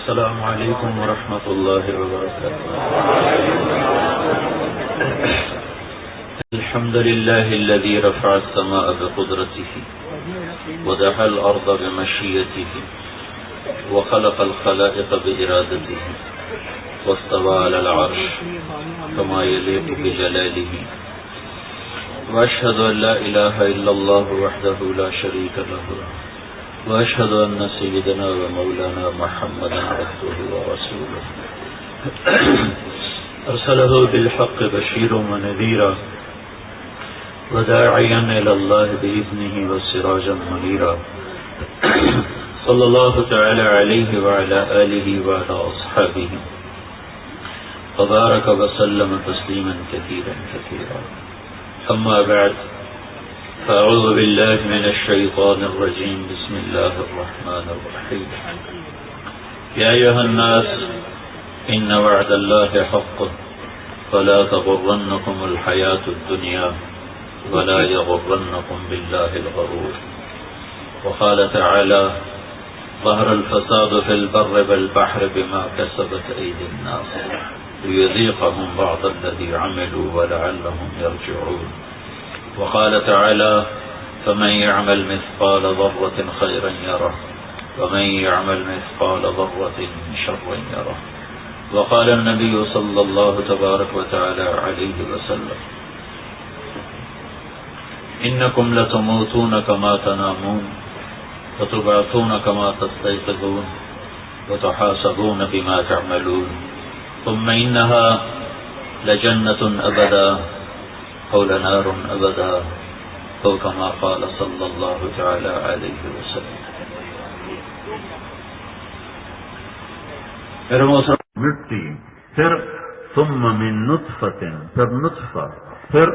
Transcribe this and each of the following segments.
السلام علیکم ورحمۃ اللہ وبرکاتہ. الحمد لله الذي رفع السماء بقدرته ودحى الأرض بمشيئته وخلق الخلائق بإرادته واستوى على العرش كما يليق بجلاله. وأشهد أن لا إله إلا الله وحده لا شريك له وأشهد أن سيدنا ومولانا محمدا عبده ورسوله أرسله بالحق بشيرا ونذيرا وداعيا إلى الله بإذنه وسراجا منيرا. صلى الله تعالى عليه وعلى آله وعلى أصحابه وبارك وسلم تسليما كثيرا كثيرا. أما بعد فأعوذ بالله من الشيطان الرجيم. بسم الله الرحمن الرحيم. يا أيها الناس إن وعد الله حق فلا تغرنكم الحياة الدنيا ولا يغرنكم بالله الغرور. وقال تعالى ظهر الفساد في البر والبحر بما كسبت أيدي الناس ليذيقهم بعض الذي عملوا ولعلهم يرجعون. وقال تعالى فمن يعمل مثقال ذرة خيرا يره ومن يعمل مثقال ذرة شرا يره. وقال النبي صلى الله تبارك وتعالى عليه وسلم إنكم لتموتون كما تنامون وتبعثون كما تستيقظون وتحاسبون بما تعملون ثم إنها لجنة أبدا أو لنار أبدا أو كما قال صلى الله تعالى عليه وسلم. مٹی، پھر ثم من نطفة، پھر نطفہ، پھر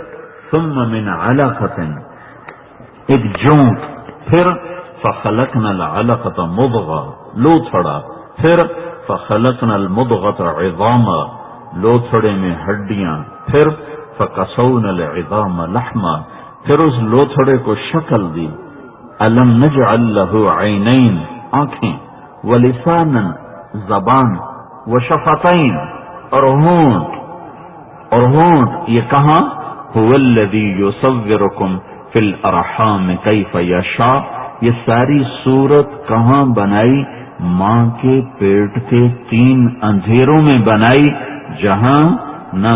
ثم من علقة ایک جونٹ، پھر فخلقنا العلقة مضغة لوتھڑا، پھر فخلقنا المضغة عظاما لوتھڑے میں ہڈیاں، پھر فکسونا العظام لحما پھر اس لوتھڑے کو شکل دی. الم نجعل له عینین آنکھیں، ولسانا زبان، وشفتین اور ہونٹ یہ کہاں؟ هو الذی یصورکم فی الارحام کیف یشاء یہ ساری صورت کہاں بنائی؟ ماں کے پیٹ کے 3 اندھیروں میں بنائی جہاں نہ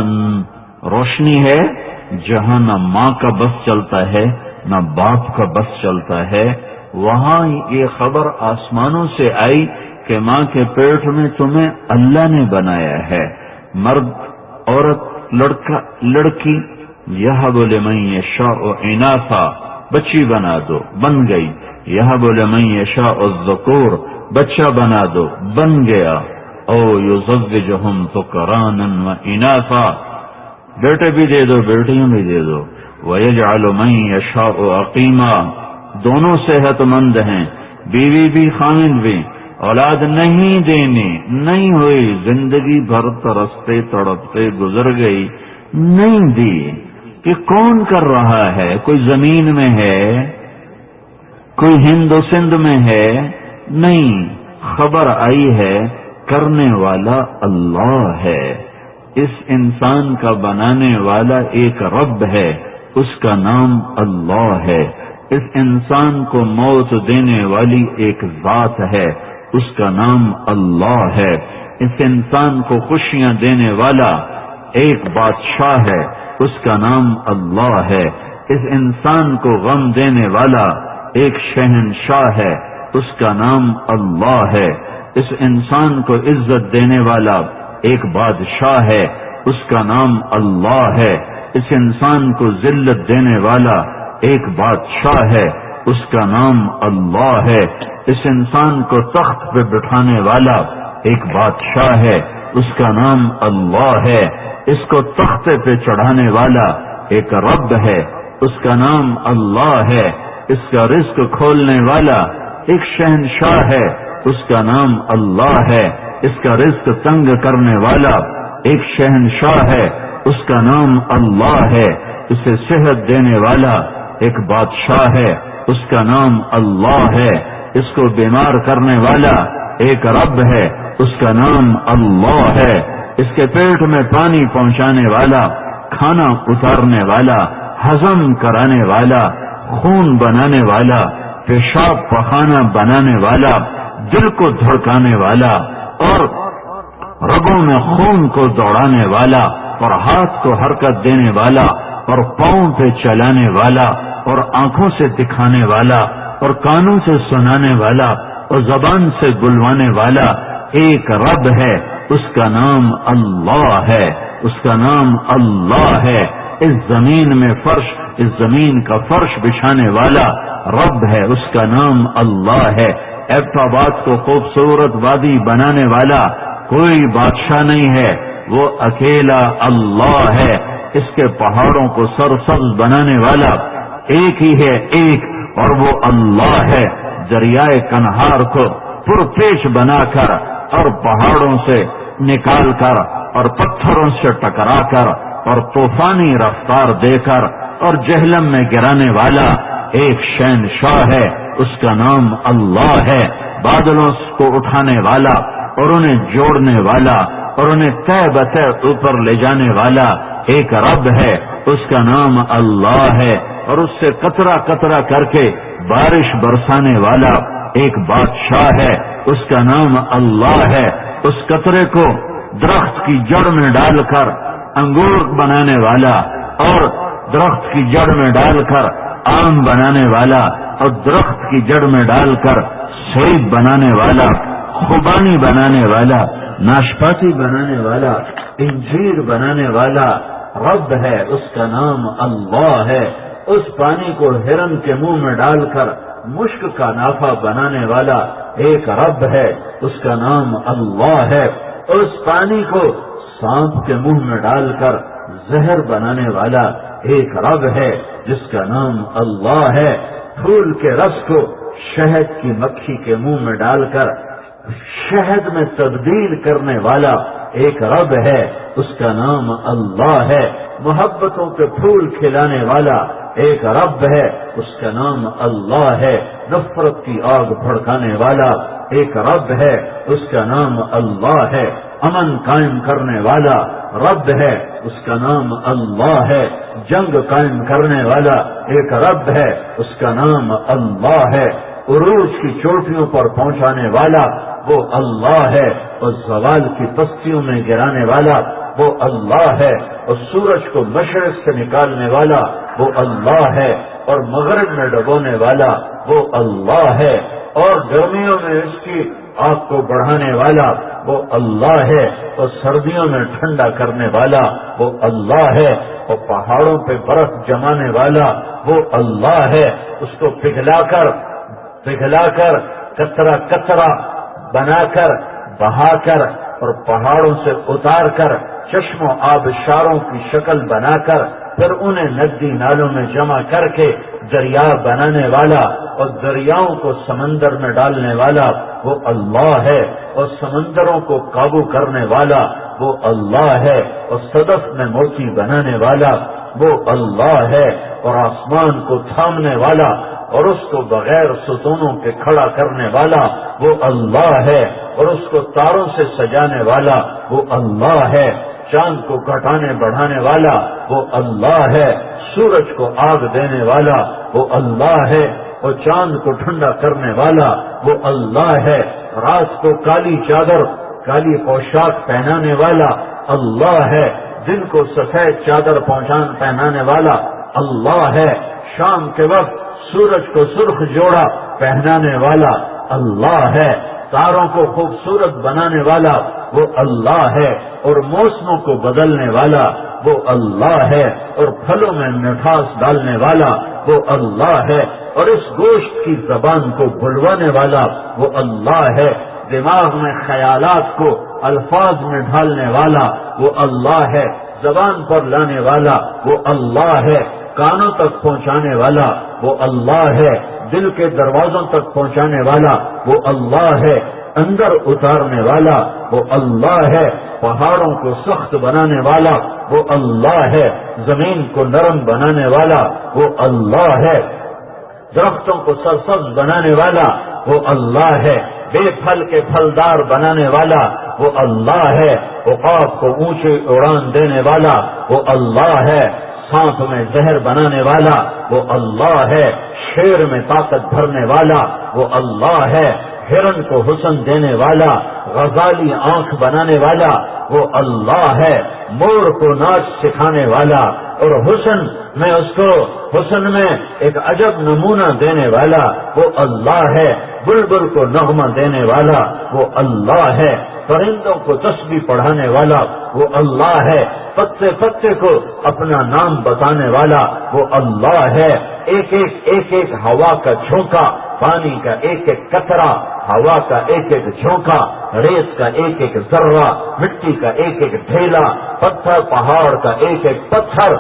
روشنی ہے، جہاں نہ ماں کا بس چلتا ہے نہ باپ کا بس چلتا ہے. وہاں یہ خبر آسمانوں سے آئی کہ ماں کے پیٹ میں تمہیں اللہ نے بنایا ہے. مرد، عورت، لڑکا، لڑکی. یہب لمن یشاء اناثا بچی بنا دو، بن گئی. یہب لمن یشاء الذکور بچہ بنا دو، بن گیا. او یزوجہم ذکرانا و اناثا بیٹے بھی دے دو، بیٹیاں بھی دے دو. وَيَجْعَلُ مَن يَشَاءُ عَقِيمًا دونوں صحت مند ہیں، بیوی بھی خامد بھی. اولاد نہیں دینی، نہیں ہوئی، زندگی بھر ترستے تڑپتے گزر گئی، نہیں دی. کہ کون کر رہا ہے؟ کوئی زمین میں ہے، کوئی ہند و سندھ میں ہے؟ نہیں، خبر آئی ہے کرنے والا اللہ ہے. اس انسان کا بنانے والا ایک رب ہے، اس کا نام اللہ ہے. اس انسان کو موت دینے والی ایک ذات ہے، اس کا نام اللہ ہے. اس انسان کو خوشیاں دینے والا ایک بادشاہ ہے، اس کا نام اللہ ہے. اس انسان کو غم دینے والا ایک شہنشاہ ہے، اس کا نام اللہ ہے. اس انسان کو عزت دینے والا ایک بادشاہ ہے، اس کا نام اللہ ہے. اس انسان کو ذلت دینے والا ایک بادشاہ ہے، اس کا نام اللہ ہے. اس انسان کو تخت پہ بٹھانے والا ایک بادشاہ ہے، اس کا نام اللہ ہے. اس کو تختے پہ چڑھانے والا ایک رب ہے، اس کا نام اللہ ہے. اس کا رزق کھولنے والا ایک شہنشاہ ہے، اس کا نام اللہ ہے. اس کا رزق تنگ کرنے والا ایک شہنشاہ ہے، اس کا نام اللہ ہے. اسے صحت دینے والا ایک بادشاہ ہے، اس کا نام اللہ ہے. اس کو بیمار کرنے والا ایک رب ہے، اس کا نام اللہ ہے۔ اس کے پیٹ میں پانی پہنچانے والا، کھانا اتارنے والا، ہضم کرانے والا، خون بنانے والا، پیشاب پخانا بنانے والا، دل کو دھڑکانے والا اور رگوں میں خون کو دوڑانے والا اور ہاتھ کو حرکت دینے والا اور پاؤں پہ چلانے والا اور آنکھوں سے دکھانے والا اور کانوں سے سنانے والا اور زبان سے بلوانے والا ایک رب ہے، اس کا نام اللہ ہے، اس کا نام اللہ ہے۔ اس زمین میں فرش، اس زمین کا فرش بچھانے والا رب ہے، اس کا نام اللہ ہے۔ ایبٹ آباد کو خوبصورت وادی بنانے والا کوئی بادشاہ نہیں ہے، وہ اکیلا اللہ ہے۔ اس کے پہاڑوں کو سرسبز بنانے والا ایک ہی ہے، ایک، اور وہ اللہ ہے۔ دریائے کنہار کو پرپیش بنا کر اور پہاڑوں سے نکال کر اور پتھروں سے ٹکرا کر اور طوفانی رفتار دے کر اور جہلم میں گرانے والا ایک شہنشاہ ہے، اس کا نام اللہ ہے۔ بادلوں کو اٹھانے والا اور انہیں جوڑنے والا اور انہیں طے بطے اوپر لے جانے والا ایک رب ہے، اس کا نام اللہ ہے۔ اور اس سے قطرہ قطرہ کر کے بارش برسانے والا ایک بادشاہ ہے، اس کا نام اللہ ہے۔ اس قطرے کو درخت کی جڑ میں ڈال کر انگور بنانے والا اور درخت کی جڑ میں ڈال کر آم بنانے والا اور درخت کی جڑ میں ڈال کر سیب بنانے والا، خوبانی بنانے والا، ناشپاتی بنانے والا، انجیر بنانے والا رب ہے، اس کا نام اللہ ہے۔ اس پانی کو ہرن کے منہ میں ڈال کر مشک کا نافہ بنانے والا ایک رب ہے، اس کا نام اللہ ہے۔ اس پانی کو سانپ کے منہ میں ڈال کر زہر بنانے والا ایک رب ہے، جس کا نام اللہ ہے۔ پھول کے رس کو شہد کی مکھی کے منہ میں ڈال کر شہد میں تبدیل کرنے والا ایک رب ہے، اس کا نام اللہ ہے۔ محبتوں کے پھول کھلانے والا ایک رب ہے، اس کا نام اللہ ہے۔ نفرت کی آگ بھڑکانے والا ایک رب ہے، اس کا نام اللہ ہے۔ امن قائم کرنے والا رب ہے، اس کا نام اللہ ہے۔ جنگ قائم کرنے والا ایک رب ہے، اس کا نام اللہ ہے۔ عروج کی چوٹیوں پر پہنچانے والا وہ اللہ ہے، اور زوال کی پستیوں میں گرانے والا وہ اللہ ہے، اور سورج کو مشرق سے نکالنے والا وہ اللہ ہے، اور مغرب میں ڈبونے والا وہ اللہ ہے، اور گرمیوں میں اس کی آگ کو بڑھانے والا وہ اللہ ہے، اور سردیوں میں ٹھنڈا کرنے والا وہ اللہ ہے، اور پہاڑوں پہ برف جمانے والا وہ اللہ ہے۔ اس کو پگھلا کر کترا کترا بنا کر بہا کر اور پہاڑوں سے اتار کر چشم و آبشاروں کی شکل بنا کر پھر انہیں ندی نالوں میں جمع کر کے دریا بنانے والا اور دریاؤں کو سمندر میں ڈالنے والا وہ اللہ ہے، اور سمندروں کو قابو کرنے والا وہ اللہ ہے، اور صدف میں موتی بنانے والا وہ اللہ ہے، اور آسمان کو تھامنے والا اور اس کو بغیر ستونوں کے کھڑا کرنے والا وہ اللہ ہے، اور اس کو تاروں سے سجانے والا وہ اللہ ہے، چاند کو گھٹانے بڑھانے والا وہ اللہ ہے، سورج کو آگ دینے والا وہ اللہ ہے، اور چاند کو ٹھنڈا کرنے والا وہ اللہ ہے، رات کو کالی چادر کالی پوشاک پہنانے والا اللہ ہے، دن کو سفید چادر پہنانے والا اللہ ہے، شام کے وقت سورج کو سرخ جوڑا پہنانے والا اللہ ہے، تاروں کو خوبصورت بنانے والا وہ اللہ ہے، اور موسموں کو بدلنے والا وہ اللہ ہے، اور پھلوں میں مٹھاس ڈالنے والا وہ اللہ ہے، اور اس گوشت کی زبان کو بلوانے والا وہ اللہ ہے، دماغ میں خیالات کو الفاظ میں ڈھالنے والا وہ اللہ ہے، زبان پر لانے والا وہ اللہ ہے، کانوں تک پہنچانے والا وہ اللہ ہے، دل کے دروازوں تک پہنچانے والا وہ اللہ ہے، اندر اتارنے والا وہ اللہ ہے، پہاڑوں کو سخت بنانے والا وہ اللہ ہے، زمین کو نرم بنانے والا وہ اللہ ہے، درختوں کو سرسبز بنانے والا وہ اللہ ہے، بے پھل کے پھلدار بنانے والا وہ اللہ ہے، عقاب کو اونچی اڑان دینے والا وہ اللہ ہے، سانپ میں زہر بنانے والا وہ اللہ ہے، شیر میں طاقت بھرنے والا وہ اللہ ہے، ہرن کو حسن دینے والا، غزالی آنکھ بنانے والا وہ اللہ ہے، مور کو ناچ سکھانے والا اور حسن میں اس کو حسن میں ایک عجب نمونہ دینے والا وہ اللہ ہے، بلبل کو نغمہ دینے والا وہ اللہ ہے، پرندوں کو تسبیح پڑھانے والا وہ اللہ ہے، پتے پتے کو اپنا نام بتانے والا وہ اللہ ہے، ایک ایک ہوا کا جھونکا، پانی کا ایک ایک قطرہ، ہوا کا ایک ایک جھونکا، ریت کا ایک ایک ذرہ، مٹی کا ایک ایک ڈھیلا، پتھر پہاڑ کا ایک ایک پتھر،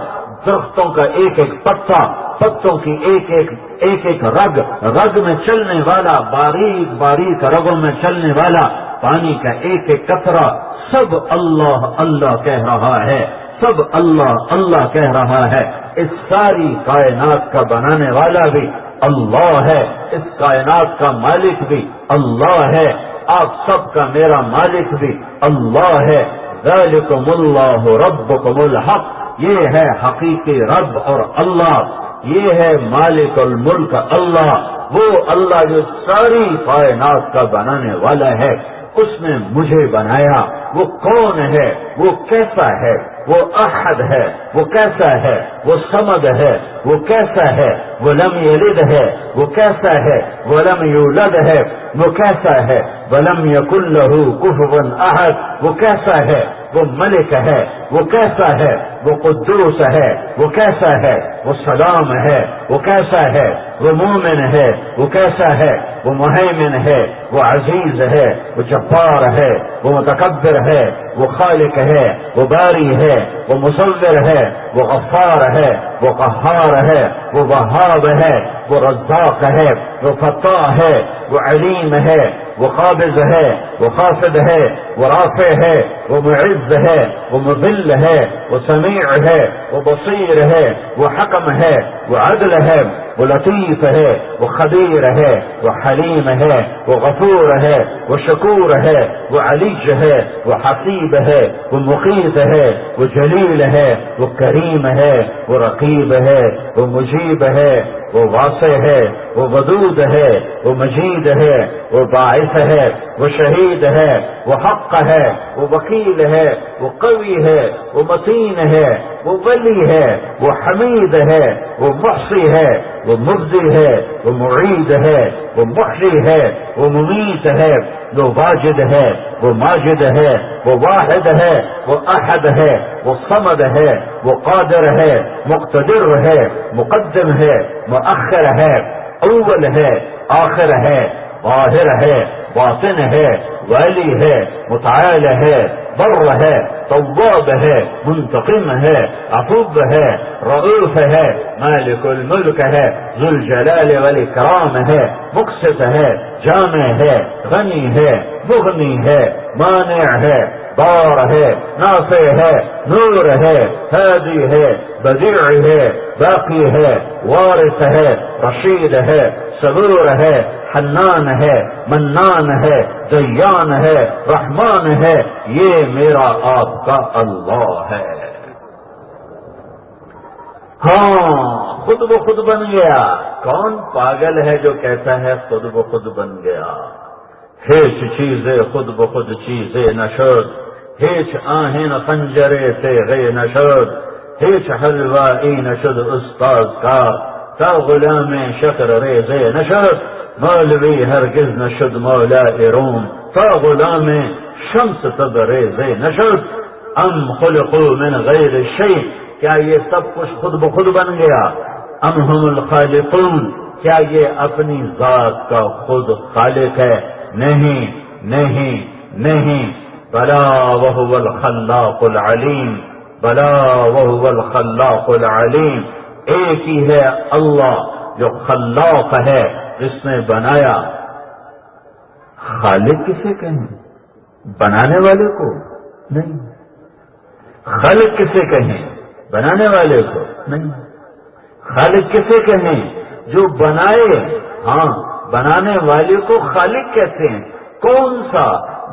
درختوں کا ایک ایک پتا، پتوں کی ایک ایک رگ، رگ میں چلنے والا، باریک باریک رگوں میں چلنے والا، پانی کا ایک ایک قطرہ، سب اللہ اللہ کہہ رہا ہے، سب اللہ اللہ کہہ رہا ہے۔ اس ساری کائنات کا بنانے والا بھی اللہ ہے، اس کائنات کا مالک بھی اللہ ہے، آپ سب کا میرا مالک بھی اللہ ہے۔ ذالکم اللہ ربکم الحق، یہ ہے حقیقی رب اور اللہ، یہ ہے مالک الملک اللہ، وہ اللہ جو ساری کائنات کا بنانے والا ہے، اس نے مجھے بنایا۔ وہ کون ہے؟ وہ کیسا ہے؟ وہ احد ہے، وہ کیسا ہے؟ وہ صمد ہے، وہ کیسا ہے؟ وہ لم یلد ہے، وہ کیسا ہے؟ وہ لم یولد ہے، وہ کیسا ہے؟ ولم یکن لہ کفوا احد، وہ کیسا ہے؟ وہ ملک ہے، وہ کیسا ہے؟ وہ قدوس ہے، وہ کیسا ہے؟ وہ سلام ہے، وہ کیسا ہے؟ وہ مومن ہے، وہ کیسا ہے؟ وہ مہیمن ہے، وہ عزیز ہے، وہ جبار ہے، وہ متکبر ہے، وہ خالق ہے، وہ باری ہے، وہ مصور ہے، وہ غفار ہے، وہ قہار ہے، وہ وہاب ہے، وہ رزاق ہے، وہ فتاح ہے، وہ علیم ہے، وہ قابض ہے، وہ خافض ہے، وہ رافع ہے، وہ معز ہے، وہ مذل ہے، وہ سمیع ہے، وہ بصیر ہے، وہ حکم ہے، وہ عدل ہے، وہ لطیف ہے، وہ خبیر ہے، وہ حلیم ہے، وہ غفور ہے، وہ شکور ہے، وہ علی ہے، وہ حسیب ہے، وہ مقیت ہے، وہ جلیل ہے، وہ کریم ہے، وہ رقیب ہے، وہ مجیب ہے، وہ واسع ہے، وہ ودود ہے، وہ مجید ہے، وہ باعث ہے، وہ شہید ہے، وہ حق ہے، وہ وکیل ہے، وہ قوی ہے، وہ متین ہے، وہ ولی ہے، وہ حمید ہے، وہ محصی ہے، وہ مبدی ہے، وہ معید ہے، وہ محیی ہے، وہ ممیت ہے، وہ واجد ہے، وہ ماجد ہے، وہ واحد ہے، وہ احد ہے، وہ صمد ہے، وہ قادر ہے، مقتدر ہے، مقدم ہے، مؤخر ہے، اول ہے، آخر ہے، ظاہر ہے، باطن ہے، والی ہے، متعال ہے، بر ہے، تواب ہے، منتقم ہے، عفو ہے، رؤوف ہے، مالک الملک ہے، ذو الجلال والاکرام ہے، مقسط ہے، جامع ہے، غنی ہے، مغنی ہے، مانع ہے، بار ہے، نافع ہے، نور ہے، ہادی ہے، بدیع ہے، باقی ہے، وارث ہے، رشید ہے، صبور ہے، حنان ہے، منان ہے، دیان ہے، رحمان ہے، یہ میرا آپ کا اللہ ہے۔ ہاں، خود بخود بن گیا۔ کون پاگل ہے جو کہتا ہے خود بخود بن گیا؟ ہیچ چیزیں خود بخود چیزیں نشد، ہیچ آہن خنجرے سے غی نشد، ہیچ حلوائی نشد استاذ کا، تا غلام شکر ریزے نشد، مولوی ہرگز نشد مولا روم، تا غلام شمس تبریز نشد۔ ام خلقوا من غیر شیء، کیا یہ سب کچھ خود بخود بن گیا؟ ام ہم الخالقون، کیا یہ اپنی ذات کا خود خالق ہے؟ نہیں نہیں نہیں، بلا وہو الخلاق العلیم، بلا وہو الخلاق العلیم، ایک ہی ہے اللہ جو خلاق ہے، جس نے بنایا۔ خالق کسے کہیں؟ بنانے والے کو نہیں۔ خالق کسے کہیں؟ بنانے والے کو نہیں۔ خالق کسے کہیں؟ جو بنائے، ہاں بنانے والے کو خالق کہتے ہیں۔ کون سا؟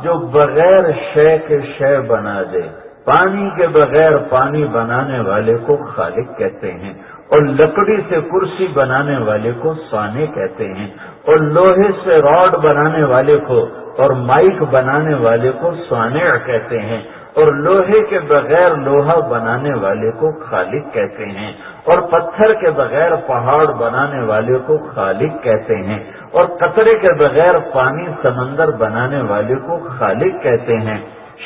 جو بغیر شے کے شے بنا دے۔ پانی کے بغیر پانی بنانے والے کو خالق کہتے ہیں، اور لکڑی سے کرسی بنانے والے کو صانع کہتے ہیں، اور لوہے سے راڈ بنانے والے کو اور مائک بنانے والے کو صانع کہتے ہیں، اور لوہے کے بغیر لوہا بنانے والے کو خالق کہتے ہیں، اور پتھر کے بغیر پہاڑ بنانے والے کو خالق کہتے ہیں، اور قطرے کے بغیر پانی سمندر بنانے والے کو خالق کہتے ہیں،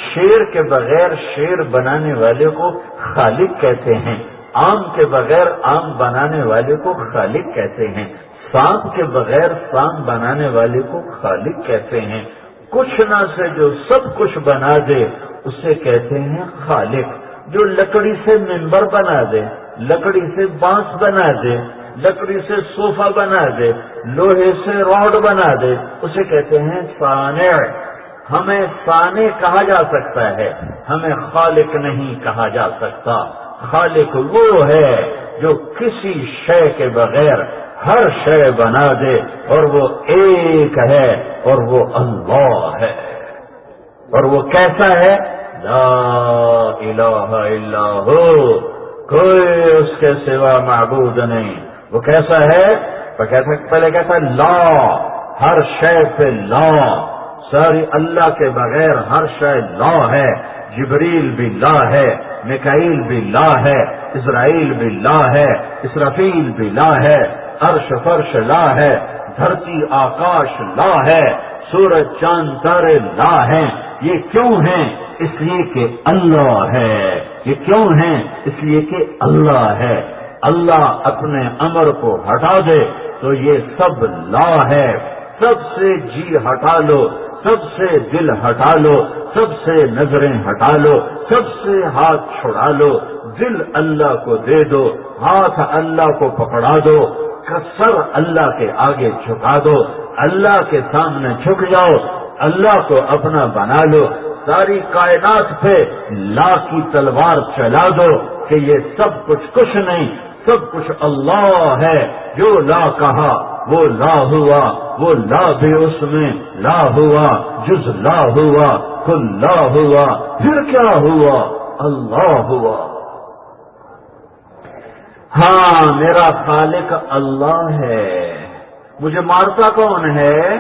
شیر کے بغیر شیر بنانے والے کو خالق کہتے ہیں، آم کے بغیر آم بنانے والے کو خالق کہتے ہیں، سانپ کے بغیر سانپ بنانے والے کو خالق کہتے ہیں۔ کچھ نہ سے جو سب کچھ بنا دے اسے کہتے ہیں خالق۔ جو لکڑی سے ممبر بنا دے، لکڑی سے بانس بنا دے، لکڑی سے صوفہ بنا دے، لوہے سے راڈ بنا دے، اسے کہتے ہیں صانع۔ ہمیں صانع کہا جا سکتا ہے، ہمیں خالق نہیں کہا جا سکتا۔ خالق وہ ہے جو کسی شے کے بغیر ہر شے بنا دے، اور وہ ایک ہے، اور وہ اللہ ہے۔ اور وہ کیسا ہے؟ لا الہ الا ہو، کوئی اس کے سوا معبود نہیں۔ وہ کیسا ہے؟ پہلے کہتا ہے لا، ہر شے پہ لا، ساری اللہ کے بغیر ہر شے لا ہے۔ جبریل بھی لا ہے، میکائیل بھی لا ہے، اسرائیل بھی لا ہے، اسرافیل بھی لا ہے، عرش فرش لا ہے، دھرتی آکاش لا ہے، سورج چاند تارے لا ہیں۔ یہ کیوں ہیں؟ اس لیے کہ اللہ ہے۔ یہ کیوں ہیں؟ اس لیے کہ اللہ ہے۔ اللہ اپنے امر کو ہٹا دے تو یہ سب لا ہے۔ سب سے جی ہٹا لو، سب سے دل ہٹا لو، سب سے نظریں ہٹا لو، سب سے ہاتھ چھڑا لو، دل اللہ کو دے دو، ہاتھ اللہ کو پکڑا دو، سر اللہ کے آگے جھکا دو، اللہ کے سامنے جھک جاؤ، اللہ کو اپنا بنا لو، ساری کائنات پہ لا کی تلوار چلا دو کہ یہ سب کچھ نہیں، سب کچھ اللہ ہے۔ جو لا کہا وہ لا ہوا، وہ لا بھی اس میں لا ہوا، جز لا ہوا، کل لا ہوا، پھر کیا ہوا؟ اللہ ہوا۔ ہاں، میرا خالق اللہ ہے۔ مجھے مارتا کون ہے؟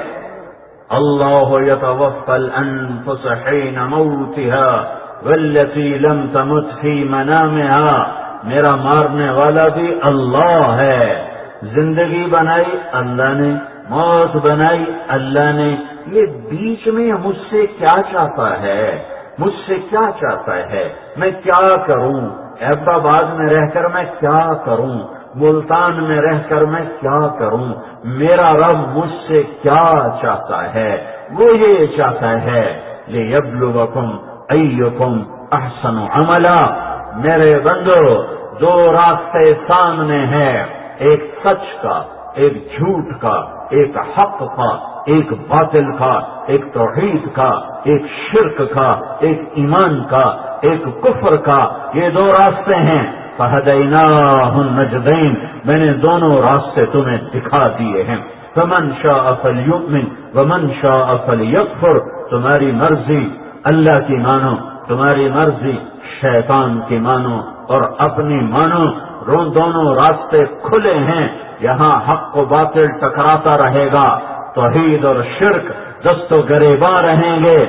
اللہ یتوفی الانفس حین موتها والتی لم تمت فی منامها۔ میرا مارنے والا بھی اللہ ہے۔ زندگی بنائی اللہ نے، موت بنائی اللہ نے۔ یہ بیچ میں مجھ سے کیا چاہتا ہے؟ مجھ سے کیا چاہتا ہے؟ میں کیا کروں؟ ایبٹ آباد میں رہ کر میں کیا کروں؟ ملتان میں رہ کر میں کیا کروں؟ میرا رب مجھ سے کیا چاہتا ہے؟ وہ یہ چاہتا ہے لِيَبْلُوَكُمْ أَيُّكُمْ أَحْسَنُ عَمَلًا۔ میرے بندو، دو راستے سامنے ہیں، ایک سچ کا، ایک جھوٹ کا، ایک حق کا، ایک باطل کا، ایک توحید کا، ایک شرک کا، ایک ایمان کا، ایک کفر کا۔ یہ دو راستے ہیں۔ فَهَدَيْنَاهُ النَّجْدَيْنِ، میں نے دونوں راستے تمہیں دکھا دیے ہیں۔ فَمَنْ شَاءَ فَلْيُؤْمِنْ وَمَنْ شَاءَ فَلْيَكْفُرْ۔ تمہاری مرضی اللہ کی مانو، تمہاری مرضی شیطان کی مانو، اور اپنی مانو۔ دونوں راستے کھلے ہیں۔ یہاں حق و باطل ٹکراتا رہے گا، توحید اور شرک دست و گریباں رہیں گے،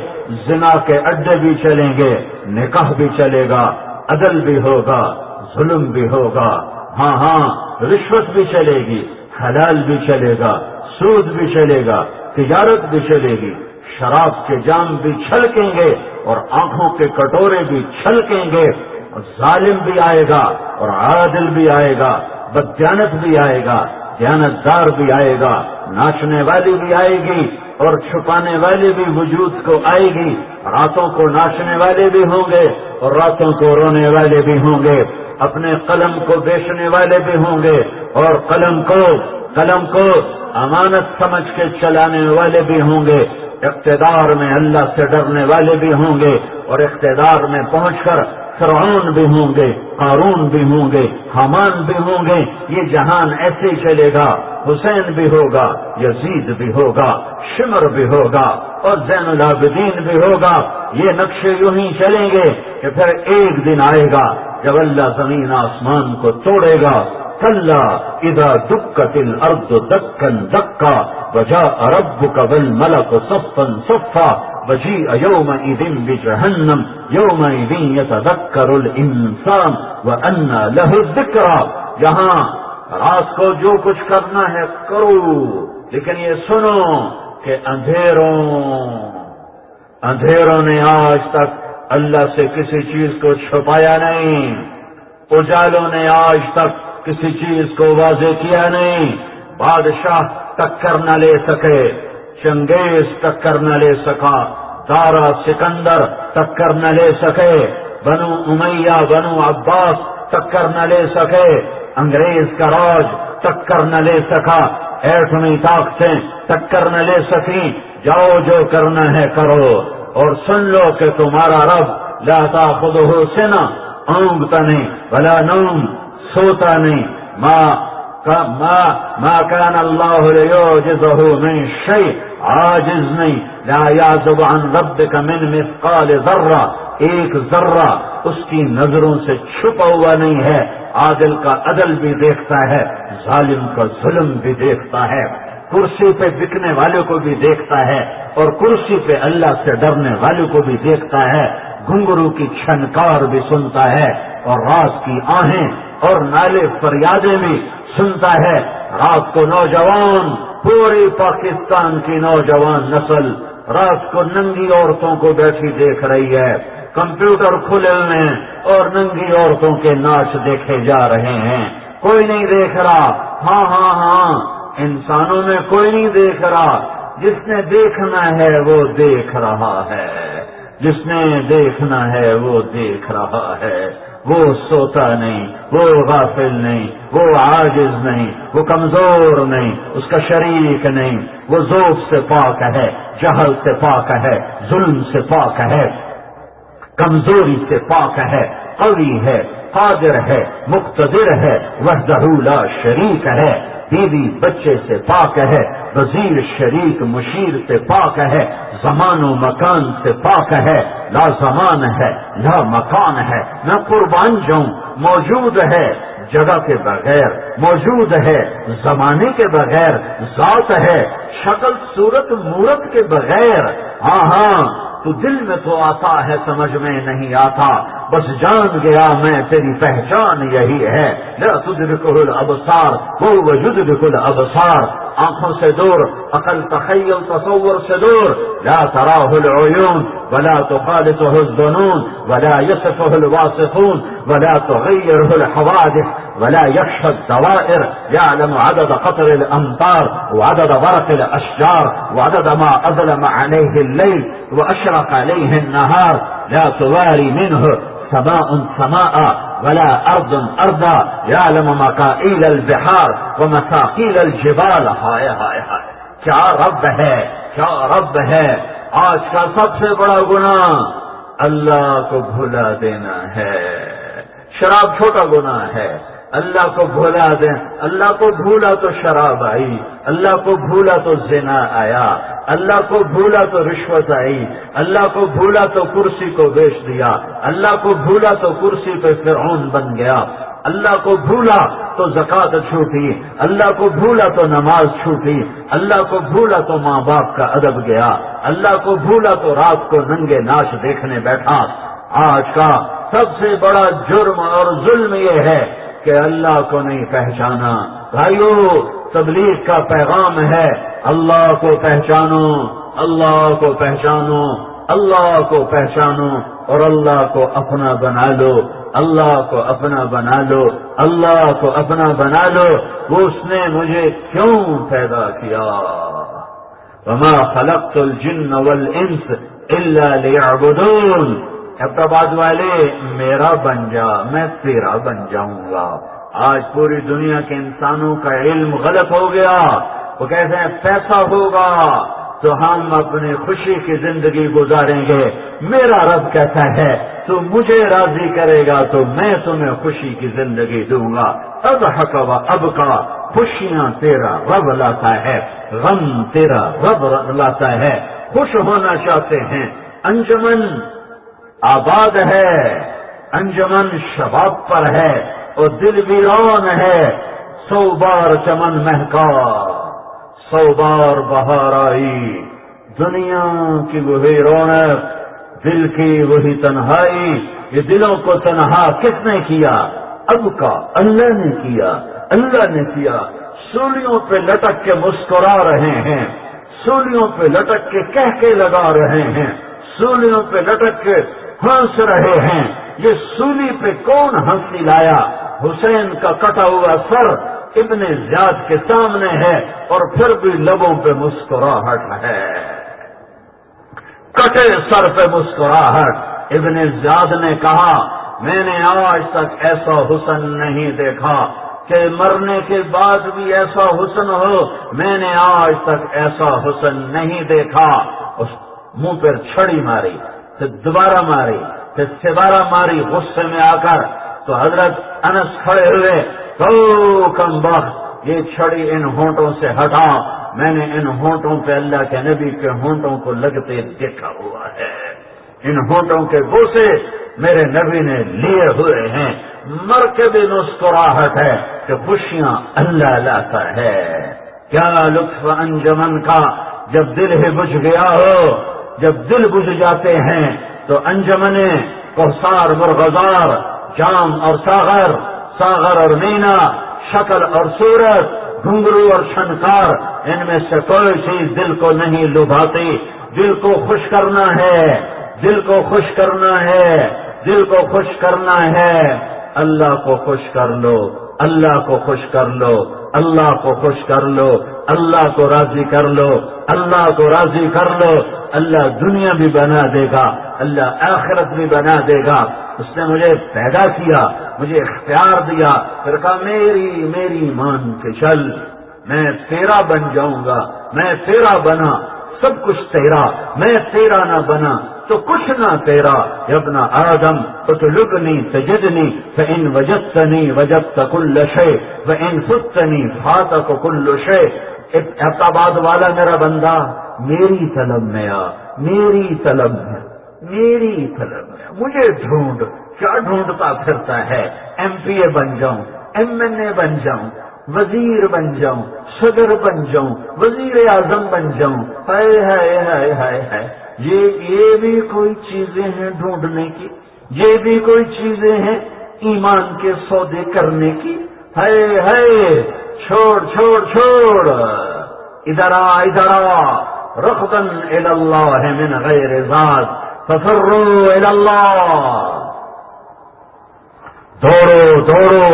زنا کے اڈے بھی چلیں گے، نکاح بھی چلے گا، عدل بھی ہوگا، ظلم بھی ہوگا، ہاں رشوت بھی چلے گی، حلال بھی چلے گا، سود بھی چلے گا، تجارت بھی چلے گی، شراب کے جام بھی چھلکیں گے، اور آنکھوں کے کٹورے بھی چھلکیں گے، اور ظالم بھی آئے گا، اور عادل بھی آئے گا، بددیانت بھی آئے گا، دیانتدار بھی آئے گا، ناچنے والی بھی آئے گی، اور چھپانے والی بھی وجود کو آئے گی۔ راتوں کو ناچنے والے بھی ہوں گے، اور راتوں کو رونے والے بھی ہوں گے، اپنے قلم کو بیچنے والے بھی ہوں گے، اور قلم کو امانت سمجھ کے چلانے والے بھی ہوں گے، اقتدار میں اللہ سے ڈرنے والے بھی ہوں گے، اور اقتدار میں پہنچ کر فرعون بھی ہوں گے، قارون بھی ہوں گے، حامان بھی ہوں گے، یہ جہان ایسے ہی چلے گا۔ حسین بھی ہوگا، یزید بھی ہوگا، شمر بھی ہوگا اور زین العابدین بھی ہوگا۔ یہ نقشے یوں ہی چلیں گے کہ پھر ایک دن آئے گا جب اللہ زمین آسمان کو توڑے گا۔ کلا اذا دکت الارض دکا دکا وجاء ربک والملک صفا صفا وجیء یومئذ بجہنم یومئذ یتذکر الانسان وانى له الذکریٰ۔ یہاں رات کو جو کچھ کرنا ہے کرو، لیکن یہ سنو کہ اندھیروں نے آج تک اللہ سے کسی چیز کو چھپایا نہیں، اجالوں نے آج تک کسی چیز کو واضح کیا نہیں۔ بادشاہ ٹکر نہ لے سکے، چنگیز ٹکر نہ لے سکا، دارا سکندر ٹکر نہ لے سکے، بنو امیہ بنو عباس ٹکر نہ لے سکے، انگریز کا راج ٹکر نہ لے سکا، ایٹمی طاقتیں ٹکر نہ لے سکیں۔ جاؤ جو کرنا ہے کرو، اور سن لو کہ تمہارا رب لا تاخذہ سنہ، اونگتا نہیں ولا نوم، سوتا نہیں۔ ما كان اللہ لیعجزہ من شیء، عاجز نہیں۔ لا یعزب عن ربک من مثقال ذرہ، ایک ذرہ اس کی نظروں سے چھپا ہوا نہیں ہے۔ عادل کا عدل بھی دیکھتا ہے، ظالم کا ظلم بھی دیکھتا ہے، کرسی پہ بکنے والے کو بھی دیکھتا ہے اور کرسی پہ اللہ سے ڈرنے والے کو بھی دیکھتا ہے، گھنگرو کی چھنکار بھی سنتا ہے اور رات کی آہیں اور نالے فریادیں بھی سنتا ہے۔ رات کو نوجوان، پوری پاکستان کی نوجوان نسل رات کو ننگی عورتوں کو بیٹھی دیکھ رہی ہے، کمپیوٹر کھلے ہوئے ہیں اور ننگی عورتوں کے ناچ دیکھے جا رہے ہیں۔ کوئی نہیں دیکھ رہا، ہاں انسانوں میں کوئی نہیں دیکھ رہا۔ جس نے دیکھنا ہے وہ دیکھ رہا ہے، جس نے دیکھنا ہے وہ دیکھ رہا ہے۔ وہ سوتا نہیں، وہ غافل نہیں، وہ عاجز نہیں، وہ کمزور نہیں، اس کا شریک نہیں، وہ ذوق سے پاک ہے، جہل سے پاک ہے، ظلم سے پاک ہے، کمزوری سے پاک ہے، قوی ہے، قادر ہے، مقتدر ہے، وحدہ لا شریک ہے، بیوی بچے سے پاک ہے، وزیر شریک مشیر سے پاک ہے، زمان و مکان سے پاک ہے، لا زمان ہے لا مکان ہے۔ میں قربان جاؤں، موجود ہے جگہ کے بغیر، موجود ہے زمانے کے بغیر، ذات ہے شکل صورت مورت کے بغیر۔ ہاں تو دل میں تو آتا ہے، سمجھ میں نہیں آتا، بس جان گیا میں تیری پہچان یہی ہے۔ لا تدرکہ الابصار وہو یدرک الابصار، آنکھوں سے دور، عقل تخیل تصور سے دور۔ لا تراہ العیون ولا تخالطہ الظنون ولا یصفہ الواصفون ولا تغیرہ الحوادث ولا یخشى الدوائر، يعلم عدد قطر الامطار وعدد ورق الاشجار وعدد ما اظلم عليه الليل واشرق عليه النهار، لا تواري منه سماء سماء ولا ارض ارضا، يعلم مكائيل البحار ومساقيل الجبال۔ ہائے ہائے ہائے، کیا رب ہے، کیا رب ہے۔ آج کا سب سے بڑا گناہ اللہ کو بھلا دینا ہے۔ شراب چھوٹا گناہ ہے، اللہ کو بھولا دیں، اللہ کو بھولا تو شراب آئی، اللہ کو بھولا تو زنا آیا، اللہ کو بھولا تو رشوت آئی، اللہ کو بھولا تو کرسی کو بیچ دیا، اللہ کو بھولا تو کرسی پہ فرعون بن گیا، اللہ کو بھولا تو زکوٰۃ چھوٹی، اللہ کو بھولا تو نماز چھوٹی، اللہ کو بھولا تو ماں باپ کا ادب گیا، اللہ کو بھولا تو رات کو ننگے ناچ دیکھنے بیٹھا۔ آج کا سب سے بڑا جرم اور ظلم یہ ہے کہ اللہ کو نہیں پہچانا۔ بھائیو، تبلیغ کا پیغام ہے، اللہ کو پہچانو، اللہ کو پہچانو، اللہ کو پہچانو اور اللہ کو اپنا بنا لو، اللہ کو اپنا بنا لو، اللہ کو اپنا بنا لو۔ وہ اس نے مجھے کیوں پیدا کیا؟ وما خلقت الجن والانس الا لیعبدون۔ آباد والے میرا بن جا، میں تیرا بن جاؤں گا۔ آج پوری دنیا کے انسانوں کا علم غلط ہو گیا، وہ کہتے ہیں پیسہ ہوگا تو ہم اپنی خوشی کی زندگی گزاریں گے. میرا رب کہتا ہے تو مجھے راضی کرے گا تو میں تمہیں خوشی کی زندگی دوں گا. اضحک و ابکا، خوشیاں تیرا رب لاتا ہے، غم تیرا رب لاتا ہے. خوش ہونا چاہتے ہیں، انجمن آباد ہے، انجمن شباب پر ہے اور دل ویران ہے. 100 بار چمن مہکا، 100 بار بہار آئی، دنیا کی وہی رونق، دل کی وہی تنہائی. یہ دلوں کو تنہا کس نے کیا؟ اب کا اللہ نے کیا، اللہ نے کیا. سولیوں پہ لٹک کے مسکرا رہے ہیں، سولیوں پہ لٹک کے کہہ کے لگا رہے ہیں، سولیوں پہ لٹک کے ہنس رہے ہیں. یہ سولی پہ کون ہنسی لایا؟ حسین کا کٹا ہوا سر ابن زیاد کے سامنے ہے اور پھر بھی لبوں پہ مسکراہٹ ہے. کٹے سر پہ مسکراہٹ. ابن زیاد نے کہا میں نے آج تک ایسا حسن نہیں دیکھا کہ مرنے کے بعد بھی ایسا حسن ہو. میں نے آج تک ایسا حسن نہیں دیکھا. اس منہ پر چھڑی ماری، پھر دوبارہ ماری، پھر دوبارہ ماری غصے میں آ کر. تو حضرت انس کھڑے ہوئے، تو کم بخت یہ چھڑی ان ہونٹوں سے ہٹا، میں نے ان ہونٹوں پہ اللہ کے نبی کے ہونٹوں کو لگتے دیکھا ہوا ہے. ان ہونٹوں کے بوسے میرے نبی نے لیے ہوئے ہیں. مر کے بھی مسکراہٹ ہے کہ خوشیاں اللہ لاتا ہے. کیا لطف انجمن کا جب دل ہی بجھ گیا ہو. جب دل بجھ جاتے ہیں تو انجمنیں کوثر مرغزار، جام اور ساغر، ساغر اور مینا، شکل اور صورت، گھنگرو اور شنکار، ان میں سے کوئی چیز دل کو نہیں لبھاتی. دل کو خوش کرنا ہے، دل کو خوش کرنا ہے، دل کو خوش کرنا ہے. اللہ کو خوش کر لو، اللہ کو خوش کر لو، اللہ کو خوش کر لو، اللہ کو راضی کر لو، اللہ کو راضی کر لو. اللہ دنیا بھی بنا دے گا، اللہ آخرت بھی بنا دے گا. اس نے مجھے پیدا کیا، مجھے اختیار دیا، پھر کہا میری مان کے چل، میں تیرا بن جاؤں گا. میں تیرا بنا، سب کچھ تیرا. میں تیرا نہ بنا تو کچھ نہ تیرا. ابن آدم اطلبنی تجدنی فإن وجدتنی وجدت کل شیء وإن فتنی فاتک کل شیء. آباد والا میرا بندہ میری طلب میں آ، میری طلب میں، میری طلب میں مجھے ڈھونڈ. کیا ڈھونڈتا پھرتا ہے؟ ایم پی اے بن جاؤں، ایم این اے بن جاؤں، وزیر بن جاؤں، صدر بن جاؤں، وزیر اعظم بن جاؤں. ہائے ہائے ہائے ہائے ہائے. یہ بھی کوئی چیزیں ہیں ڈھونڈنے کی، یہ بھی کوئی چیزیں ہیں ایمان کے سودے کرنے کی. ہائے ہائے. چھوڑ چھوڑ چھوڑ. ادھر آ ادھر آ. رغبا الی اللہ من غیر ذات ففروا الی اللہ. دوڑو دوڑو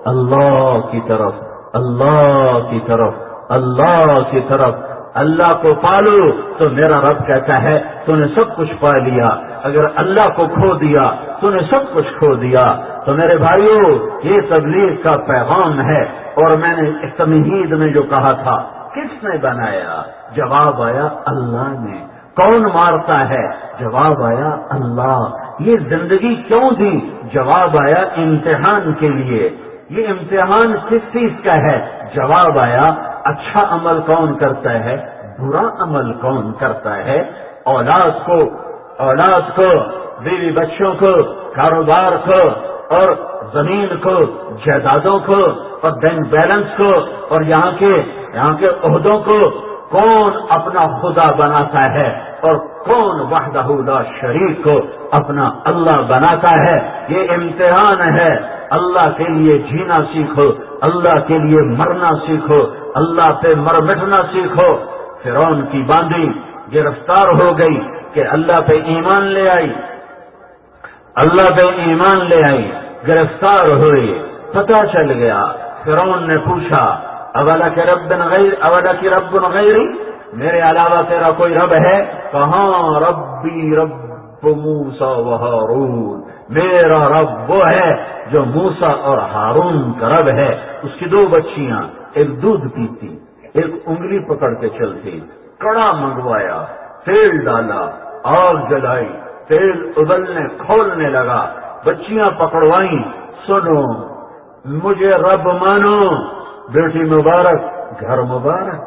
اللہ کی طرف، اللہ کی طرف، اللہ کی طرف. اللہ کو پالو تو میرا رب کہتا ہے تو نے سب کچھ پا لیا. اگر اللہ کو کھو دیا تو نے سب کچھ کھو دیا. تو میرے بھائیو، یہ تبلیغ کا پیغام ہے. اور میں نے تمہید میں جو کہا تھا، کس نے بنایا؟ جواب آیا اللہ نے. کون مارتا ہے؟ جواب آیا اللہ. یہ زندگی کیوں دی؟ جواب آیا امتحان کے لیے. یہ امتحان کس چیز کا ہے؟ جواب آیا اچھا عمل کون کرتا ہے، برا عمل کون کرتا ہے. اولاد کو، بیوی بچوں کو، کاروبار کو اور زمین کو، جائیدادوں کو اور بینک بیلنس کو اور یہاں کے عہدوں کو کون اپنا خدا بناتا ہے اور کون وحدہ لا شریک کو اپنا اللہ بناتا ہے. یہ امتحان ہے. اللہ کے لیے جینا سیکھو، اللہ کے لیے مرنا سیکھو، اللہ پہ مر مٹنا سیکھو. فرعون کی باندی گرفتار ہو گئی کہ اللہ پہ ایمان لے آئی، اللہ پہ ایمان لے آئی، گرفتار ہوئی. پتہ چل گیا. فرعون نے پوچھا اولک رب غیری، میرے علاوہ تیرا کوئی رب ہے؟ کہاں ربی رب موسیٰ و ہارون، میرا رب وہ ہے جو موسیٰ اور ہارون کا رب ہے. اس کی 2 بچیاں، ایک دودھ پیتی، ایک انگلی پکڑ کے چلتی. کڑا منگوایا، تیل ڈالا، آگ جلائی، تیل ابلنے کھولنے لگا، بچیاں پکڑوائیں، سنو مجھے رب مانو، بیٹی مبارک، گھر مبارک،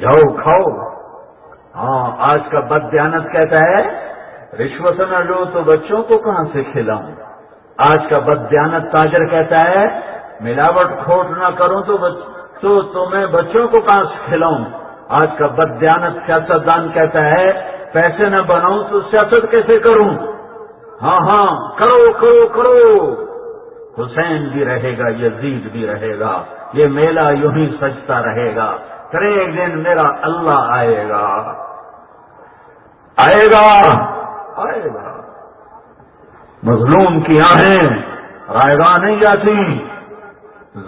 جاؤ کھاؤ۔ ہاں آج کا بد دیانت کہتا ہے رشوت نہ لو تو بچوں کو کہاں سے کھلاؤں۔ آج کا بد دیانت تاجر کہتا ہے ملاوٹ کھوٹ نہ کروں تو میں بچوں کو کہاں سے کھلاؤں۔ آج کا بد دیانت سیاستدان کہتا ہے پیسے نہ بناؤں تو سیاست کیسے کروں۔ ہاں کرو کرو کرو، حسین بھی رہے گا، یزید بھی رہے گا، یہ میلہ یوں ہی سجتا رہے گا، پھر ایک دن میرا اللہ آئے گا، آئے گا آئے گا۔ مظلوم کی آہیں رائے گاہ نہیں جاتی،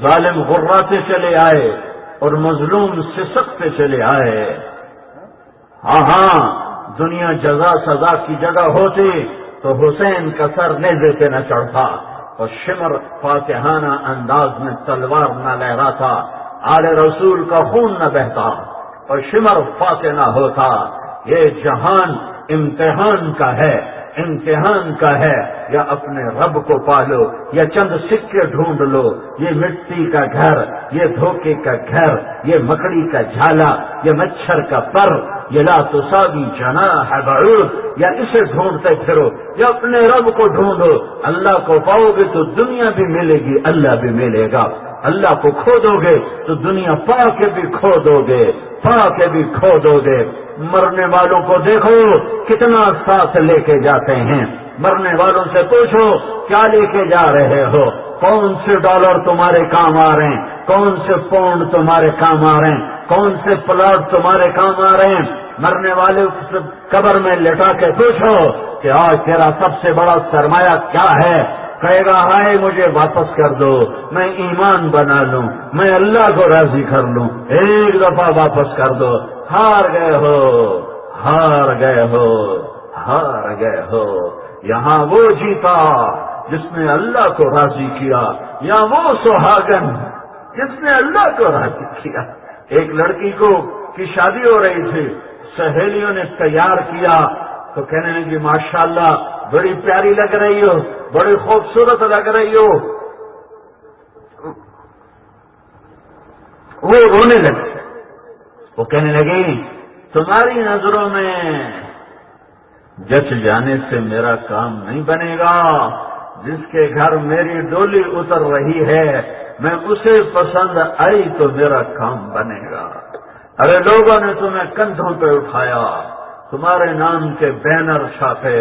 ظالم غراتے چلے آئے اور مظلوم سسکتے چلے آئے۔ ہاں دنیا جزا سزا کی جگہ ہوتی تو حسین کا سر نیزے پہ نہ چڑھتا اور شمر فاتحانہ انداز میں تلوار نہ لہراتا، آل رسول کا خون نہ بہتا اور شمر فاتح نہ ہوتا۔ یہ جہان امتحان کا ہے، امتحان کا ہے، یا اپنے رب کو پالو یا چند سکے ڈھونڈ لو۔ یہ مٹی کا گھر، یہ دھوکے کا گھر، یہ مکڑی کا جھالا، یہ مچھر کا پر، یہ لا تساوی جناح بعوض، یا اسے ڈھونڈتے پھرو یا اپنے رب کو ڈھونڈو۔ اللہ کو پاؤ گے تو دنیا بھی ملے گی، اللہ بھی ملے گا۔ اللہ کو کھو دو گے تو دنیا پا کے بھی کھو دو گے، پا کے بھی کھو دو گے۔ مرنے والوں کو دیکھو کتنا ساتھ لے کے جاتے ہیں، مرنے والوں سے پوچھو کیا لے کے جا رہے ہو، کون سے ڈالر تمہارے کام آ رہے ہیں، کون سے پاؤنڈ تمہارے کام آ رہے ہیں، کون سے پلاٹ تمہارے کام آ رہے ہیں۔ مرنے والے قبر میں لٹا کے پوچھو کہ آج تیرا سب سے بڑا سرمایہ کیا ہے، کہے گا ہائے مجھے واپس کر دو، میں ایمان بنا لوں، میں اللہ کو راضی کر لوں، ایک دفعہ واپس کر دو۔ ہار گئے ہو، ہار گئے ہو، ہار گئے ہو۔ یہاں وہ جیتا جس نے اللہ کو راضی کیا، یا وہ سہاگن جس نے اللہ کو راضی کیا۔ ایک لڑکی کی شادی ہو رہی تھی، سہیلیوں نے تیار کیا تو کہنے لگی ماشاءاللہ بڑی پیاری لگ رہی ہو، بڑی خوبصورت لگ رہی ہو۔ وہ رونے لگی، وہ کہنے لگی تمہاری نظروں میں جچ جانے سے میرا کام نہیں بنے گا، جس کے گھر میری ڈولی اتر رہی ہے میں اسے پسند آئی تو میرا کام بنے گا۔ ارے لوگوں نے تمہیں کندھوں پہ اٹھایا، تمہارے نام کے بینر چھاپے،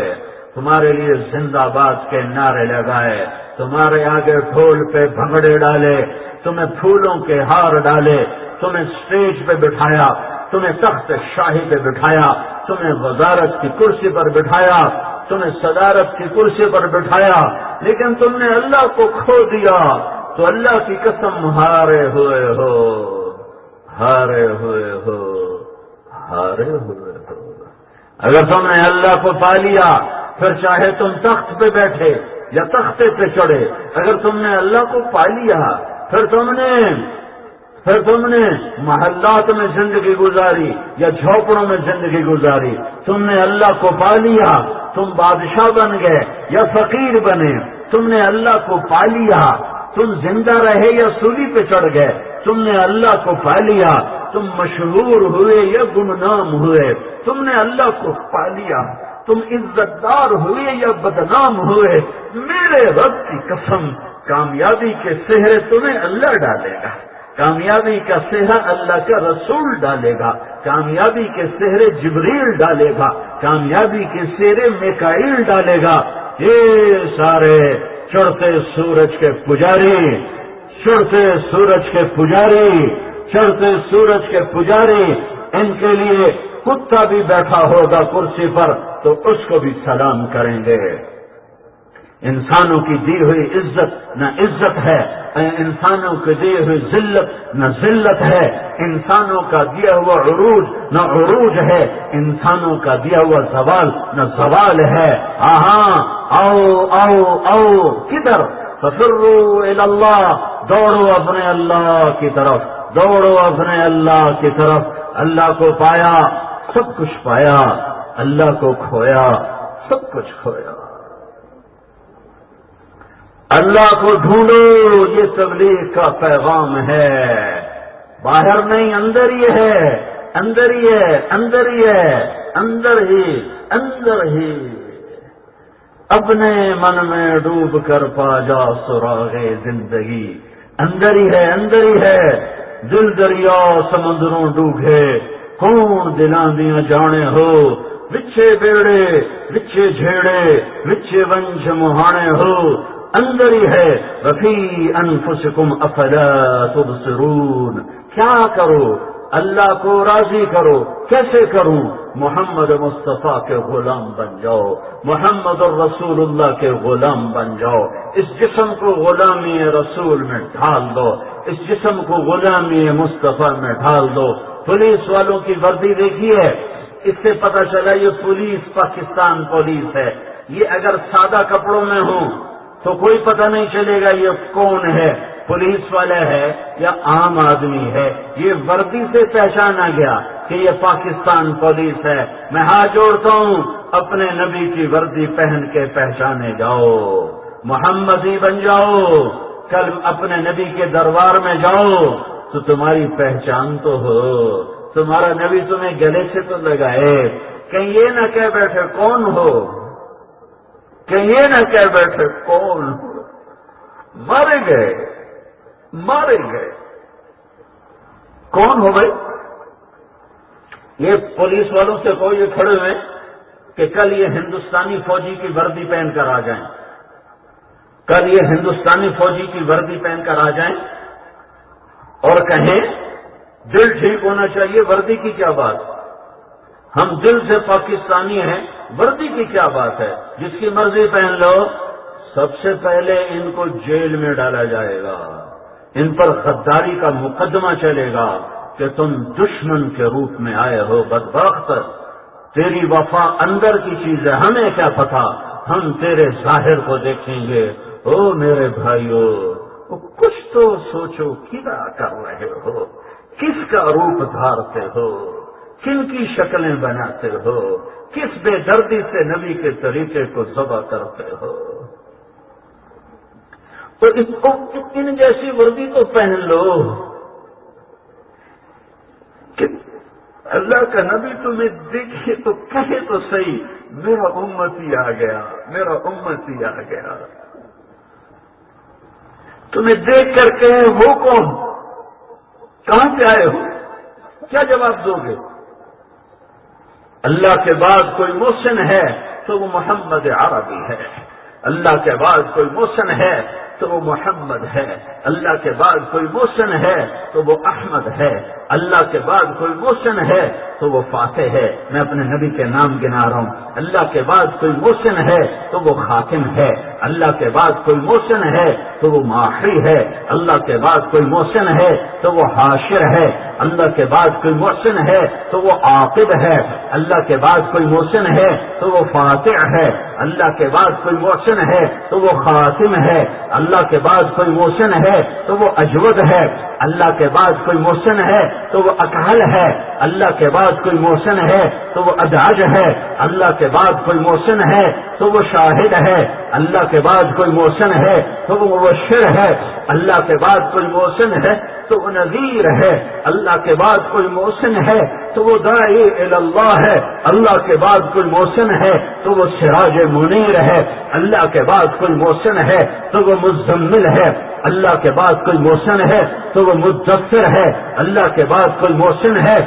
تمہارے لیے زندہ باد کے نعرے لگائے، تمہارے آگے ڈھول پہ بھنگڑے ڈالے، تمہیں پھولوں کے ہار ڈالے، تمہیں سٹیج پہ بٹھایا، تمہیں تخت شاہی پہ بٹھایا، تمہیں وزارت کی کرسی پر بٹھایا، تمہیں صدارت کی کرسی پر بٹھایا، لیکن تم نے اللہ کو کھو دیا تو اللہ کی قسم ہارے ہوئے ہو، ہارے ہوئے ہو، ہارے ہوئے ہو۔ اگر تم نے اللہ کو پا لیا پھر چاہے تم تخت پہ بیٹھے یا تختے پہ چڑھے، اگر تم نے اللہ کو پا لیا پھر تم نے محلات میں زندگی گزاری یا جھوپڑوں میں زندگی گزاری، تم نے اللہ کو پا لیا، تم بادشاہ بن گئے یا فقیر بنے، تم نے اللہ کو پا لیا، تم زندہ رہے یا سولی پہ چڑھ گئے، تم نے اللہ کو پا لیا، تم مشہور ہوئے یا گمنام ہوئے، تم نے اللہ کو پا لیا، تم عزت دار ہوئے یا بدنام ہوئے، میرے رب کی قسم کامیابی کے سہرے تمہیں اللہ ڈالے گا، کامیابی کا سہرا اللہ کا رسول ڈالے گا، کامیابی کے سہرے جبریل ڈالے گا، کامیابی کے سہرے میکائیل ڈالے گا۔ یہ سارے چڑھتے سورج کے پجاری، چڑھتے سورج کے پجاری، چڑھتے سورج کے پجاری، ان کے لیے کتا بھی بیٹھا ہوگا کرسی پر تو اس کو بھی سلام کریں گے۔ انسانوں کی دی ہوئی عزت نہ عزت ہے، انسانوں کی دی ہوئی ذلت نہ ذلت ہے، انسانوں کا دیا ہوا عروج نہ عروج ہے، انسانوں کا دیا ہوا زوال نہ زوال ہے۔ ہاں آؤ آؤ آؤ، کدھر؟ ففروا الی اللہ، دوڑو اپنے اللہ کی طرف، دوڑو اپنے اللہ کی طرف۔ اللہ کو پایا سب کچھ پایا، اللہ کو کھویا سب کچھ کھویا۔ اللہ کو ڈھونڈو، یہ تبلیغ کا پیغام ہے، باہر نہیں، اندر ہی ہے، اندر ہی ہے، اندر ہی ہے، اندر ہی، اندر ہی۔ اپنے من میں ڈوب کر پا جا سراغ زندگی، اندر ہی ہے، اندر ہی ہے۔ دل دریا سمندروں ڈوبے، کون دلاں دیاں جانے ہو، وچے بیڑے وچے جھیڑے وچے ونج مہانے ہو، اندر ہی ہے۔ وفی انفسکم افلا تبصرون، کیا کرو؟ اللہ کو راضی کرو۔ کیسے کروں؟ محمد مصطفیٰ کے غلام بن جاؤ، محمد الرسول اللہ کے غلام بن جاؤ۔ اس جسم کو غلامی رسول میں ڈھال دو، اس جسم کو غلامی مصطفیٰ میں ڈھال دو۔ پولیس والوں کی وردی دیکھیے، اس سے پتہ چلا یہ پولیس پاکستان پولیس ہے۔ یہ اگر سادہ کپڑوں میں ہوں تو کوئی پتہ نہیں چلے گا یہ کون ہے، پولیس والا ہے یا عام آدمی ہے۔ یہ وردی سے پہچانا گیا کہ یہ پاکستان پولیس ہے۔ میں ہاتھ جوڑتا ہوں، اپنے نبی کی وردی پہن کے پہچانے جاؤ، محمدی بن جاؤ۔ کل اپنے نبی کے دربار میں جاؤ تو تمہاری پہچان تو ہو، تمہارا نبی تمہیں گلے سے تو لگائے، کہیں یہ نہ کہہ بیٹھے کون ہو، کہیں یہ نہ کہہ بیٹھے کون ہو۔ مارے گئے، مارے گئے، کون ہو بھائی؟ یہ پولیس والوں سے کوئی یہ کھڑے ہوئے کہ کل یہ ہندوستانی فوجی کی وردی پہن کر آ جائیں، کل یہ ہندوستانی فوجی کی وردی پہن کر آ جائیں اور کہیں دل ٹھیک ہونا چاہیے، وردی کی کیا بات؟ ہم دل سے پاکستانی ہیں، وردی کی کیا بات ہے؟ جس کی مرضی پہن لو۔ سب سے پہلے ان کو جیل میں ڈالا جائے گا، ان پر غداری کا مقدمہ چلے گا کہ تم دشمن کے روپ میں آئے ہو، بدبخت، تیری وفا اندر کی چیز ہے، ہمیں کیا پتا، ہم تیرے ظاہر کو دیکھیں گے۔ او میرے بھائیو، کچھ تو سوچو، کیا کر رہے ہو، کس کا روپ دھارتے ہو، کن کی شکلیں بناتے ہو، کس بے دردی سے نبی کے طریقے کو ذبح کرتے ہو۔ تو اس کو ان جیسی وردی تو پہن لو کہ اللہ کا نبی تمہیں دیکھے تو کہے تو صحیح، میرا امتی آ گیا، میرا امتی آ گیا۔ تمہیں دیکھ کر کہے ہو کون، کہاں سے آئے ہو، کیا جواب دو گے؟ اللہ کے بعد کوئی محسن ہے تو وہ محمد عربی ہے، اللہ کے بعد کوئی محسن ہے تو وہ محمد ہے، اللہ کے بعد کوئی محسن ہے تو وہ احمد ہے، اللہ کے بعد کوئی محسن ہے تو وہ فاتح ہے۔ میں اپنے نبی کے نام گنا رہا ہوں۔ اللہ کے بعد کوئی محسن ہے تو وہ خاتم ہے، اللہ کے بعد کوئی محسن ہے تو وہ ماحری ہے، اللہ کے بعد کوئی محسن ہے تو وہ حاشر ہے، اللہ کے بعد کوئی محسن ہے تو وہ عاقب ہے، اللہ کے بعد کوئی محسن ہے تو وہ فاتح ہے، اللہ کے بعد کوئی محسن ہے تو وہ خاتم ہے، اللہ کے بعد کوئی محسن ہے تو وہ اجود ہے، اللہ کے بعد کوئی محسن ہے تو وہ اکحل ہے، اللہ کے بعد کوئی محسن ہے تو وہ ادعج ہے، اللہ کے بعد کوئی محسن ہے تو وہ شاہد ہے، اللہ کے بعد کوئی محسن ہے تو وہ مبشر ہے، اللہ کے بعد کوئی محسن ہے تو وہ نذیر ہے، اللہ کے بعد کوئی محسن ہے تو وہ داعی الی اللہ ہے، اللہ کے بعد کوئی محسن ہے تو وہ سراج منیر ہے، اللہ کے بعد کوئی محسن ہے تو وہ مزمل ہے، اللہ کے بعد کوئی محسن ہے تو وہ مدثر ہے، اللہ کے بعد کوئی محسن ہے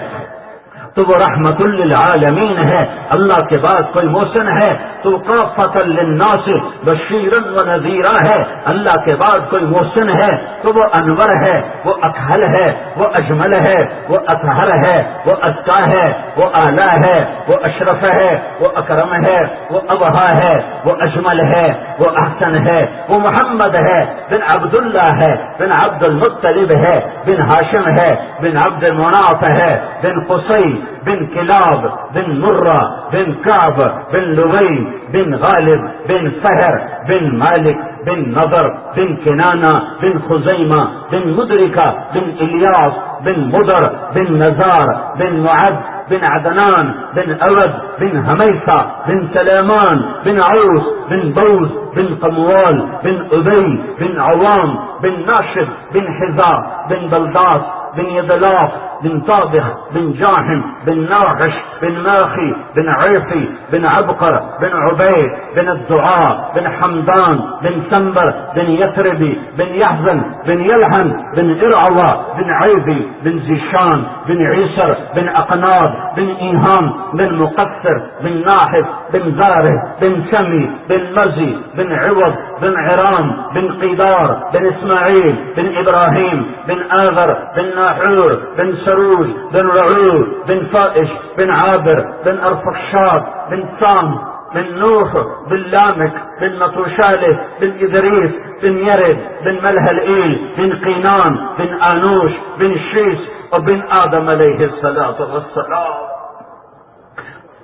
تو وہ رحمت للعالمین ہے، اللہ کے بعد کوئی محسن ہے تو کافۃ للناس بشیرا و نذیرا ہے، اللہ کے بعد کوئی محسن ہے تو وہ انور ہے، وہ اکحل ہے، وہ اجمل ہے، وہ اطہر ہے، وہ ازکی ہے، وہ اعلی ہے، وہ اشرف ہے، وہ اکرم ہے، وہ ابہا ہے، وہ اجمل ہے، وہ احسن ہے، وہ محمد ہے، بن عبداللہ ہے، بن عبد المطلب ہے، بن ہاشم ہے، بن عبد المناف ہے، بن قصی، بن کلاب، بن مرہ، بن کعب، بن لبی، بن غالب، بن فہر، بن مالک، بن نضر بن کنانہ بن خزیمہ بن مدرکہ بن الیاس بن مدر بن نزار بن معد بن عدنان بن أود بن هميسة بن سليمان بن عوس بن بوز بن قموال بن أبي بن عوام بن ناشد بن حذاء بن بلداس بن يدلاف بن طابخ بن جاحم بن ناغش بن ماخي بن عيفي بن عبقر بن عبيد بن الدعاء بن حمدان بن سنبر بن يثربي بن يحزن بن يلحن بن إرعوى بن عيبي بن زيشان بن عيسر بن أقناد بن إيهام بن مقصر بن ناحف بن زاره بن سمي بن مزي بن عوض بن عرام بن قيدار بن إسماعيل بن إبراهيم بن آذر بن ناحور بن سروج بن رعود بن فائش بن عابر بن أرفخشاد بن سام بن نوح بن لامك بن مطوشاله بن إدريس بن يرد بن ملهلئيل بن قينان بن آنوش بن شيس وبن آدم علیہ الصلاۃ والسلام.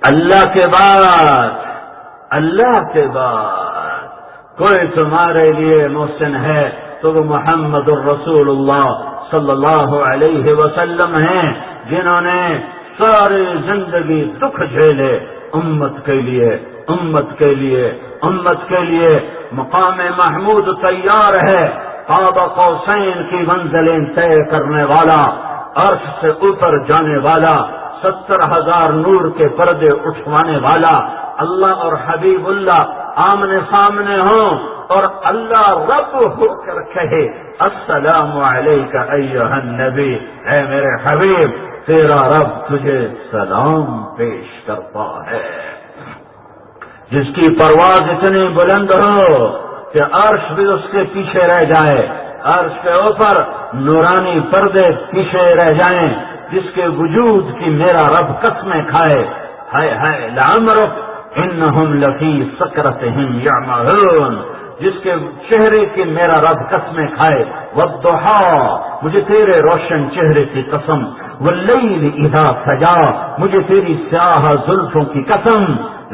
اللہ کے بعد کوئی تمہارے لیے محسن ہے تو وہ محمد الرسول اللہ صلی اللہ علیہ وسلم ہیں، جنہوں نے ساری زندگی دکھ جھیلے امت کے لیے امت کے لیے امت کے لیے. مقام محمود تیار ہے، قاب قوسین کی منزلیں طے کرنے والا، عرش سے اوپر جانے والا، 70,000 نور کے پردے اٹھوانے والا. اللہ اور حبیب اللہ آمنے سامنے ہوں اور اللہ رب ہو کر کہے السلام علیک ایھا النبی، اے میرے حبیب تیرا رب تجھے سلام پیش کرتا ہے. جس کی پرواز اتنی بلند ہو کہ عرش بھی اس کے پیچھے رہ جائے، عرش کے اوپر نورانی پردے پیچھے رہ جائیں، جس کے وجود کی میرا رب قسمیں کھائے. ہائے ہائے لعمرک انہم لفی سکرتہم یعمہون، جس کے چہرے کی میرا رب قسمیں کھائے. والضحی، مجھے تیرے روشن چہرے کی قسم. واللیل اذا سجا، مجھے تیری سیاہ زلفوں کی قسم.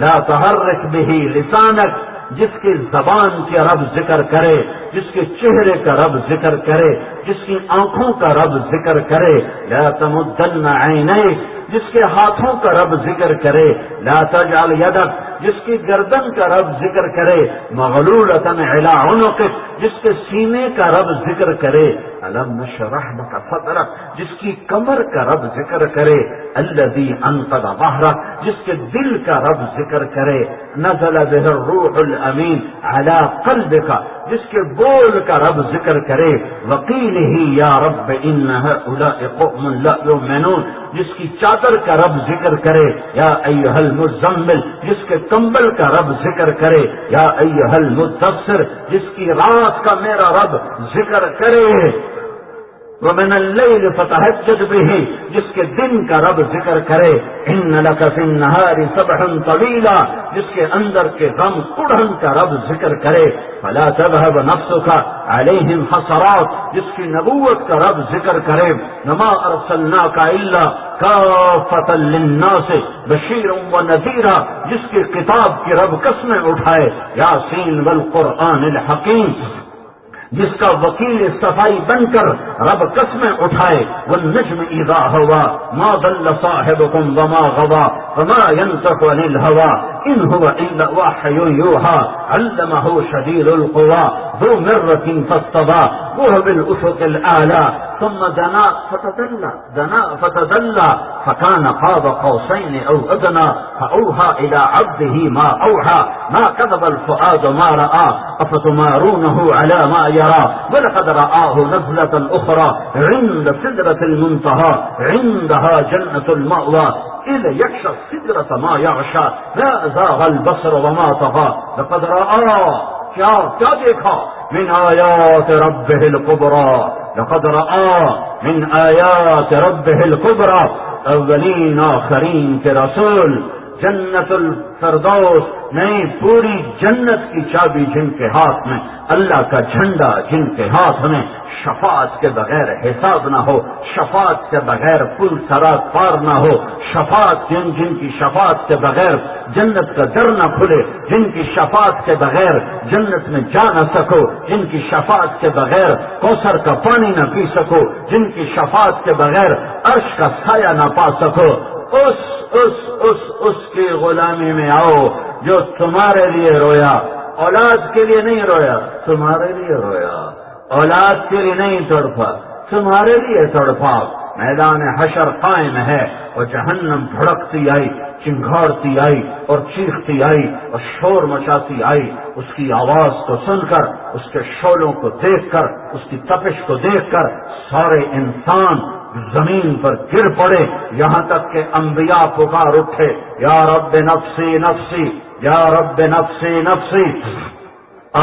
لا تحرک بہ لسانک، جس کی زبان کا رب ذکر کرے، جس کے چہرے کا رب ذکر کرے، جس کی آنکھوں کا رب ذکر کرے. لا تمدن عینیک، جس کے ہاتھوں کا رب ذکر کرے. لا تجعل یدک، جس کی گردن کا رب ذکر کرے. مغلولۃ علی عنقک، جس کے سینے کا رب ذکر کرے. الم نشرح لک صدرک، جس کی کمر کا رب ذکر کرے. الذی انقض ظہرک، جس کے دل کا رب ذکر کرے. نزل بہ الروح الامین علی قلبک، جس کے بول کا رب ذکر کرے. وقیلہ یا رب ان ہؤلاء قوم لا یؤمنون، جس کی چادر کا رب ذکر کرے. یا ایھا المزمل، جس کے کمبل کا رب ذکر کرے. یا ایھا المدثر، جس کی رات کا میرا رب ذکر کرے. ومن اللیل فتہجد بہ، جس کے دن کا رب ذکر کرے. ان لک فی النہار سبحا طویلا، جس کے اندر کے غم کڑھن کا رب ذکر کرے. فلا تذهب نفسک علیہم حسرات، جس کی نبوت کا رب ذکر کرے. وما ارسلناک الا کافۃ للناس بشیرا ونذیرا، جس کی کتاب کی رب قسمیں اٹھائے. یاسین والقرآن الحکیم، جس کا وکیل صفائی بن کر رب قسمیں اٹھائے. والنجم اذا ہوا ما ضل صاحبکم وما غوا وما ينطق عن الهوى ان هو الا وحی یوحى علمه شدید القوى ذو مرة فاستوى وهو بالافق الاعلى ثم دنا فتدلى فكان قاب قوسين او ادنى فاوحى الى عبده ما اوحى ما كذب الفؤاد ما راى افتمارونه على ما يرى ولقد رآه نزلة اخرى عند سدرة المنتهى عندها جنة المأوى إذ يغشى السدرة ما يغشى ما زاغ البصر وما طغى لقد رآه کیا دیکھا من آیات ربہ الکبریٰ. لقد رآ من آیات ربہ الکبریٰ، اولین آخرین کے رسول جنت الفردوس، نہیں پوری جنت کی چابی جن کے ہاتھ میں، اللہ کا جھنڈا جن کے ہاتھ میں، شفاعت کے بغیر حساب نہ ہو، شفاعت کے بغیر پل صراط پار نہ ہو، شفاعت جن کی شفاعت کے بغیر جنت کا در نہ کھلے، جن کی شفاعت کے بغیر جنت میں جا نہ سکو، جن کی شفاعت کے بغیر کوثر کا پانی نہ پی سکو، جن کی شفاعت کے بغیر عرش کا سایہ نہ پا سکو، اس کی غلامی میں آؤ جو تمہارے لیے رویا، اولاد کے لیے نہیں رویا، تمہارے لیے رویا، اولاد کے لیے نہیں تڑپا، تمہارے لیے تڑپا۔ میدان حشر قائم ہے اور جہنم بھڑکتی آئی، چنگھاڑتی آئی اور چیختی آئی اور شور مچاتی آئی، اس کی آواز کو سن کر، اس کے شعلوں کو دیکھ کر، اس کی تپش کو دیکھ کر سارے انسان زمین پر گر پڑے، یہاں تک کہ انبیاء پکار اٹھے، یا رب نفسی نفسی، یا رب نفسی نفسی۔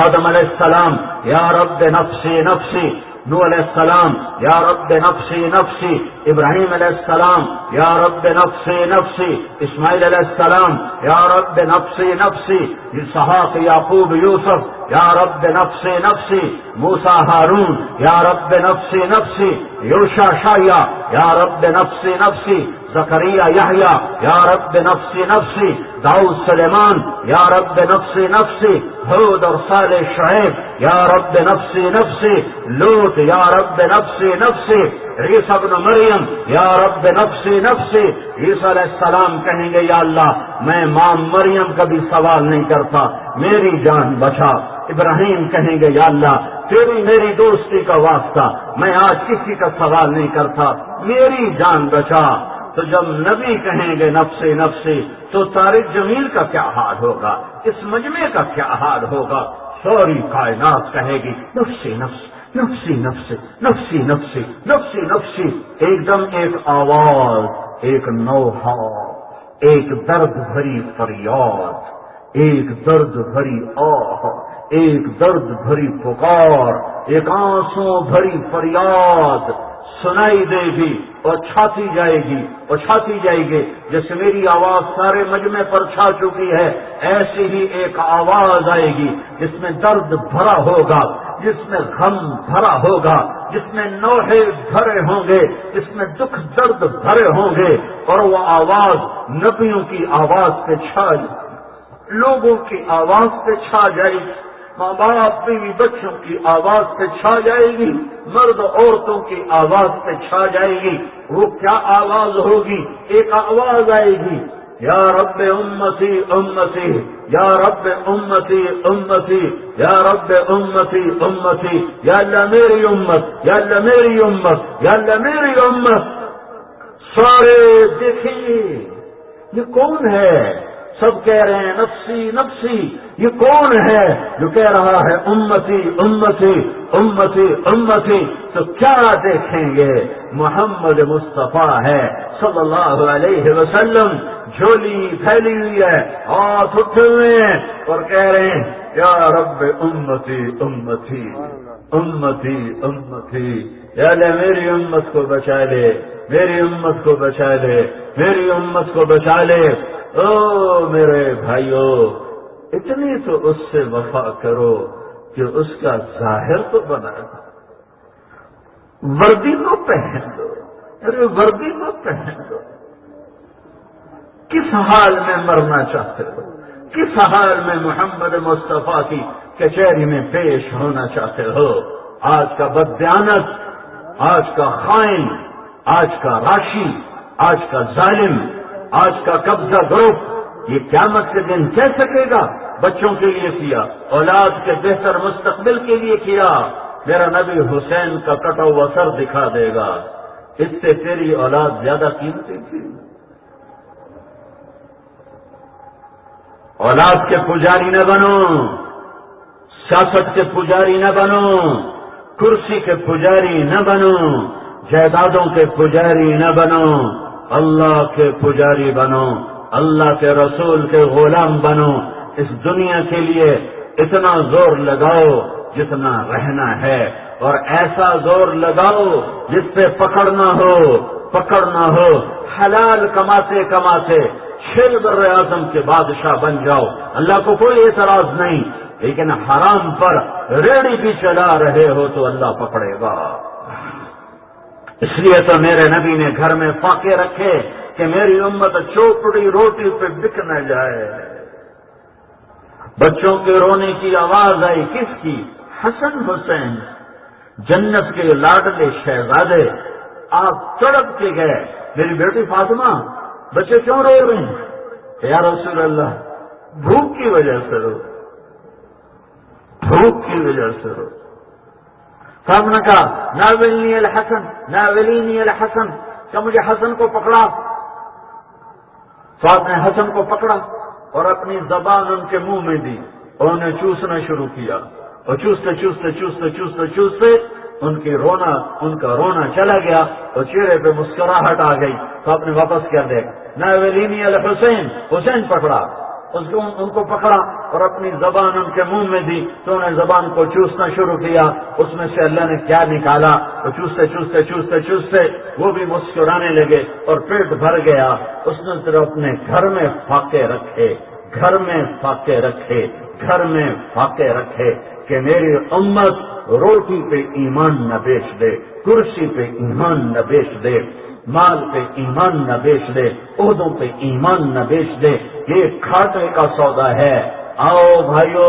آدم علیہ السلام یا رب نفسی نفسی، نوح علیہ السلام یا رب نفسی نفسی، ابراہیم علیہ السلام یا رب نفسی نفسی، اسماعیل علیہ السلام یا رب نفسی نفسی، اسحاق یعقوب یوسف یا رب نفسی نفسی، موسیٰ ہارون یا رب نفسی نفسی، یوشع شعیا یا رب نفسی نفسی، زکریا یحییٰ یا رب نفسی نفسی، داؤد سلیمان یا رب نفسی نفسی، ہود اور صالح شعیب یا رب نفسی نفسی، لوط یا رب نفسی نفسی، عیسیٰ ابن مریم یا رب نفسی نفسی۔ عیسیٰ علیہ السلام کہیں گے یا اللہ میں ماں مریم کا بھی سوال نہیں کرتا، میری جان بچا۔ ابراہیم کہیں گے یا اللہ تیری میری دوستی کا واسطہ، میں آج کسی کا سوال نہیں کرتا، میری جان بچا۔ تو جب نبی کہیں گے نفسی نفسی تو طارق جمیل کا کیا حال ہوگا، اس مجمع کا کیا حال ہوگا؟ ساری کائنات کہے گی نفسی نفسی نفسی نفسی نفسی نفسی نفسی نفسی۔ ایک دم ایک آواز، ایک نوحہ، ایک درد بھری فریاد، ایک درد بھری آہ، ایک درد بھری پکار، ایک آنسو بھری فریاد سنائی دے گی اور چھاتی جائے گی اور چھاتی جائے گی۔ جیسے میری آواز سارے مجمع پر چھا چکی ہے، ایسی ہی ایک آواز آئے گی جس میں درد بھرا ہوگا، جس میں غم بھرا ہوگا، جس میں نوحے بھرے ہوں گے، جس میں دکھ درد بھرے ہوں گے، اور وہ آواز نبیوں کی آواز پہ چھا جائے گی، لوگوں کی آواز پہ چھا جائے گی، ماں باپ بیوی بچوں کی آواز پہ چھا جائے گی، مرد عورتوں کی آواز پہ چھا جائے گی۔ وہ کیا آواز ہوگی؟ ایک آواز آئے گی، یا رب امتی امتی، یا رب امتی امتی، یا رب امتی امتی، یا اللہ میری امت، یا اللہ میری امت، یا اللہ میری امت۔ سارے دیکھیں یہ کون ہے؟ سب کہہ رہے ہیں نفسی نفسی۔ یہ کون ہے جو کہہ رہا ہے امتی امتی امتی امتی؟ تو کیا دیکھیں گے؟ محمد مصطفیٰ ہے صلی اللہ علیہ وسلم، جھولی پھیلی ہوئی ہے، ہاتھ اٹھے ہوئے ہیں اور کہہ رہے ہیں یا رب امتی امتی امتی امتی، یا اللہ میری امت کو بچا لے، میری امت کو بچا لے، میری امت کو بچا لے۔ او میرے بھائیو، اتنی تو اس سے وفا کرو کہ اس کا ظاہر تو بنا دو، وردی تو پہن دو، ارے وردی تو پہن دو۔ کس حال میں مرنا چاہتے ہو؟ کس حال میں محمد مصطفیٰ کی کچہری میں پیش ہونا چاہتے ہو؟ آج کا بددیانت، آج کا خائن، آج کا راشی، آج کا ظالم، آج کا قبضہ گروپ یہ قیامت کے دن کہہ سکے گا بچوں کے لیے کیا، اولاد کے بہتر مستقبل کے لیے کیا، میرا نبی حسین کا کٹا ہوا سر دکھا دے گا، اس سے تیری اولاد زیادہ قیمتی تھی۔ اولاد کے پجاری نہ بنو، سیاست کے پجاری نہ بنو، کرسی کے پجاری نہ بنو، جائیدادوں کے پجاری نہ بنو، اللہ کے پجاری بنو، اللہ کے رسول کے غلام بنو۔ اس دنیا کے لیے اتنا زور لگاؤ جتنا رہنا ہے، اور ایسا زور لگاؤ جس پہ پکڑنا ہو، پکڑنا ہو۔ حلال کماتے کماتے 6 بر اعظم کے بادشاہ بن جاؤ، اللہ کو کوئی اعتراض نہیں، لیکن حرام پر ریڑھی بھی چلا رہے ہو تو اللہ پکڑے گا۔ اس لیے تو میرے نبی نے گھر میں فاقے رکھے کہ میری امت چوپڑی روٹی پہ بک نہ جائے۔ بچوں کے رونے کی آواز آئی، کس کی؟ حسن حسین، جنت کے لاڈلے شہزادے۔ آپ تڑپ کے گئے، میری بیٹی فاطمہ بچے کیوں رو رہے ہیں؟ یا رسول اللہ بھوک کی وجہ سے رو، بھوک کی وجہ سے رو۔ صاحب نے کہا ناولنی الحسن، ناولنی الحسن، کیا مجھے حسن کو پکڑا؟ صاحب نے حسن کو پکڑا اور اپنی زبان ان کے منہ میں دی اور انہیں چوسنا شروع کیا، اور چوستے چوستے چوستے چوستے چوستے ان کا رونا چلا گیا اور چہرے پہ مسکراہٹ آ گئی۔ تو آپ نے واپس کیا دیکھ ناولینی الحسین، حسین پکڑا، ان کو پکڑا اور اپنی زبان ان کے منہ میں دی تو انہیں زبان کو چوسنا شروع کیا۔ اس میں سے اللہ نے کیا نکالا، وہ چوستے چوستے چوستے چوستے وہ بھی مسکرانے لگے اور پیٹ بھر گیا۔ اس نے صرف اپنے گھر میں فاقے رکھے، گھر میں فاقے رکھے، گھر میں فاقے رکھے کہ میری امت روٹی پہ ایمان نہ بیچ دے، کرسی پہ ایمان نہ بیچ دے، مال پہ ایمان نہ بیچ دے، عہدوں پہ ایمان نہ بیچ دے، یہ کھاٹے کا سودا ہے۔ آؤ بھائیو،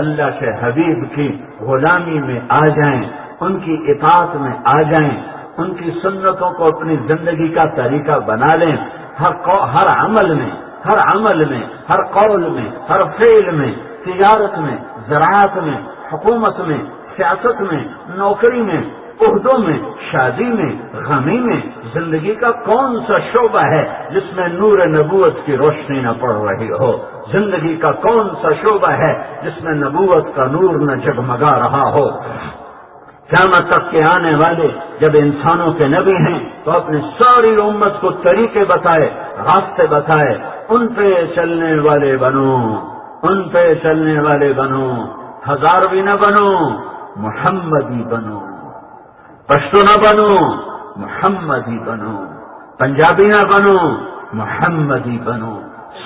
اللہ کے حبیب کی غلامی میں آ جائیں، ان کی اطاعت میں آ جائیں، ان کی سنتوں کو اپنی زندگی کا طریقہ بنا لیں۔ ہر عمل میں، ہر عمل میں، ہر قول میں، ہر فعل میں، تجارت میں، زراعت میں، حکومت میں، سیاست میں، نوکری میں، عہدوں میں، شادی میں، غمی میں، زندگی کا کون سا شعبہ ہے جس میں نور نبوت کی روشنی نہ پڑ رہی ہو؟ زندگی کا کون سا شعبہ ہے جس میں نبوت کا نور نہ جگمگا رہا ہو؟ قیامت تک کے آنے والے جب انسانوں کے نبی ہیں تو اپنی ساری امت کو طریقے بتائے، راستے بتائے، ان پہ چلنے والے بنو، ان پہ چلنے والے بنو، ہزاروی نہ بنو، محمدی بنو، پشتو نہ بنو، محمدی بنو، پنجابی نہ بنو، محمدی بنو،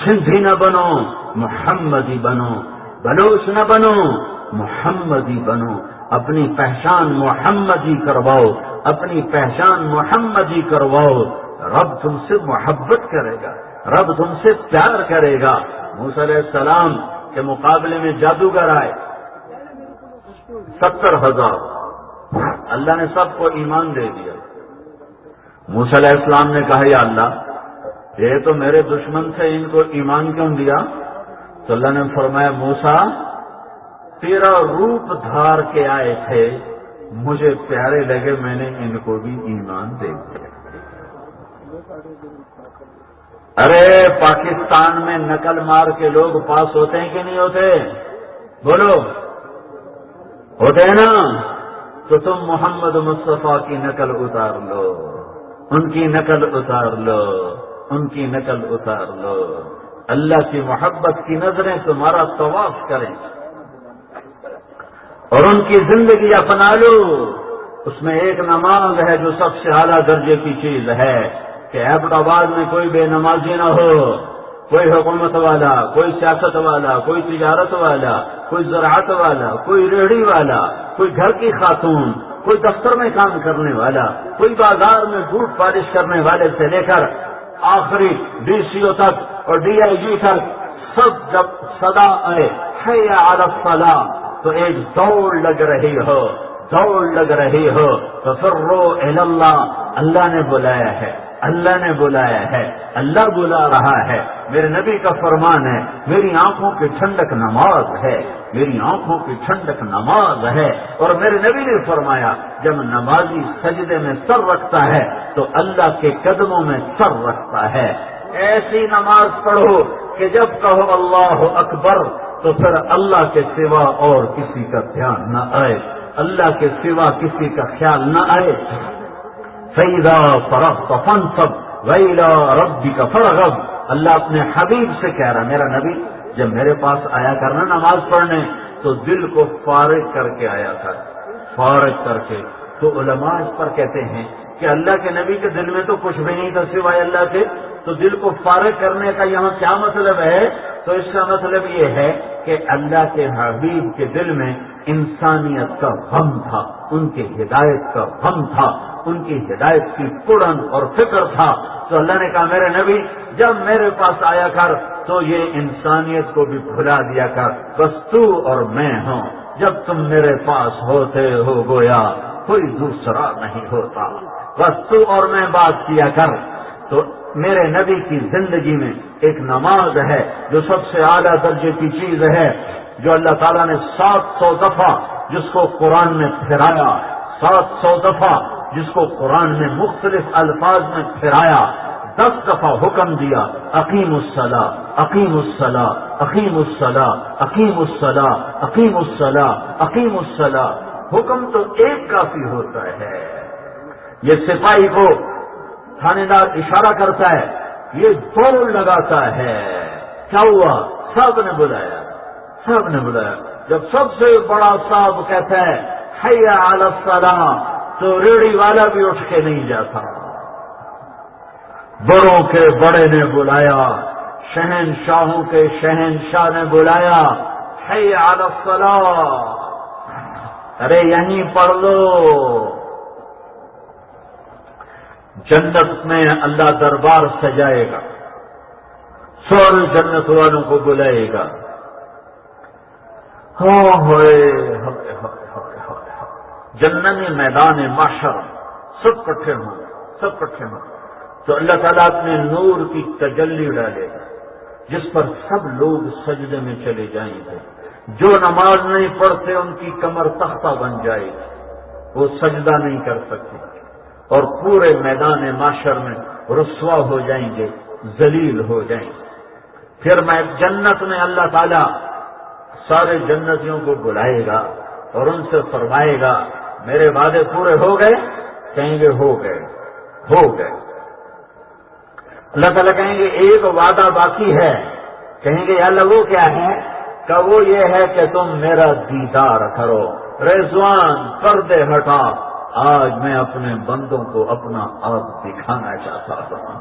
سندھی نہ بنو، محمدی بنو، بلوچ نہ بنو، محمدی بنو، اپنی پہچان محمدی کرواؤ، اپنی پہچان محمدی کرواؤ، رب تم سے محبت کرے گا، رب تم سے پیار کرے گا۔ موسیٰ علیہ السلام کے مقابلے میں جادوگر آئے 70,000، اللہ نے سب کو ایمان دے دیا۔ موسیٰ علیہ السلام نے کہا یا اللہ یہ تو میرے دشمن تھے، ان کو ایمان کیوں دیا؟ تو اللہ نے فرمایا موسیٰ تیرا روپ دھار کے آئے تھے، مجھے پیارے لگے، میں نے ان کو بھی ایمان دے دیا۔ ارے پاکستان میں نقل مار کے لوگ پاس ہوتے ہیں کہ نہیں ہوتے؟ بولو، ہوتے ہیں نا؟ تو تم محمد مصطفیٰ کی نقل اتار لو، ان کی نقل اتار لو، ان کی نقل اتار لو۔ اللہ کی محبت کی نظریں تمہارا طواف کریں اور ان کی زندگی اپنا لو۔ اس میں ایک نماز ہے جو سب سے اعلیٰ درجے کی چیز ہے کہ ایبٹ آباد میں کوئی بے نمازی نہ ہو، کوئی حکومت والا، کوئی سیاست والا، کوئی تجارت والا، کوئی زراعت والا، کوئی ریڑھی والا، کوئی گھر کی خاتون، کوئی دفتر میں کام کرنے والا، کوئی بازار میں بوٹ پالش کرنے والے سے لے کر آخری ڈی سی او تک اور ڈی آئی جی تک، سب جب صدا آئے حی علی الصلاۃ تو ایک دوڑ لگ رہی ہو، دوڑ لگ رہی ہو، ففروا الی اللہ، اللہ نے بلایا ہے، اللہ نے بلایا ہے، اللہ بلا رہا ہے۔ میرے نبی کا فرمان ہے میری آنکھوں کی ٹھنڈک نماز ہے، میری آنکھوں کی ٹھنڈک نماز ہے۔ اور میرے نبی نے فرمایا جب نمازی سجدے میں سر رکھتا ہے تو اللہ کے قدموں میں سر رکھتا ہے۔ ایسی نماز پڑھو کہ جب کہو اللہ اکبر تو پھر اللہ کے سوا اور کسی کا دھیان نہ آئے، اللہ کے سوا کسی کا خیال نہ آئے۔ فَإِذَا فَرَغْتَ فَانْصَبْ وَإِلَىٰ رَبِّكَ فَارْغَب، اللہ اپنے حبیب سے کہہ رہا، میرا نبی جب میرے پاس آیا کرنا نماز پڑھنے تو دل کو فارغ کر کے آیا کر، فارغ کر کے۔ تو علماء اس پر کہتے ہیں کہ اللہ کے نبی کے دل میں تو کچھ بھی نہیں تھا سوائے اللہ کے تو دل کو فارغ کرنے کا یہاں کیا مطلب ہے؟ تو اس کا مطلب یہ ہے کہ اللہ کے حبیب کے دل میں انسانیت کا غم تھا، ان کی ہدایت کا غم تھا، ان کی ہدایت کی کڑن اور فکر تھا. تو اللہ نے کہا میرے نبی جب میرے پاس آیا کر تو یہ انسانیت کو بھی بھلا دیا کر، بس تو اور میں ہوں. جب تم میرے پاس ہوتے ہو گویا کوئی دوسرا نہیں ہوتا، بس تو اور میں بات کیا کر. تو میرے نبی کی زندگی میں ایک نماز ہے جو سب سے اعلیٰ درجے کی چیز ہے، جو اللہ تعالیٰ نے 700 دفعہ جس کو قرآن میں پھرایا، 700 دفعہ جس کو قرآن میں مختلف الفاظ میں پھرایا، 10 دفعہ حکم دیا اقیم الصلاۃ اقیم الصلاۃ اقیم الصلاۃ اقیم الصلاۃ اقیم الصلاۃ اقیم الصلاۃ. حکم تو ایک کافی ہوتا ہے. یہ سپاہی کو تھانے دار اشارہ کرتا ہے، یہ دوڑ لگاتا ہے. کیا ہوا؟ صاحب نے بلایا، صاحب نے بلایا. جب سب سے بڑا صاحب کہتا ہے حی علی الصلاۃ تو ریڑھی والا بھی اٹھ کے نہیں جاتا. بڑوں کے بڑے نے بلایا، شہنشاہوں کے شہنشاہ نے بلایا حی علی الصلاۃ. ارے یہیں پڑھ لو. جنت میں اللہ دربار سجائے گا، سارے جنت والوں کو بلائے گا. جنت میدان محشر سب کٹھے ہوں، سب کٹھے ہوں. تو اللہ تعالیٰ اپنے نور کی تجلی ڈالے گا جس پر سب لوگ سجدے میں چلے جائیں گے. جو نماز نہیں پڑھتے ان کی کمر تختہ بن جائے گی، وہ سجدہ نہیں کر سکتے اور پورے میدان معاشر میں رسوا ہو جائیں گے، ذلیل ہو جائیں گے. پھر میں جنت میں اللہ تعالیٰ سارے جنتیوں کو بلائے گا اور ان سے فرمائے گا میرے وعدے پورے ہو گئے؟ کہیں گے ہو گئے، ہو گئے. اللہ تعالیٰ کہیں گے ایک وعدہ باقی ہے. کہیں گے یا اللہ وہ کیا ہے؟ کہ وہ یہ ہے کہ تم میرا دیدار کرو. رضوان پردے ہٹا، آج میں اپنے بندوں کو اپنا آپ دکھانا چاہتا ہوں.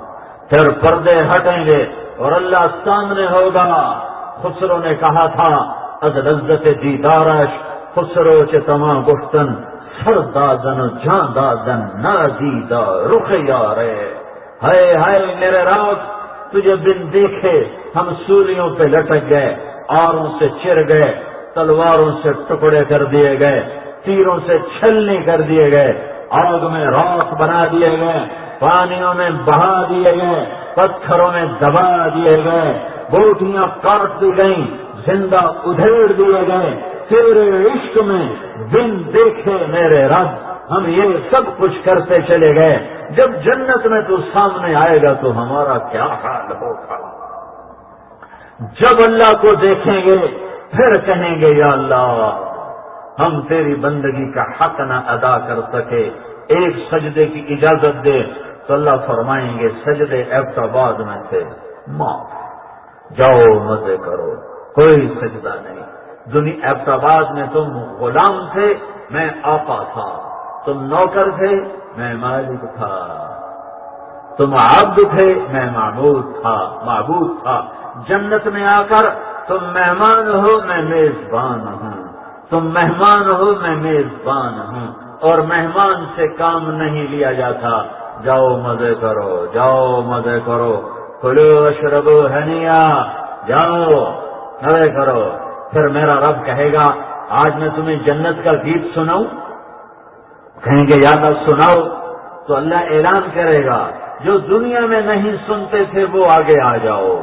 پھر پردے ہٹیں گے اور اللہ سامنے ہوگا. خسرو نے کہا تھا از لذت دیدارش خسرو چه تمام گفتن سردازن و جاندازن نادیدہ رخ یارے. ہائے ہائے میرے رات تجھے بن دیکھے ہم سولیوں پہ لٹک گئے، آروں سے چر گئے، تلواروں سے ٹکڑے کر دیے گئے، تیروں سے چھلنی کر دیے گئے، آگ میں راکھ بنا دیے گئے، پانیوں میں بہا دیے گئے، پتھروں میں دبا دیے گئے، بوٹیاں کاٹ دی گئیں، زندہ ادھیڑ دیے گئے. تیرے عشق میں بن دیکھے میرے رب ہم یہ سب کچھ کرتے چلے گئے. جب جنت میں تو سامنے آئے گا تو ہمارا کیا حال ہوگا؟ جب اللہ کو دیکھیں گے پھر کہیں گے یا اللہ ہم تیری بندگی کا حق نہ ادا کر سکے، ایک سجدے کی اجازت دے. تو اللہ فرمائیں گے سجدے ایبٹ آباد میں تھے، معاف، جاؤ مزے کرو، کوئی سجدہ نہیں. دنیا ایبٹ آباد میں تم غلام تھے، میں آقا تھا. تم نوکر تھے، میں مالک تھا. تم عبد تھے، میں معبود تھا. جنت میں آ کر تم مہمان ہو، میں میزبان ہوں. تم مہمان ہو، میں میزبان ہوں. اور مہمان سے کام نہیں لیا جاتا. جاؤ مزے کرو، جاؤ مزے کرو، کلو اشربو ہنیا، جاؤ مزے کرو. پھر میرا رب کہے گا آج میں تمہیں جنت کا گیت سناؤں؟ کہیں گے یا اللہ سناؤ. تو اللہ اعلان کرے گا جو دنیا میں نہیں سنتے تھے وہ آگے آ جاؤ،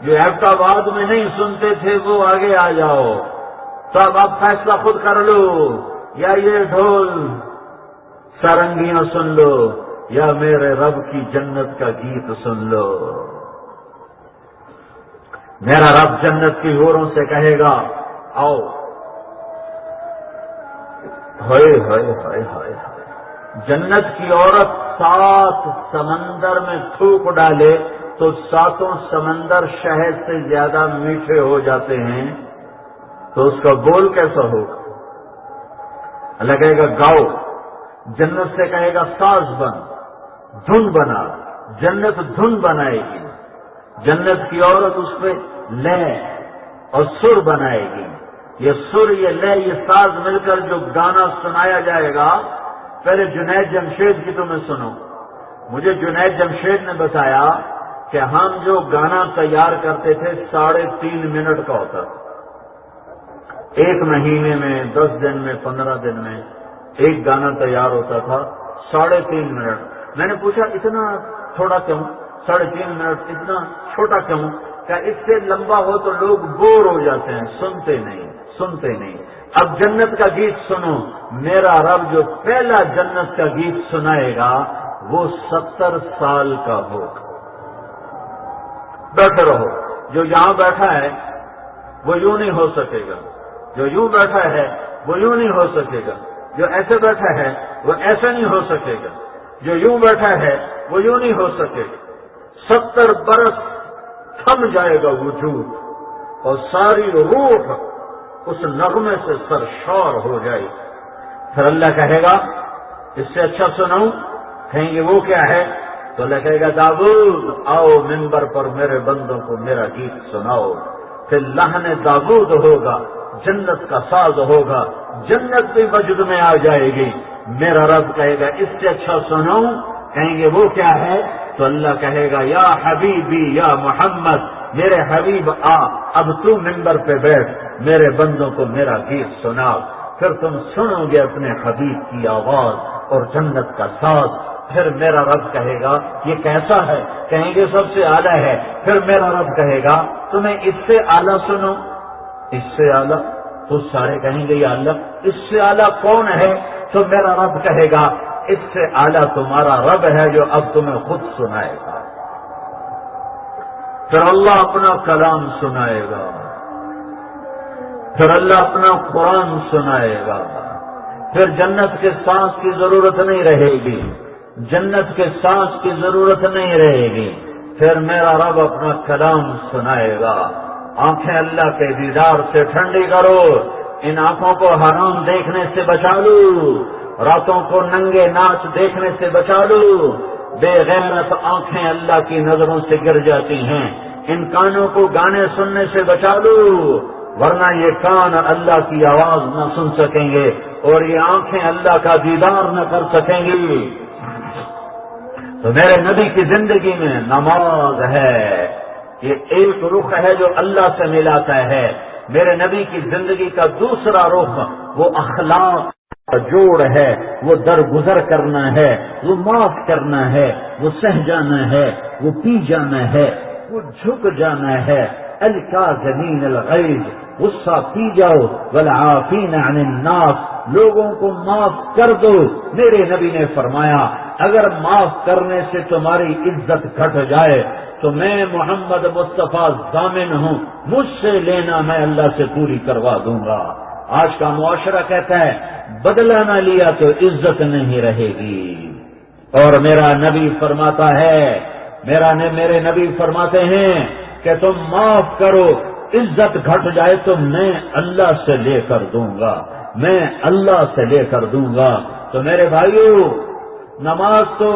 جو ایبٹ آباد میں نہیں سنتے تھے وہ آگے آ جاؤ. تو اب آپ فیصلہ خود کر لو، یا یہ ڈھول سارنگیاں سن لو یا میرے رب کی جنت کا گیت سن لو. میرا رب جنت کی حوروں سے کہے گا آؤ. ہائے ہائے ہائے ہائے ہائے. جنت کی عورت 7 سمندر میں تھوک ڈالے تو 7 سمندر شہد سے زیادہ میٹھے ہو جاتے ہیں، تو اس کا بول کیسا ہوگا؟ اللہ کہے گا گاؤ. جنت سے کہے گا ساز بن، دھن بنا، جنت دھن بنائے گی، جنت کی عورت اس پہ لے اور سر بنائے گی. یہ سر، یہ لے، یہ ساز مل کر جو گانا سنایا جائے گا. پہلے جنید جمشید کی تمہیں سنو. مجھے جنید جمشید نے بتایا کہ ہم جو گانا تیار کرتے تھے 3.5 منٹ کا ہوتا تھا. 1 مہینے میں، 10 دن میں، 15 دن میں ایک گانا تیار ہوتا تھا 3.5 منٹ. میں نے پوچھا اتنا تھوڑا کیوں؟ 3.5 منٹ اتنا چھوٹا کیوں؟ کہ اس سے لمبا ہو تو لوگ بور ہو جاتے ہیں، سنتے نہیں. اب جنت کا گیت سنو. میرا رب جو پہلا جنت کا گیت سنائے گا وہ 70 سال کا ہوگا. بیٹھے رہو. جو یہاں بیٹھا ہے وہ یوں نہیں ہو سکے گا، جو یوں بیٹھا ہے وہ یوں نہیں ہو سکے گا، جو ایسے بیٹھا ہے وہ ایسا نہیں ہو سکے گا، جو یوں بیٹھا ہے وہ یوں نہیں ہو سکے گا. 70 برس تھم جائے گا وجود اور ساری روح اس نغمے سے سرشار ہو جائے گی. پھر اللہ کہے گا اس سے اچھا سناؤں؟ کہیں گے وہ کیا ہے؟ تو اللہ کہے گا داؤد آؤ منبر پر میرے بندوں کو میرا گیت سناؤ. پھر لحن داؤد ہوگا، جنت کا ساز ہوگا، جنت بھی وجود میں آ جائے گی. میرا رب کہے گا اس سے اچھا سناؤں؟ کہیں گے وہ کیا ہے؟ تو اللہ کہے گا یا حبیبی یا محمد، میرے حبیب آ، اب تو منبر پہ بیٹھ، میرے بندوں کو میرا گیت سناؤ. پھر تم سنو گے اپنے حبیب کی آواز اور جنت کا ساز. پھر میرا رب کہے گا یہ کیسا ہے؟ کہیں گے سب سے اعلیٰ ہے. پھر میرا رب کہے گا تمہیں اس سے اعلیٰ سنو، اس سے اعلیٰ. تو سارے کہیں گے یا اللہ اس سے اعلیٰ کون ہے؟ تو میرا رب کہے گا اس سے اعلیٰ تمہارا رب ہے جو اب تمہیں خود سنائے گا. پھر اللہ اپنا کلام سنائے گا، پھر اللہ اپنا قرآن سنائے گا. پھر جنت کے سانس کی ضرورت نہیں رہے گی، جنت کے سانس کی ضرورت نہیں رہے گی. پھر میرا رب اپنا کلام سنائے گا. آنکھیں اللہ کے دیدار سے ٹھنڈی کرو، ان آنکھوں کو حرام دیکھنے سے بچا لو، راتوں کو ننگے ناچ دیکھنے سے بچا لو. بے غیرت آنکھیں اللہ کی نظروں سے گر جاتی ہیں. ان کانوں کو گانے سننے سے بچا لو، ورنہ یہ کان اللہ کی آواز نہ سن سکیں گے اور یہ آنکھیں اللہ کا دیدار نہ کر سکیں گی. تو میرے نبی کی زندگی میں نماز ہے، یہ ایک رخ ہے جو اللہ سے ملاتا ہے. میرے نبی کی زندگی کا دوسرا رخ وہ اخلاق کا جوڑ ہے، وہ درگزر کرنا ہے، وہ معاف کرنا ہے، وہ سہ جانا ہے، وہ پی جانا ہے، وہ جھک جانا ہے. الکاظمین الغیظ، غصہ پی جاؤ، والعافین عن الناس، لوگوں کو معاف کر دو. میرے نبی نے فرمایا اگر معاف کرنے سے تمہاری عزت گھٹ جائے تو میں محمد مصطفیٰ ضامن ہوں، مجھ سے لینا میں اللہ سے پوری کروا دوں گا. آج کا معاشرہ کہتا ہے بدلہ نہ لیا تو عزت نہیں رہے گی. اور میرا نبی فرماتا ہے، میرے نبی فرماتے ہیں کہ تم معاف کرو، عزت گھٹ جائے تو میں اللہ سے لے کر دوں گا، میں اللہ سے لے کر دوں گا. تو میرے بھائیو، نماز تو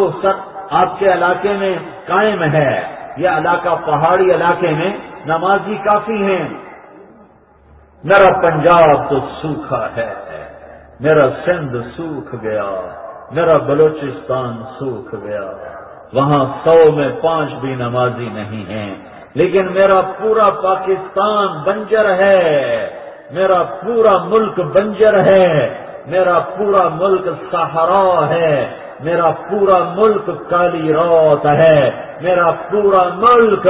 آپ کے علاقے میں قائم ہے، یہ علاقہ پہاڑی علاقے میں نمازی کافی ہیں. میرا پنجاب تو سوکھا ہے، میرا سندھ سوکھ گیا، میرا بلوچستان سوکھ گیا، وہاں 100 میں 5 بھی نمازی نہیں ہیں. لیکن میرا پورا پاکستان بنجر ہے، میرا پورا ملک بنجر ہے، میرا پورا ملک صحرا ہے، میرا پورا ملک کالی رات ہے، میرا پورا ملک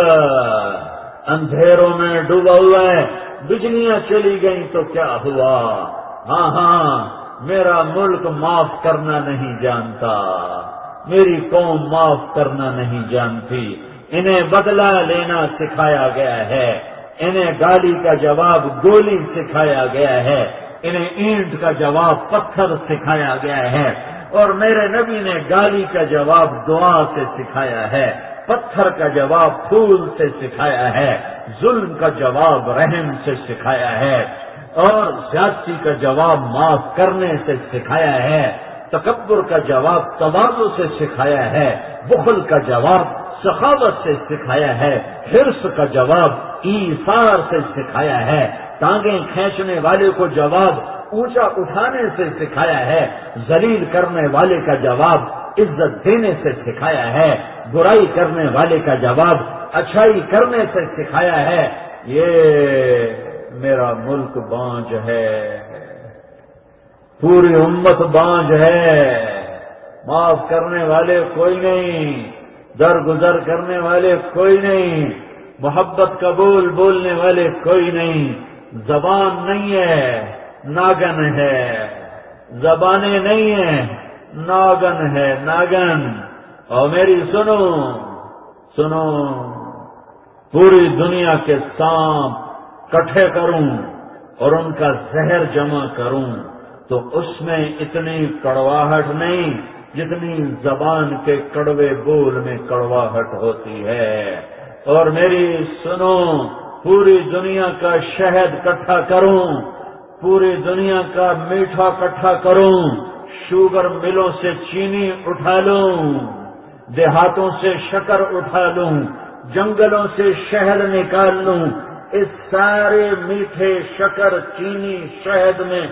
اندھیروں میں ڈوبا ہوا ہے. بجلیاں چلی گئیں تو کیا ہوا؟ ہاں میرا ملک معاف کرنا نہیں جانتا، میری قوم معاف کرنا نہیں جانتی. انہیں بدلہ لینا سکھایا گیا ہے، انہیں گالی کا جواب گولی سکھایا گیا ہے، انہیں اینٹ کا جواب پتھر سکھایا گیا ہے. اور میرے نبی نے گالی کا جواب دعا سے سکھایا ہے، پتھر کا جواب پھول سے سکھایا ہے، ظلم کا جواب رحم سے سکھایا ہے، اور زیادتی کا جواب معاف کرنے سے سکھایا ہے. تکبر کا جواب تواضع سے سکھایا ہے، بخل کا جواب سخاوت سے سکھایا ہے، حرص کا جواب ایثار سے سکھایا ہے، ٹانگیں کھینچنے والے کو جواب اونچا اٹھانے سے سکھایا ہے، ذلیل کرنے والے کا جواب عزت دینے سے سکھایا ہے، برائی کرنے والے کا جواب اچھائی کرنے سے سکھایا ہے۔ یہ میرا ملک بانجھ ہے، پوری امت بانجھ ہے، معاف کرنے والے کوئی نہیں، درگزر کرنے والے کوئی نہیں، محبت قبول بولنے والے کوئی نہیں، زبان نہیں ہے ناگن ہے، زبانیں نہیں ہیں ناگن ہے، ناگن۔ اور میری سنو سنو، پوری دنیا کے سانپ کٹھے کروں اور ان کا زہر جمع کروں تو اس میں اتنی کڑواہٹ نہیں جتنی زبان کے کڑوے بول میں کڑواہٹ ہوتی ہے۔ اور میری سنو، پوری دنیا کا شہد کٹھا کروں، پوری دنیا کا میٹھا کٹھا کروں، شوگر ملوں سے چینی اٹھا لوں، دیہاتوں سے شکر اٹھا لوں، جنگلوں سے شہد نکال لوں، اس سارے میٹھے شکر چینی شہد میں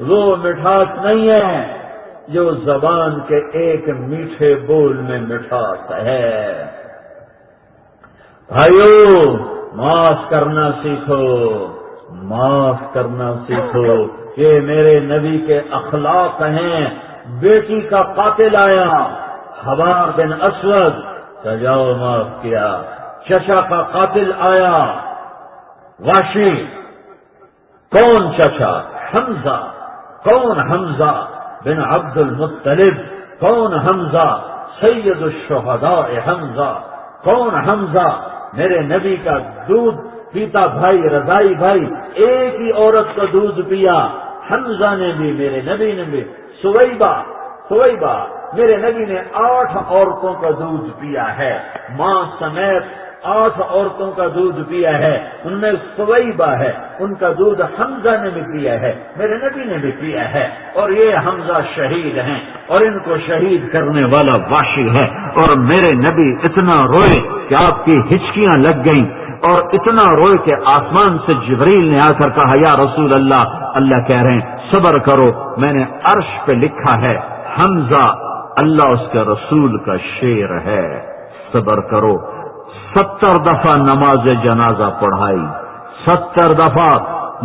وہ مٹھاس نہیں ہے جو زبان کے ایک میٹھے بول میں مٹھاس ہے۔ بھائیو، معاف کرنا سیکھو، معاف کرنا سیکھو، یہ میرے نبی کے اخلاق ہیں۔ بیٹی کا قاتل آیا، حبار بن اسود، سجاؤ معاف کیا۔ چچا کا قاتل آیا، واشی، کون چچا؟ حمزہ۔ کون حمزہ؟ بن عبد المطلب۔ کون حمزہ؟ سید الشہداء حمزہ۔ کون حمزہ؟ میرے نبی کا دودھ پیتا بھائی، رضائی بھائی، ایک ہی عورت کا دودھ پیا، حمزہ نے بھی، میرے نبی نے بھی۔ سویبہ، میرے نبی نے 8 عورتوں کا دودھ پیا ہے، ماں سمیت 8 عورتوں کا دودھ پیا ہے، ان میں سویبہ ہے، ان کا دودھ حمزہ نے بھی پیا ہے، میرے نبی نے بھی پیا ہے، اور یہ حمزہ شہید ہیں، اور ان کو شہید کرنے والا واشی ہے۔ اور میرے نبی اتنا روئے کہ آپ کی ہچکیاں لگ گئیں، اور اتنا روئے کہ آسمان سے جبریل نے آ کر کہا، یا رسول اللہ، اللہ کہہ رہے ہیں صبر کرو، میں نے عرش پہ لکھا ہے حمزہ اللہ اس کے رسول کا شیر ہے، صبر کرو۔ 70 دفعہ نماز جنازہ پڑھائی، 70 دفعہ۔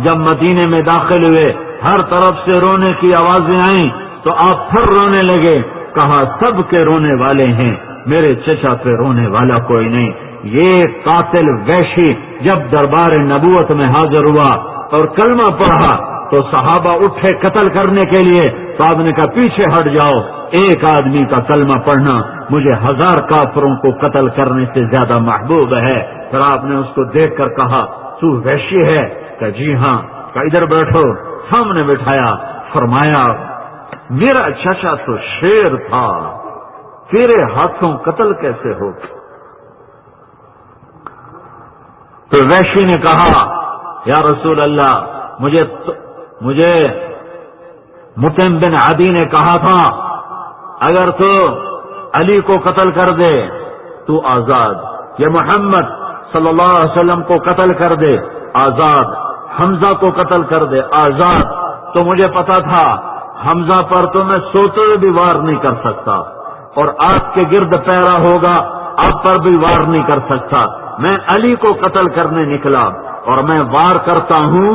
جب مدینے میں داخل ہوئے، ہر طرف سے رونے کی آوازیں آئیں تو آپ پھر رونے لگے، کہا سب کے رونے والے ہیں، میرے چچا پہ رونے والا کوئی نہیں۔ یہ قاتل وحشی جب دربار نبوت میں حاضر ہوا اور کلمہ پڑھا تو صحابہ اٹھے قتل کرنے کے لیے، تو آپ نے کہا پیچھے ہٹ جاؤ، ایک آدمی کا کلمہ پڑھنا مجھے 1000 کافروں کو قتل کرنے سے زیادہ محبوب ہے۔ پھر آپ نے اس کو دیکھ کر کہا تو وحشی ہے؟ کہ جی ہاں۔ کہ ادھر بیٹھو، سامنے بٹھایا، فرمایا میرا چچا تو شیر تھا، تیرے ہاتھوں قتل کیسے ہو؟ تو وحشی نے کہا یا رسول اللہ، مجھے مطعم بن عدی نے کہا تھا اگر تو علی کو قتل کر دے تو آزاد، یا محمد صلی اللہ علیہ وسلم کو قتل کر دے آزاد، حمزہ کو قتل کر دے آزاد۔ تو مجھے پتا تھا حمزہ پر تو میں سوتے ہوئے بھی وار نہیں کر سکتا، اور آپ کے گرد پیرا ہوگا، آپ پر بھی وار نہیں کر سکتا۔ میں علی کو قتل کرنے نکلا، اور میں وار کرتا ہوں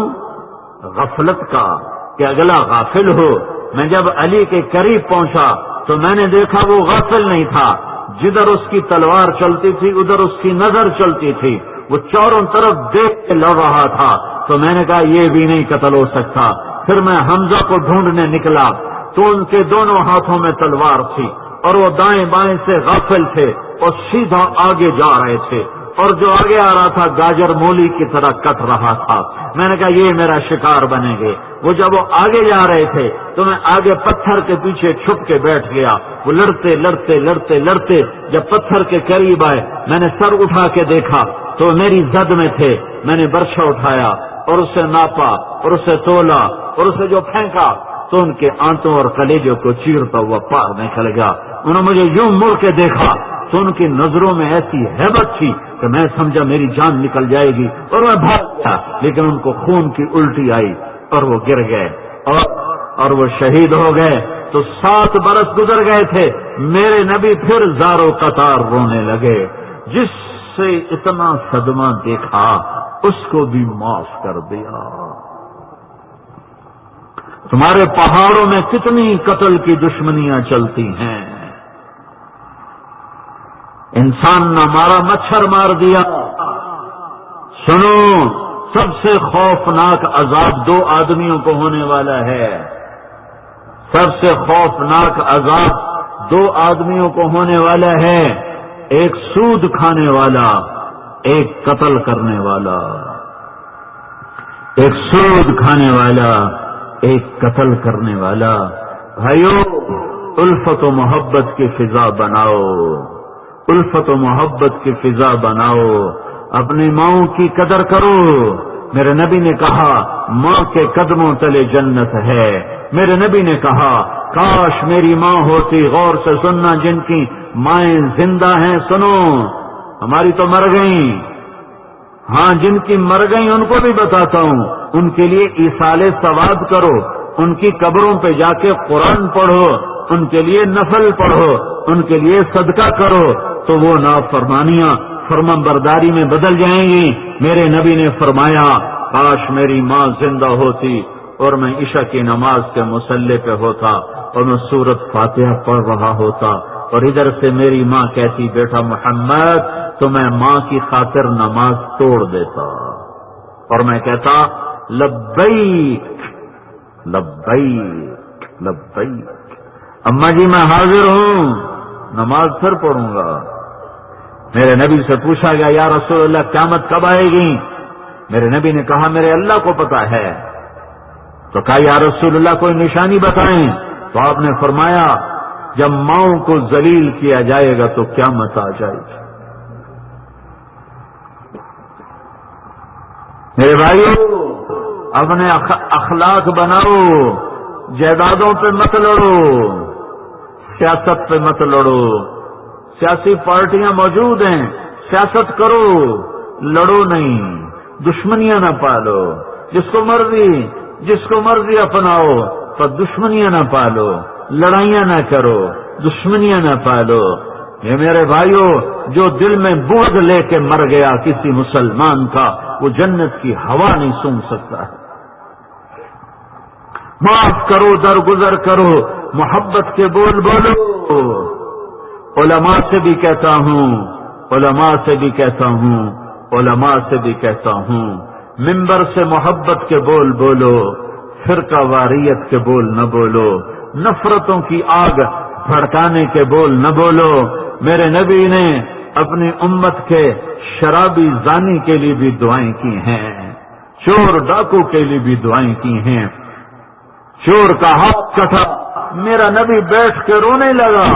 غفلت کا کہ اگلا غافل ہو۔ میں جب علی کے قریب پہنچا تو میں نے دیکھا وہ غافل نہیں تھا، جدھر اس کی تلوار چلتی تھی ادھر اس کی نظر چلتی تھی، وہ چاروں طرف دیکھ کے لڑ رہا تھا۔ تو میں نے کہا یہ بھی نہیں قتل ہو سکتا۔ پھر میں حمزہ کو ڈھونڈنے نکلا تو ان کے دونوں ہاتھوں میں تلوار تھی، اور وہ دائیں بائیں سے غافل تھے اور سیدھا آگے جا رہے تھے، اور جو آگے آ رہا تھا گاجر مولی کی طرح کٹ رہا تھا۔ میں نے کہا یہ میرا شکار بنیں گے۔ وہ جب وہ آگے جا رہے تھے تو میں آگے پتھر کے پیچھے چھپ کے بیٹھ گیا۔ وہ لڑتے لڑتے لڑتے لڑتے جب پتھر کے قریب آئے، میں نے سر اٹھا کے دیکھا تو میری زد میں تھے۔ میں نے برچھا اٹھایا اور اسے ناپا اور اسے تولا اور اسے جو پھینکا تو ان کے آنتوں اور کلیجوں کو چیرتا ہوا پار نکل گیا. انہوں نے مجھے یوں مڑ کے دیکھا تو ان کی نظروں میں ایسی ہیبت تھی کہ میں سمجھا میری جان نکل جائے گی اور میں بھاگ گیا، لیکن ان کو خون کی الٹی آئی اور وہ گر گئے اور وہ شہید ہو گئے. تو 7 برس گزر گئے تھے. میرے نبی پھر زارو قطار رونے لگے. جس سے اتنا صدمہ دیکھا اس کو بھی معاف کر دیا. تمہارے پہاڑوں میں کتنی قتل کی دشمنیاں چلتی ہیں. انسان نہ مارا، مچھر مار دیا. سنو، سب سے خوفناک عذاب 2 آدمیوں کو ہونے والا ہے. سب سے خوفناک عذاب 2 آدمیوں کو ہونے والا ہے. ایک سود کھانے والا، ایک قتل کرنے والا. ایک سود کھانے والا، ایک قتل کرنے والا. بھائیو، الفت و محبت کی فضا بناؤ. الفت و محبت کی فضا بناؤ. اپنی ماؤں کی قدر کرو. میرے نبی نے کہا ماں کے قدموں تلے جنت ہے. میرے نبی نے کہا کاش میری ماں ہوتی. غور سے سننا، جن کی مائیں زندہ ہیں سنو، ہماری تو مر گئیں. ہاں، جن کی مر گئیں ان کو بھی بتاتا ہوں. ان کے لیے ایصال ثواب کرو. ان کی قبروں پہ جا کے قرآن پڑھو. ان کے لیے نفل پڑھو. ان کے لیے صدقہ کرو. تو وہ نافرمانیاں فرمان برداری میں بدل جائیں گی. میرے نبی نے فرمایا کاش میری ماں زندہ ہوتی اور میں عشاء کی نماز کے مصلی پہ ہوتا اور میں سورت فاتحہ پڑھ رہا ہوتا اور ادھر سے میری ماں کہتی بیٹا محمد، تو میں ماں کی خاطر نماز توڑ دیتا اور میں کہتا لبیک لبیک لبیک. اماں جی میں حاضر ہوں، نماز پھر پڑھوں گا. میرے نبی سے پوچھا گیا یا رسول اللہ قیامت کب آئے گی؟ میرے نبی نے کہا میرے اللہ کو پتا ہے. تو کہا یا رسول اللہ کوئی نشانی بتائیں. تو آپ نے فرمایا جب ماؤں کو ذلیل کیا جائے گا تو قیامت آ جائے گی. میرے بھائیو، اپنے اخلاق بناؤ. جائیدادوں پہ مت لڑو، سیاست پہ مت لڑو. سیاسی پارٹیاں موجود ہیں، سیاست کرو، لڑو نہیں. دشمنیاں نہ پالو. جس کو مرضی اپناؤ، پر دشمنیاں نہ پالو. لڑائیاں نہ کرو، دشمنیاں نہ پالو. یہ میرے بھائیو، جو دل میں بغض لے کے مر گیا کسی مسلمان کا، وہ جنت کی ہوا نہیں سونگ سکتا ہے. معاف کرو، درگزر کرو، محبت کے بول بولو. علماء سے بھی کہتا ہوں، علماء سے بھی کہتا ہوں، علماء سے بھی کہتا ہوں، منبر سے محبت کے بول بولو، فرقہ واریت کے بول نہ بولو، نفرتوں کی آگ بھڑکانے کے بول نہ بولو. میرے نبی نے اپنی امت کے شرابی زانی کے لیے بھی دعائیں کی ہیں، چور ڈاکو کے لیے بھی دعائیں کی ہیں. چور کا ہاتھ کٹا، میرا نبی بیٹھ کے رونے لگا.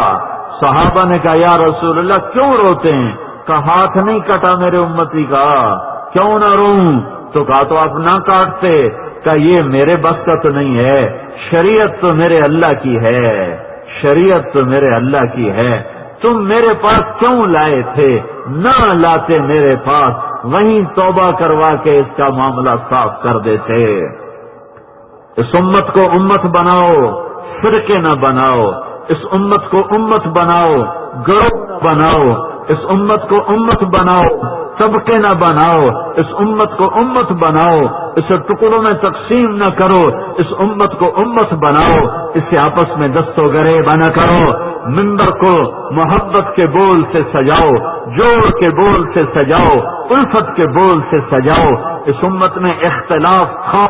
صحابہ نے کہا یا رسول اللہ کیوں روتے ہیں؟ کہا ہاتھ نہیں کٹا میرے امتی کا، کیوں نہ روں؟ تو کہا تو آپ نہ کاٹتے. کہا یہ میرے بس کا تو نہیں ہے، شریعت تو میرے اللہ کی ہے، شریعت تو میرے اللہ کی ہے. تم میرے پاس کیوں لائے تھے؟ نہ لاتے میرے پاس، وہیں توبہ کروا کے اس کا معاملہ صاف کر دیتے. اس امت کو امت بناؤ، فرقے نہ بناؤ. اس امت کو امت بناؤ، گروہ بناؤ. اس امت کو امت بناؤ، طبقے نہ بناؤ. اس امت کو امت بناؤ، اسے ٹکڑوں میں تقسیم نہ کرو. اس امت کو امت بناؤ، اسے آپس میں دست و گریباں نہ کرو. منبر کو محبت کے بول سے سجاؤ، جوڑ کے بول سے سجاؤ، الفت کے بول سے سجاؤ. اس امت میں اختلاف تھا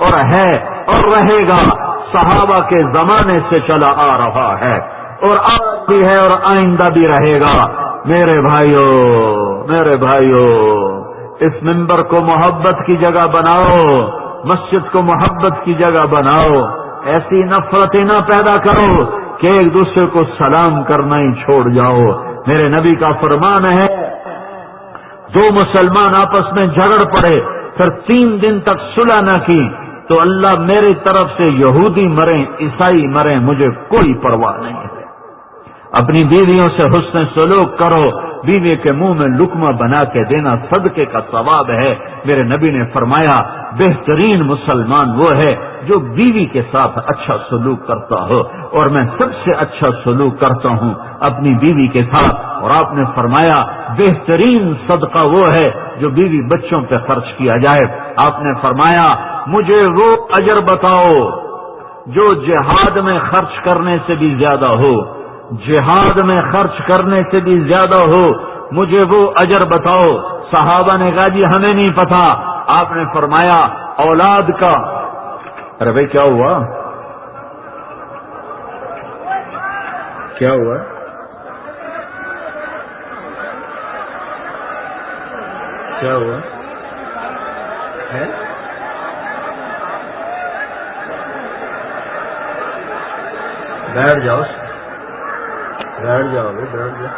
اور ہے اور رہے گا، صحابہ کے زمانے سے چلا آ رہا ہے اور آج بھی ہے اور آئندہ بھی رہے گا. میرے بھائیو، اس منبر کو محبت کی جگہ بناؤ، مسجد کو محبت کی جگہ بناؤ. ایسی نفرتیں نہ پیدا کرو کہ ایک دوسرے کو سلام کرنا ہی چھوڑ جاؤ. میرے نبی کا فرمان ہے 2 مسلمان آپس میں جھگڑ پڑے، پھر 3 دن تک صلح نہ کی، تو اللہ میری طرف سے یہودی مریں عیسائی مریں مجھے کوئی پرواہ نہیں ہے۔ اپنی بیویوں سے حسن سلوک کرو، بیوی کے منہ میں لقمہ بنا کے دینا صدقے کا ثواب ہے۔ میرے نبی نے فرمایا بہترین مسلمان وہ ہے جو بیوی کے ساتھ اچھا سلوک کرتا ہو، اور میں سب سے اچھا سلوک کرتا ہوں اپنی بیوی کے ساتھ۔ اور آپ نے فرمایا بہترین صدقہ وہ ہے جو بیوی بچوں پہ خرچ کیا جائے۔ آپ نے فرمایا مجھے وہ اجر بتاؤ جو جہاد میں خرچ کرنے سے بھی زیادہ ہو، جہاد میں خرچ کرنے سے بھی زیادہ ہو، مجھے وہ اجر بتاؤ۔ صحابہ نے کہا جی ہمیں نہیں پتا۔ آپ نے فرمایا اولاد کا۔ ارے بھائی کیا ہوا؟ کیا ہوا؟ کیا ہوا ہے؟ بیٹھ جاؤ، بیٹھ جاؤ، بیٹھ جاؤ۔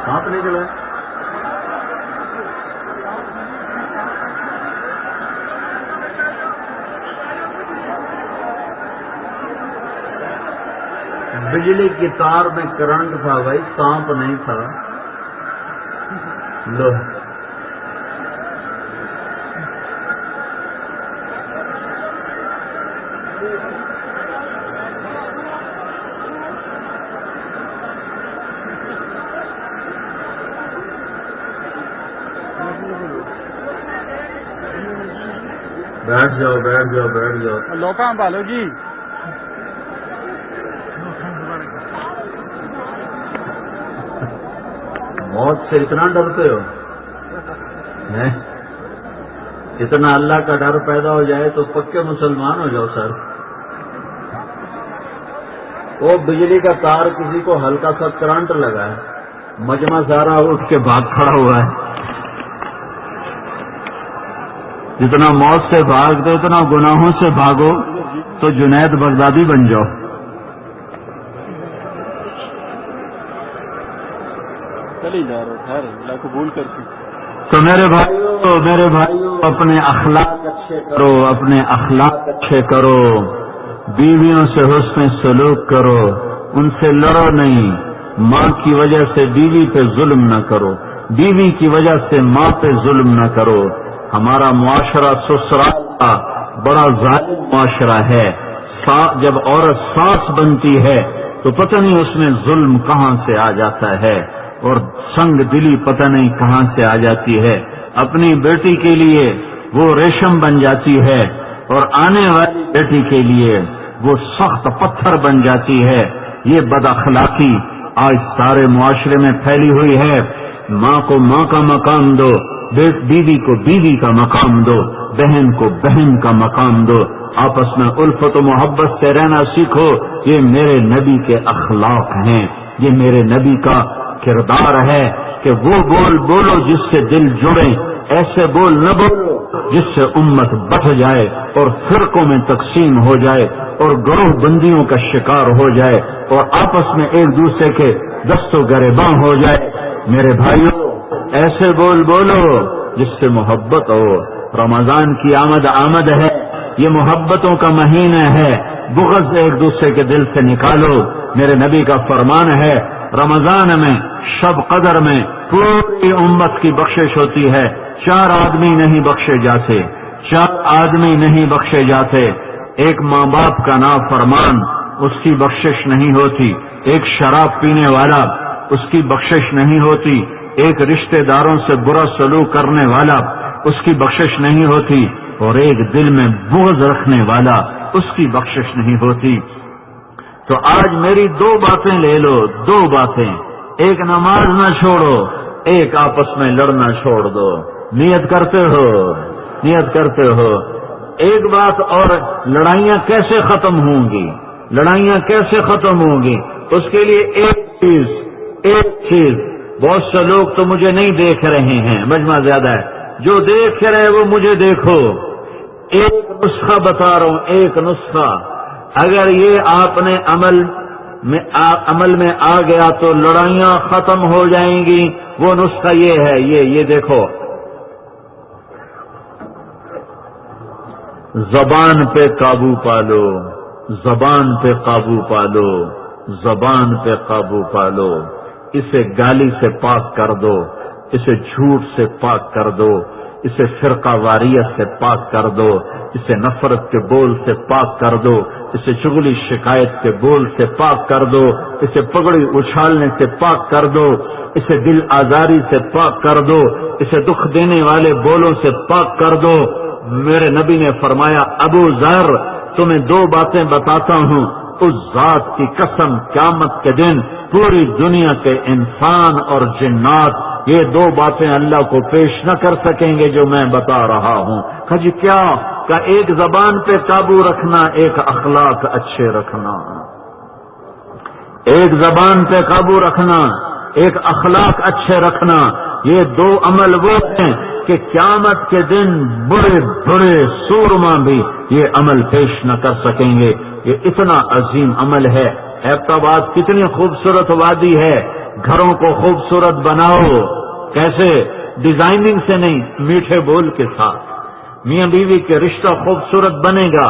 کہاں پہ نہیں چلا؟ بجلی کی تار میں کرنٹ تھا بھائی، سانپ نہیں تھا۔ لو بیٹھ جاؤ، بیٹھ جاؤ، بیٹھ جاؤ۔ لوکاں بالو جی، موت سے اتنا ڈرتے ہو؟ اتنا اللہ کا ڈر پیدا ہو جائے تو پکے مسلمان ہو جاؤ سر۔ وہ بجلی کا تار کسی کو ہلکا سا کرنٹ لگا ہے، مجمع سارا اٹھ کے بھاگ کھڑا ہوا ہے۔ جتنا موت سے بھاگتے اتنا گناہوں سے بھاگو تو جنید بغدادی بن جاؤ۔ چلی جا رہے خیر اللہ قبول کرتی۔ تو میرے بھائیوں اپنے اخلاق اچھے کرو، اپنے اخلاق اچھے کرو، بیویوں سے حسن سلوک کرو، ان سے لڑو نہیں۔ ماں کی وجہ سے بیوی پہ ظلم نہ کرو، بیوی کی وجہ سے ماں پہ ظلم نہ کرو۔ ہمارا معاشرہ سسرال کا بڑا ظالم معاشرہ ہے۔ جب عورت ساس بنتی ہے تو پتہ نہیں اس میں ظلم کہاں سے آ جاتا ہے، اور سنگ دلی پتہ نہیں کہاں سے آ جاتی ہے۔ اپنی بیٹی کے لیے وہ ریشم بن جاتی ہے، اور آنے والی بیٹی کے لیے وہ سخت پتھر بن جاتی ہے۔ یہ بد اخلاقی آج سارے معاشرے میں پھیلی ہوئی ہے۔ ماں کو ماں کا مقام دو، بیوی کو بیوی کا مقام دو، بہن کو بہن کا مقام دو، آپس میں الفت و محبت سے رہنا سیکھو۔ یہ میرے نبی کے اخلاق ہیں، یہ میرے نبی کا کردار ہے کہ وہ بول بولو جس سے دل جڑے، ایسے بول نہ بولو جس سے امت بٹ جائے اور فرقوں میں تقسیم ہو جائے اور گروہ بندیوں کا شکار ہو جائے اور آپس میں ایک دوسرے کے دست و گریباں ہو جائے۔ میرے بھائیوں ایسے بول بولو جس سے محبت ہو۔ رمضان کی آمد ہے، یہ محبتوں کا مہینہ ہے، بغض ایک دوسرے کے دل سے نکالو۔ میرے نبی کا فرمان ہے رمضان میں شب قدر میں پوری امت کی بخشش ہوتی ہے، 4 آدمی نہیں بخشے جاتے، 4 آدمی نہیں بخشے جاتے۔ ایک ماں باپ کا نافرمان اس کی بخشش نہیں ہوتی، ایک شراب پینے والا اس کی بخشش نہیں ہوتی، ایک رشتہ داروں سے برا سلوک کرنے والا اس کی بخشش نہیں ہوتی، اور ایک دل میں بغض رکھنے والا اس کی بخشش نہیں ہوتی۔ تو آج میری 2 باتیں لے لو، 2 باتیں، ایک نماز نہ چھوڑو، ایک آپس میں لڑنا چھوڑ دو۔ نیت کرتے ہو۔ ایک بات اور، لڑائیاں کیسے ختم ہوں گی؟ لڑائیاں کیسے ختم ہوں گی؟ اس کے لیے ایک چیز، بہت سے لوگ تو مجھے نہیں دیکھ رہے ہیں، مجمع زیادہ ہے، جو دیکھ رہے وہ مجھے دیکھو۔ ایک نسخہ بتا رہا ہوں، ایک نسخہ، اگر یہ آپ نے عمل عمل میں آ گیا تو لڑائیاں ختم ہو جائیں گی. وہ نسخہ یہ ہے، یہ دیکھو، زبان پہ قابو پالو، زبان پہ قابو پالو، زبان پہ قابو پالو. اسے گالی سے پاک کر دو، اسے جھوٹ سے پاک کر دو، اسے فرقہ واریت سے پاک کر دو، اسے نفرت کے بول سے پاک کر دو، اسے چغلی شکایت کے بول سے پاک کر دو، اسے پگڑی اچھالنے سے پاک کر دو، اسے دل آزاری سے پاک کر دو، اسے دکھ دینے والے بولوں سے پاک کر دو. میرے نبی نے فرمایا، ابو ذر تمہیں دو باتیں بتاتا ہوں، اس ذات کی قسم قیامت کے دن پوری دنیا کے انسان اور جنات یہ دو باتیں اللہ کو پیش نہ کر سکیں گے جو میں بتا رہا ہوں. کہا جی کیا؟ کہ ایک زبان پہ قابو رکھنا، ایک اخلاق اچھے رکھنا. ایک زبان پہ قابو رکھنا، ایک اخلاق اچھے رکھنا. یہ دو عمل وہ ہیں کہ قیامت کے دن بڑے بڑے سورما بھی یہ عمل پیش نہ کر سکیں گے. یہ اتنا عظیم عمل ہے. ایبٹاباد کتنی خوبصورت وادی ہے، گھروں کو خوبصورت بناؤ. کیسے؟ ڈیزائننگ سے نہیں، میٹھے بول کے ساتھ. میاں بیوی کے رشتہ خوبصورت بنے گا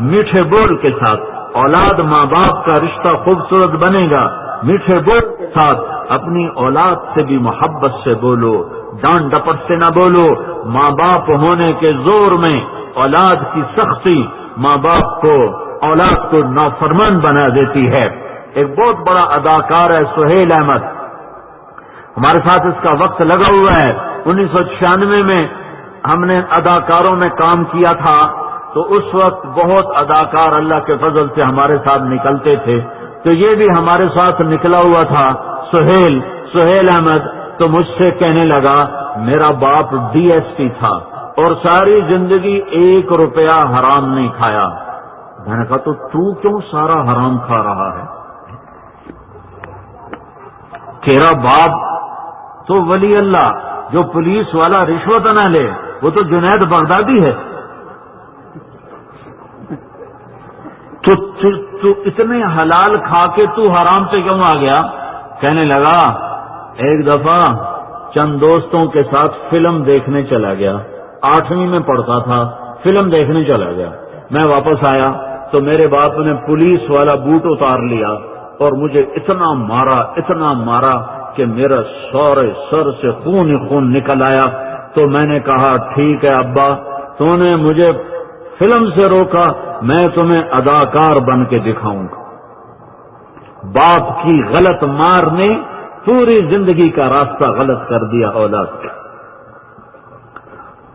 میٹھے بول کے ساتھ. اولاد ماں باپ کا رشتہ خوبصورت بنے گا میٹھے بول کے ساتھ. اپنی اولاد سے بھی محبت سے بولو، ڈانٹ ڈپٹ سے نہ بولو. ماں باپ ہونے کے زور میں اولاد کی سختی ماں باپ کو، اولاد کو نافرمان بنا دیتی ہے. ایک بہت بڑا اداکار ہے سہیل احمد، ہمارے ساتھ اس کا وقت لگا ہوا ہے. 1996 میں ہم نے اداکاروں میں کام کیا تھا، تو اس وقت بہت اداکار اللہ کے فضل سے ہمارے ساتھ نکلتے تھے. تو یہ بھی ہمارے ساتھ نکلا ہوا تھا سہیل احمد. تو مجھ سے کہنے لگا میرا باپ ڈی ایس پی تھا اور ساری زندگی 1 روپیہ حرام نہیں کھایا. میں نے کہا تو کیوں سارا حرام کھا رہا ہے؟ تیرا باپ تو ولی اللہ جو پولیس والا رشوت نہ لے، وہ تو جنید بغدادی ہے. تو اتنے حلال کھا کے تو حرام پہ کیوں آ گیا؟ کہنے لگا ایک دفعہ چند دوستوں کے ساتھ فلم دیکھنے چلا گیا. 8ویں میں پڑھتا تھا، فلم دیکھنے چلا گیا. میں واپس آیا تو میرے باپ نے پولیس والا بوٹ اتار لیا اور مجھے اتنا مارا کہ میرا سارے سر سے خون ہی خون نکل آیا. تو میں نے کہا ٹھیک ہے ابا، تو نے مجھے فلم سے روکا، میں تمہیں اداکار بن کے دکھاؤں گا. باپ کی غلط مار نے پوری زندگی کا راستہ غلط کر دیا اولاد کا.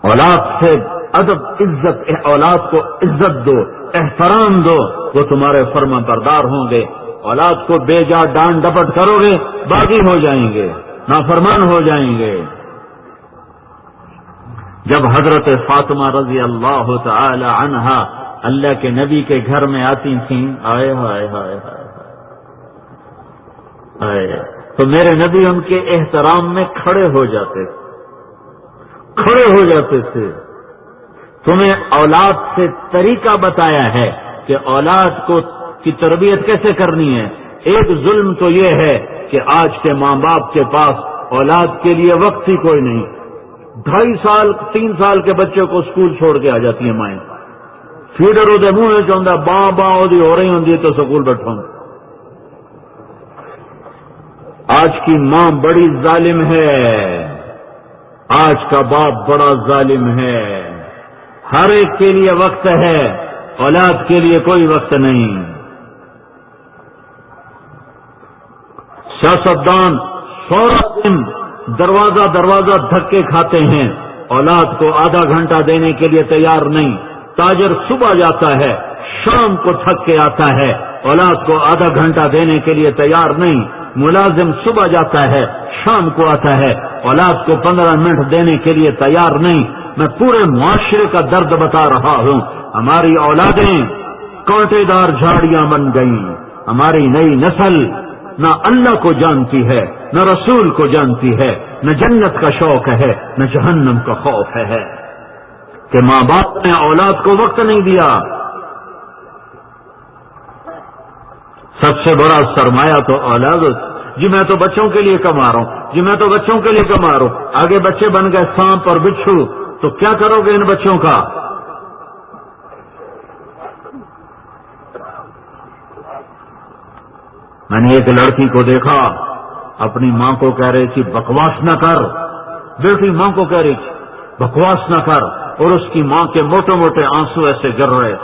اولاد سے ادب عزت، اولاد کو عزت دو، احترام دو، وہ تمہارے فرما بردار ہوں گے. اولاد کو بے جا ڈانٹ ڈپٹ کرو گے باغی ہو جائیں گے، نافرمان ہو جائیں گے. جب حضرت فاطمہ رضی اللہ تعالی عنہا اللہ کے نبی کے گھر میں آتی تھیں، آئے ہائے ہائے ہائے، تو میرے نبی ان کے احترام میں کھڑے ہو جاتے تھے. تمہیں اولاد سے طریقہ بتایا ہے کہ اولاد کی تربیت کیسے کرنی ہے. ایک ظلم تو یہ ہے کہ آج کے ماں باپ کے پاس اولاد کے لیے وقت ہی کوئی نہیں. 2.5 سال 3 سال کے بچے کو اسکول چھوڑ کے آ جاتی ہیں مائیں. فیڈر وہ منہ چاہتا باں ہو رہی ہوں تو سکول بیٹھا. آج کی ماں بڑی ظالم ہے، آج کا باپ بڑا ظالم ہے. ہر ایک کے لیے وقت ہے، اولاد کے لیے کوئی وقت نہیں. سیاستدان سارا دن دروازہ دھکے کھاتے ہیں، اولاد کو آدھا گھنٹہ دینے کے لیے تیار نہیں. تاجر صبح جاتا ہے، شام کو تھک کے آتا ہے، اولاد کو آدھا گھنٹہ دینے کے لیے تیار نہیں. ملازم صبح جاتا ہے، شام کو آتا ہے، اولاد کو 15 منٹ دینے کے لیے تیار نہیں. میں پورے معاشرے کا درد بتا رہا ہوں. ہماری اولادیں کانٹے دار جھاڑیاں بن گئیں. ہماری نئی نسل نہ اللہ کو جانتی ہے، نہ رسول کو جانتی ہے، نہ جنت کا شوق ہے، نہ جہنم کا خوف ہے. کہ ماں باپ نے اولاد کو وقت نہیں دیا. سب سے بڑا سرمایہ تو اولاد ہوتی. جی میں تو بچوں کے لیے کما رہا ہوں، جی میں تو بچوں کے لیے کما رہا ہوں. آگے بچے بن گئے سانپ اور بچھو، تو کیا کرو گے ان بچوں کا؟ میں نے ایک لڑکی کو دیکھا، اپنی ماں کو کہہ رہی تھی بکواس نہ کر. بیٹی ماں کو کہہ رہی تھی بکواس نہ کر، اور اس کی ماں کے موٹے موٹے آنسو ایسے گر رہے،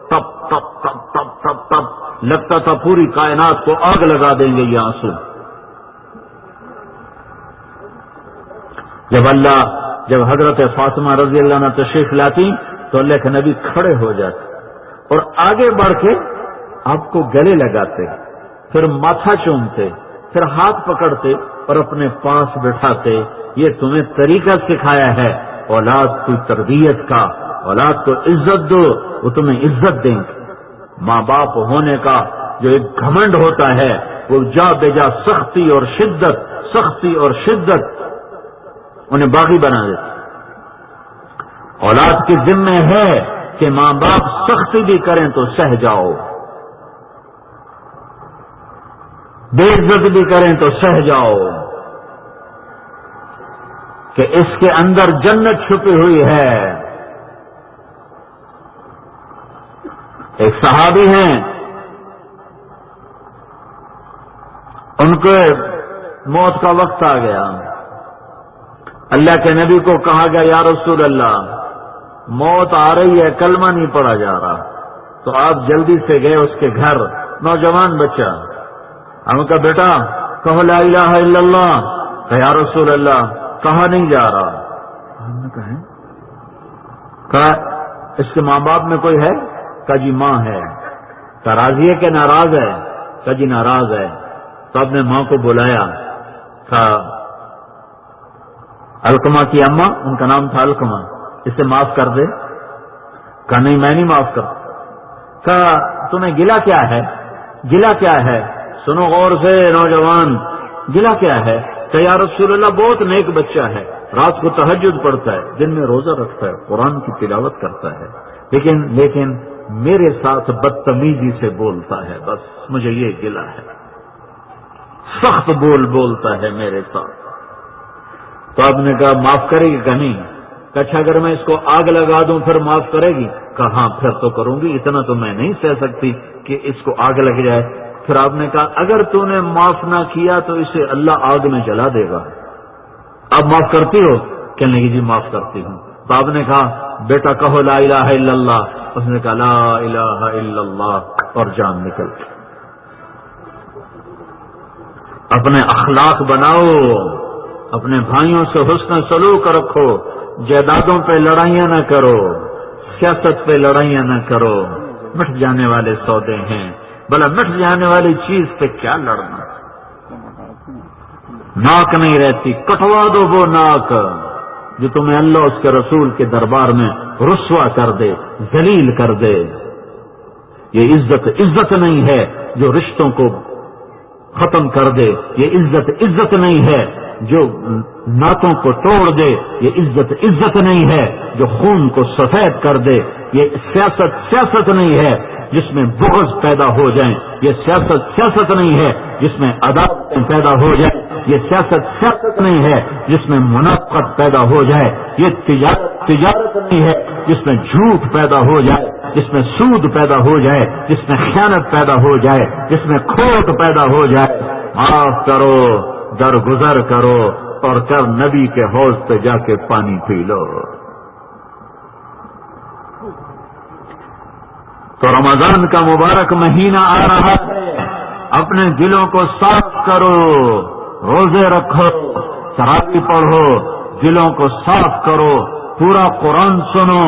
تپ تپ تپ تپ تپ تپ، لگتا تھا پوری کائنات کو آگ لگا دیں گے یہ آنسو. جب حضرت فاطمہ رضی اللہ عنہ تشریف لاتی تو اللہ کے نبی کھڑے ہو جاتے اور آگے بڑھ کے آپ کو گلے لگاتے، پھر ماتھا چومتے، پھر ہاتھ پکڑتے اور اپنے پاس بٹھاتے. یہ تمہیں طریقہ سکھایا ہے اولاد کی تربیت کا، اولاد کو عزت دو، وہ تمہیں عزت دیں گے. ماں باپ ہونے کا جو ایک گھمنڈ ہوتا ہے وہ جا بے جا سختی اور شدت انہیں باغی بنا دیتی. اولاد کے ذمہ ہے کہ ماں باپ سختی بھی کریں تو سہ جاؤ، بے عزت بھی کریں تو سہ جاؤ، کہ اس کے اندر جنت چھپی ہوئی ہے. ایک صحابی ہیں، ان کو موت کا وقت آ گیا. اللہ کے نبی کو کہا گیا یا رسول اللہ موت آ رہی ہے، کلمہ نہیں پڑھا جا رہا. تو آپ جلدی سے گئے اس کے گھر، نوجوان بچہ. ہم کہا بیٹا کہو لا الہ الا اللہ. کہ یا رسول اللہ کہا نہیں جا رہا. ہم نے کہا اس کے ماں باپ میں کوئی ہے؟ کہا جی ماں ہے. کہا راضی ہے کہ ناراض ہے؟ کہا جی ناراض ہے. تو آپ نے ماں کو بلایا، کہا علقمہ کی اماں، ان کا نام تھا علقمہ، اسے معاف کر دے. کہا نہیں میں نہیں معاف کرتا. کہا تمہیں گلہ کیا ہے؟ گلہ کیا ہے؟ سنو غور سے نوجوان، گلہ کیا ہے؟ کہ یا رسول اللہ بہت نیک بچہ ہے، رات کو تہجد پڑھتا ہے، دن میں روزہ رکھتا ہے، قرآن کی تلاوت کرتا ہے، لیکن میرے ساتھ بدتمیزی سے بولتا ہے، بس مجھے یہ گلہ ہے، سخت بولتا ہے میرے ساتھ. تو آپ نے کہا معاف کرے گی کہ نہیں؟ کہ اچھا اگر میں اس کو آگ لگا دوں پھر معاف کرے گی؟ کہا ہاں پھر تو کروں گی، اتنا تو میں نہیں سہ سکتی کہ اس کو آگ لگ جائے. پھر آپ نے کہا اگر تو نے معاف نہ کیا تو اسے اللہ آگ میں جلا دے گا، اب معاف کرتی ہو؟ کہنے لگی جی معاف کرتی ہوں. تو آپ نے کہا بیٹا کہو لا الہ الا اللہ. اس نے کہا لا الہ الا اللہ اور جان نکل گئی. اپنے اخلاق بناؤ، اپنے بھائیوں سے حسن سلوک رکھو، جائیدادوں پہ لڑائیاں نہ کرو، سیاست پہ لڑائیاں نہ کرو، مٹ جانے والے سودے ہیں. بھلا مٹ جانے والی چیز پہ کیا لڑنا؟ ناک نہیں رہتی، کٹوا دو وہ ناک جو تمہیں اللہ اس کے رسول کے دربار میں رسوا کر دے، ذلیل کر دے. یہ عزت نہیں ہے جو رشتوں کو ختم کر دے، یہ عزت نہیں ہے جو نعتوں کو توڑ دے، یہ عزت نہیں ہے جو خون کو سفید کر دے. یہ سیاست نہیں ہے جس میں بغض پیدا ہو جائیں، یہ سیاست نہیں ہے جس میں عداوتیں پیدا ہو جائیں، یہ سیاست نہیں ہے جس میں منافقت پیدا ہو جائے، یہ تجارت نہیں ہے جس میں جھوٹ پیدا ہو جائے، جس میں سود پیدا ہو جائے، جس میں خیانت پیدا ہو جائے، جس میں کھوٹ پیدا ہو جائے. معاف کرو، درگزر کرو اور کر نبی کے حوض پہ جا کے پانی پی لو. تو رمضان کا مبارک مہینہ آ رہا ہے، اپنے دلوں کو صاف کرو، روزے رکھو، تراویح پڑھو، دلوں کو صاف کرو، پورا قرآن سنو.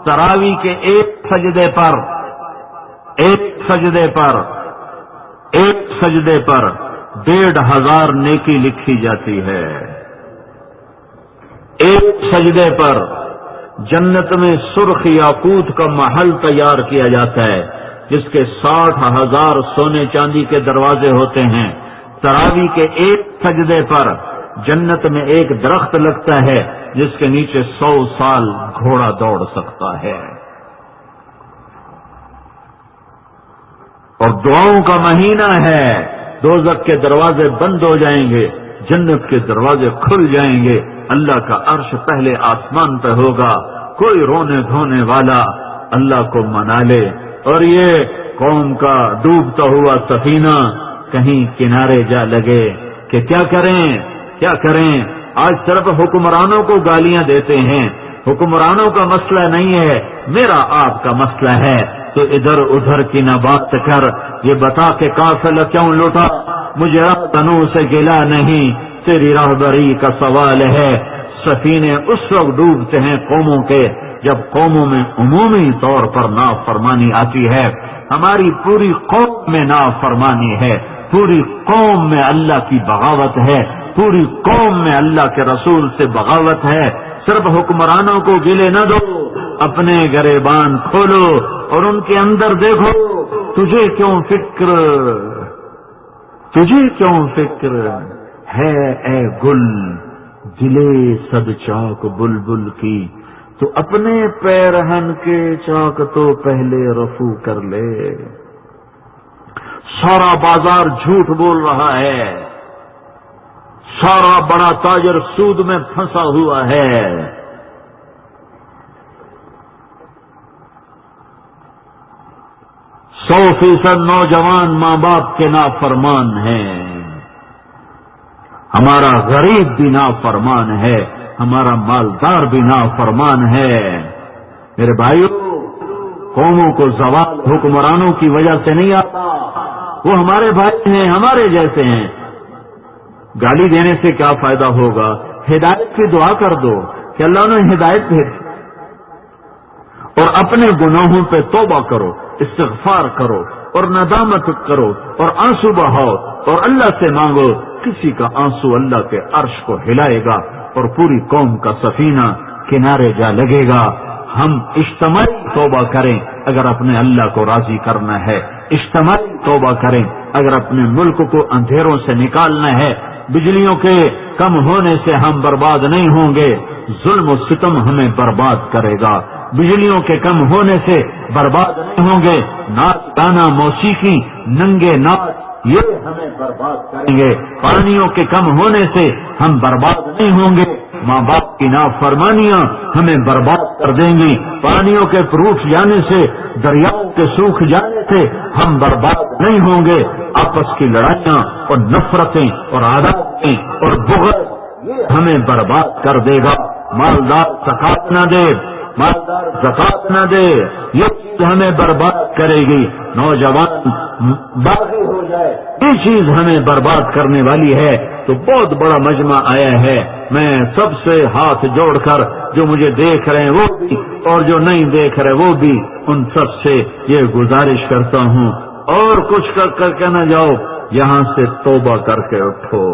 تراویح کے ایک سجدے پر 1,500 نیکی لکھی جاتی ہے. ایک سجدے پر جنت میں سرخ یاقوت کا محل تیار کیا جاتا ہے جس کے 60,000 سونے چاندی کے دروازے ہوتے ہیں. تراویح کے ایک سجدے پر جنت میں ایک درخت لگتا ہے جس کے نیچے 100 سال گھوڑا دوڑ سکتا ہے. اور دعاؤں کا مہینہ ہے. دوزخ کے دروازے بند ہو جائیں گے، جنت کے دروازے کھل جائیں گے. اللہ کا عرش پہلے آسمان پہ ہوگا. کوئی رونے دھونے والا اللہ کو منا لے. اور یہ قوم کا ڈوبتا ہوا سفینہ کہیں کنارے جا لگے کہ کیا کریں کیا کریں. آج صرف حکمرانوں کو گالیاں دیتے ہیں. حکمرانوں کا مسئلہ نہیں ہے، میرا آپ کا مسئلہ ہے. تو ادھر ادھر کی نہ بات کر، یہ بتا کہ قافلہ کیوں لوٹا. مجھے تنو سے گلا نہیں، تیری راہبری کا سوال ہے. سفینے اس وقت ڈوبتے ہیں قوموں کے جب قوموں میں عمومی طور پر نافرمانی آتی ہے. ہماری پوری قوم میں نافرمانی ہے، پوری قوم میں اللہ کی بغاوت ہے، پوری قوم میں اللہ کے رسول سے بغاوت ہے. صرف حکمرانوں کو گلے نہ دو، اپنے گریبان کھولو اور ان کے اندر دیکھو. تجھے کیوں فکر ہے اے گل دلے صد چاک بلبل کی. تو اپنے پیرہن کے چاک تو پہلے رفو کر لے. سارا بازار جھوٹ بول رہا ہے، سارا بڑا تاجر سود میں پھنسا ہوا ہے. 100% نوجوان ماں باپ کے نافرمان ہیں. ہمارا غریب بھی نافرمان ہے، ہمارا مالدار بھی نافرمان ہے. میرے بھائیو، قوموں کو زوال حکمرانوں کی وجہ سے نہیں آتا. وہ ہمارے بھائی ہیں، ہمارے جیسے ہیں. گالی دینے سے کیا فائدہ ہوگا؟ ہدایت کی دعا کر دو کہ اللہ نے ہدایت بھیج، اور اپنے گناہوں پہ توبہ کرو، استغفار کرو اور ندامت کرو اور آنسو بہاؤ اور اللہ سے مانگو. کسی کا آنسو اللہ کے عرش کو ہلائے گا اور پوری قوم کا سفینہ کنارے جا لگے گا. ہم اجتماعی توبہ کریں اگر اپنے اللہ کو راضی کرنا ہے. اجتماعی توبہ کریں اگر اپنے ملک کو اندھیروں سے نکالنا ہے. بجلیوں کے کم ہونے سے ہم برباد نہیں ہوں گے، ظلم و ستم ہمیں برباد کرے گا. بجلیوں کے کم ہونے سے برباد نہیں ہوں گے، ناچ گانا موسیقی ننگے ناچ یہ ہمیں برباد کریں گے. پانیوں کے کم ہونے سے ہم برباد نہیں ہوں گے، ماں باپ کی نافرمانیاں ہمیں برباد کر دیں گی. پانیوں کے پروٹ جانے سے، دریاؤں کے سوکھ جانے سے ہم برباد نہیں ہوں گے. آپس کی لڑائیاں اور نفرتیں اور عداوتیں اور بغض یہ ہمیں برباد کر دے گا. مالدار زکات نہ دے، مالدار زکات نہ دے، یہ چیز ہمیں برباد کرے گی. نوجوان باغی ہو جائے، یہ چیز ہمیں برباد کرنے والی ہے. تو بہت بڑا مجمع آیا ہے. میں سب سے ہاتھ جوڑ کر، جو مجھے دیکھ رہے ہیں وہ بھی اور جو نہیں دیکھ رہے وہ بھی، ان سب سے یہ گزارش کرتا ہوں، اور کچھ کر کے نہ جاؤ. یہاں سے توبہ کر کے اٹھو،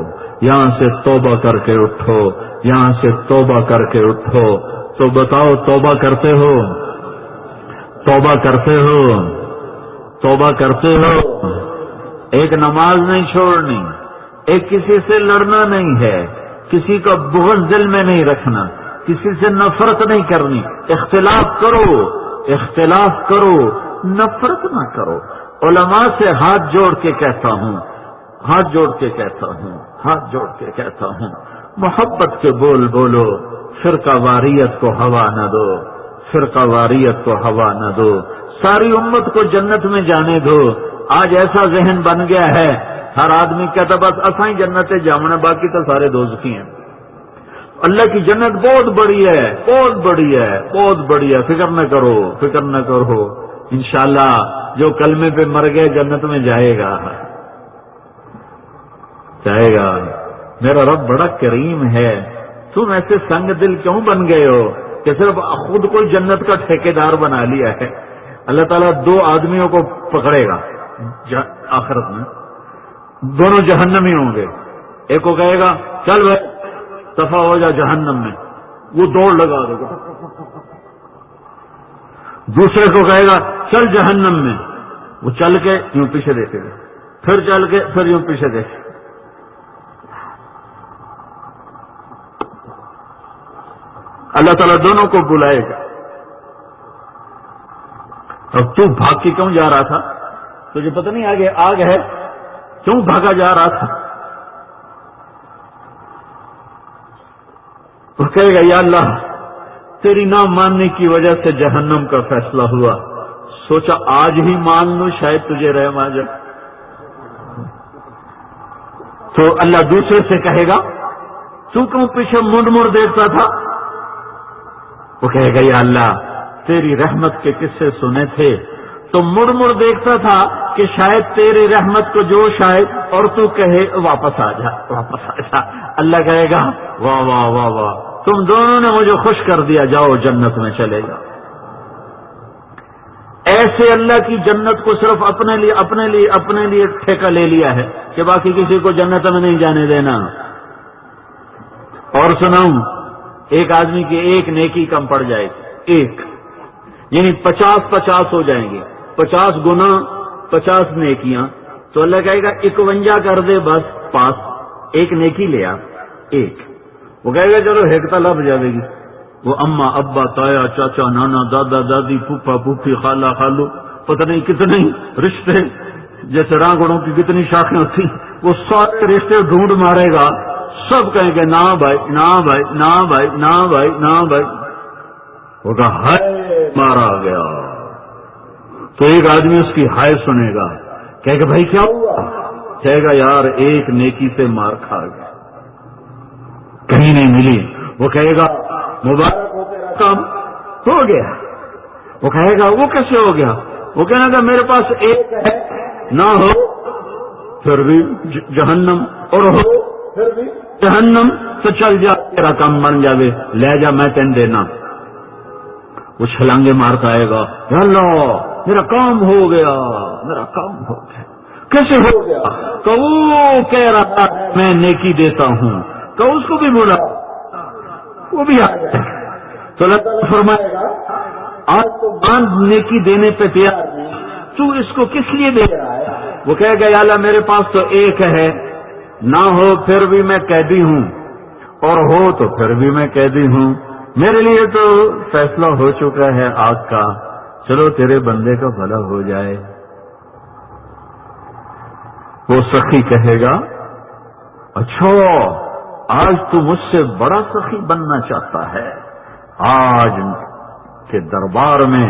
یہاں سے توبہ کر کے اٹھو، یہاں سے توبہ کر کے اٹھو. تو بتاؤ، توبہ کرتے ہو؟ توبہ کرتے ہو؟ توبہ کرتے ہو؟ ایک نماز نہیں چھوڑنی، ایک کسی سے لڑنا نہیں ہے، کسی کا بغض دل میں نہیں رکھنا، کسی سے نفرت نہیں کرنی. اختلاف کرو، اختلاف کرو، نفرت نہ کرو. علماء سے ہاتھ جوڑ کے کہتا ہوں، ہاتھ جوڑ کے کہتا ہوں، ہاتھ جوڑ کے کہتا ہوں، محبت کے بول بولو. فرقہ واریت کو ہوا نہ دو، فرقہ واریت کو ہوا نہ دو. ساری امت کو جنت میں جانے دو. آج ایسا ذہن بن گیا ہے، ہر آدمی کہتا بس اسائیں جنت جامنا، باقی تو سارے دوزخی ہیں. اللہ کی جنت بہت بڑی ہے، بہت بڑی ہے، بہت بڑی ہے. فکر نہ کرو، فکر نہ کرو. انشاءاللہ جو کلمے پہ مر گئے جنت میں جائے گا، جائے گا. میرا رب بڑا کریم ہے. تم ایسے سنگ دل کیوں بن گئے ہو کہ صرف خود کو جنت کا ٹھیکیدار بنا لیا ہے؟ اللہ تعالیٰ دو آدمیوں کو پکڑے گا آخرت میں، دونوں جہنمی ہوں گے. ایک کو کہے گا چل بھائی دفع ہو جا جہنم میں، وہ دوڑ لگا دے گا. دوسرے کو کہے گا چل جہنم میں، وہ چل کے یوں پیچھے دیکھے گا، پھر چل کے پھر یوں پیچھے دیکھے. اللہ تعالیٰ دونوں کو بلائے گا. اب تو بھاگ کے کیوں جا رہا تھا؟ تجھے پتہ نہیں آگے آگ ہے، کیوں بھاگا جا رہا تھا؟ وہ کہے گا یا اللہ تیری نہ ماننے کی وجہ سے جہنم کا فیصلہ ہوا، سوچا آج ہی مان لوں شاید تجھے رحم آ جائے۔ تو اللہ دوسرے سے کہے گا تو کیوں پیچھے مڑ دیکھتا تھا؟ وہ کہے گا یا اللہ تیری رحمت کے قصے سنے تھے تو مڑ دیکھتا تھا کہ شاید تیری رحمت کو جوش آئے اور تو کہے واپس آ جا واپس آ جا۔ اللہ کہے گا واہ واہ واہ واہ، تم دونوں نے مجھے خوش کر دیا، جاؤ جنت میں چلے جاؤ۔ ایسے اللہ کی جنت کو صرف اپنے لیے ٹھیکہ لے لیا ہے کہ باقی کسی کو جنت میں نہیں جانے دینا۔ اور سناؤں، ایک آدمی کی ایک نیکی کم پڑ جائے گی، ایک یعنی 50 ہو جائیں گے، 50 گنا 50 نیکیاں، تو اللہ کہے گا 51 کر دے بس پاس، ایک نیکی لیا ایک۔ وہ کہے گا چلو ہیکتا لب جائے گی، وہ اماں ابا تایا چاچا نانا دادا دادی پھوپھا پھوپھی خالہ خالو پتہ نہیں کتنے رشتے، جیسے رانگڑوں کی کتنی شاخیں ہوتی، وہ سارے رشتے ڈھونڈ مارے گا، سب کہیں گے نا بھائی نا بھائی نا بھائی نا بھائی نا بھائی۔ وہ کہا ہائے مارا گیا، تو ایک آدمی اس کی ہائے سنے گا، کہے گا بھائی کیا ہوا؟ کہے گا یار ایک نیکی سے مار کھا گیا، کہیں نہیں ملی۔ وہ کہے گا مبارک ہو تیرا کام ہو گیا۔ وہ کہے گا وہ کیسے ہو گیا؟ وہ کہنا گا میرے پاس ایک ہے، نہ ہو پھر بھی جہنم، اور ہو پھر بھی جہنم، تو چل جا تیرا کام بن جاوے، لے جا میں تین دینا۔ وہ چھلانگے مارتا آئے گا، یا اللہ میرا کام ہو گیا، میرا کام ہو گیا۔ کیسے ہو گیا؟ تو وہ کہہ رہا میں نیکی دیتا ہوں، تو اس کو بھی بولا، وہ بھی آ گیا۔ تو اللہ تعالیٰ فرمائے گا آج تو باندھ نیکی دینے پہ تیار نہیں، تو اس کو کس لیے دے رہا ہے؟ وہ کہے گا یا اللہ میرے پاس تو ایک ہے، نہ ہو پھر بھی میں قیدی ہوں، اور ہو تو پھر بھی میں قیدی ہوں، میرے لیے تو فیصلہ ہو چکا ہے آگ کا، چلو تیرے بندے کا بھلا ہو جائے۔ وہ سخی کہے گا اچھا آج تو مجھ سے بڑا سخی بننا چاہتا ہے، آج کے دربار میں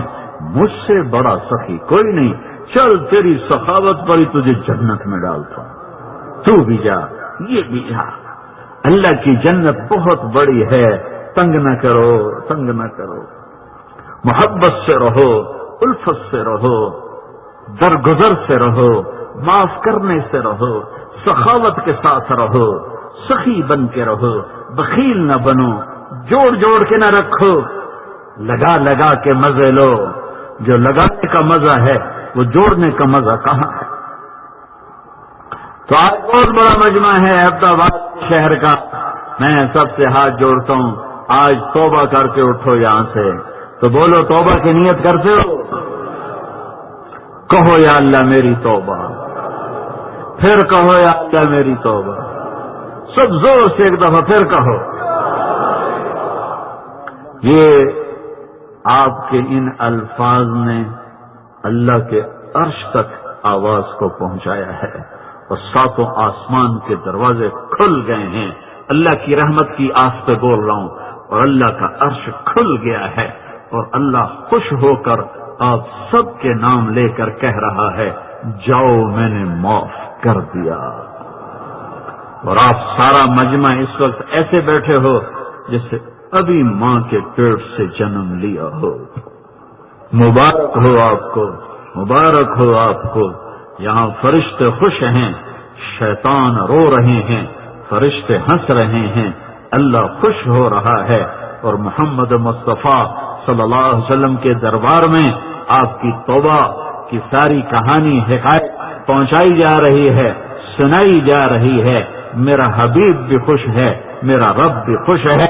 مجھ سے بڑا سخی کوئی نہیں، چل تیری سخاوت پر ہی تجھے جنت میں ڈالتا ہوں، تو بھی جا یہ بھی جا۔ اللہ کی جنت بہت بڑی ہے، تنگ نہ کرو تنگ نہ کرو، محبت سے رہو، الفت سے رہو، درگزر سے رہو، معاف کرنے سے رہو، سخاوت کے ساتھ رہو، سخی بن کے رہو، بخیل نہ بنو، جوڑ کے نہ رکھو، لگا کے مزے لو، جو لگانے کا مزہ ہے وہ جوڑنے کا مزہ کہاں ہے؟ تو آج بہت بڑا مجمع ہے احمد آباد شہر کا، میں سب سے ہاتھ جوڑتا ہوں، آج توبہ کر کے اٹھو یہاں سے، تو بولو توبہ کی نیت کرتے ہو؟ کہو یا اللہ میری توبہ، پھر کہو یا اللہ میری توبہ، سب زور سے ایک دفعہ پھر کہو۔ یہ آپ کے ان الفاظ نے اللہ کے عرش تک آواز کو پہنچایا ہے، اور ساتوں آسمان کے دروازے کھل گئے ہیں، اللہ کی رحمت کی آس پہ بول رہا ہوں، اور اللہ کا عرش کھل گیا ہے، اور اللہ خوش ہو کر آپ سب کے نام لے کر کہہ رہا ہے جاؤ میں نے معاف کر دیا۔ اور آپ سارا مجمع اس وقت ایسے بیٹھے ہو جیسے ابھی ماں کے پیٹ سے جنم لیا ہو۔ مبارک ہو آپ کو، مبارک ہو آپ کو، یہاں فرشتے خوش ہیں، شیطان رو رہے ہیں، فرشتے ہنس رہے ہیں، اللہ خوش ہو رہا ہے، اور محمد مصطفیٰ صلی اللہ علیہ وسلم کے دربار میں آپ کی توبہ کی ساری کہانی حکایت پہنچائی جا رہی ہے، سنائی جا رہی ہے۔ میرا حبیب بھی خوش ہے، میرا رب بھی خوش ہے،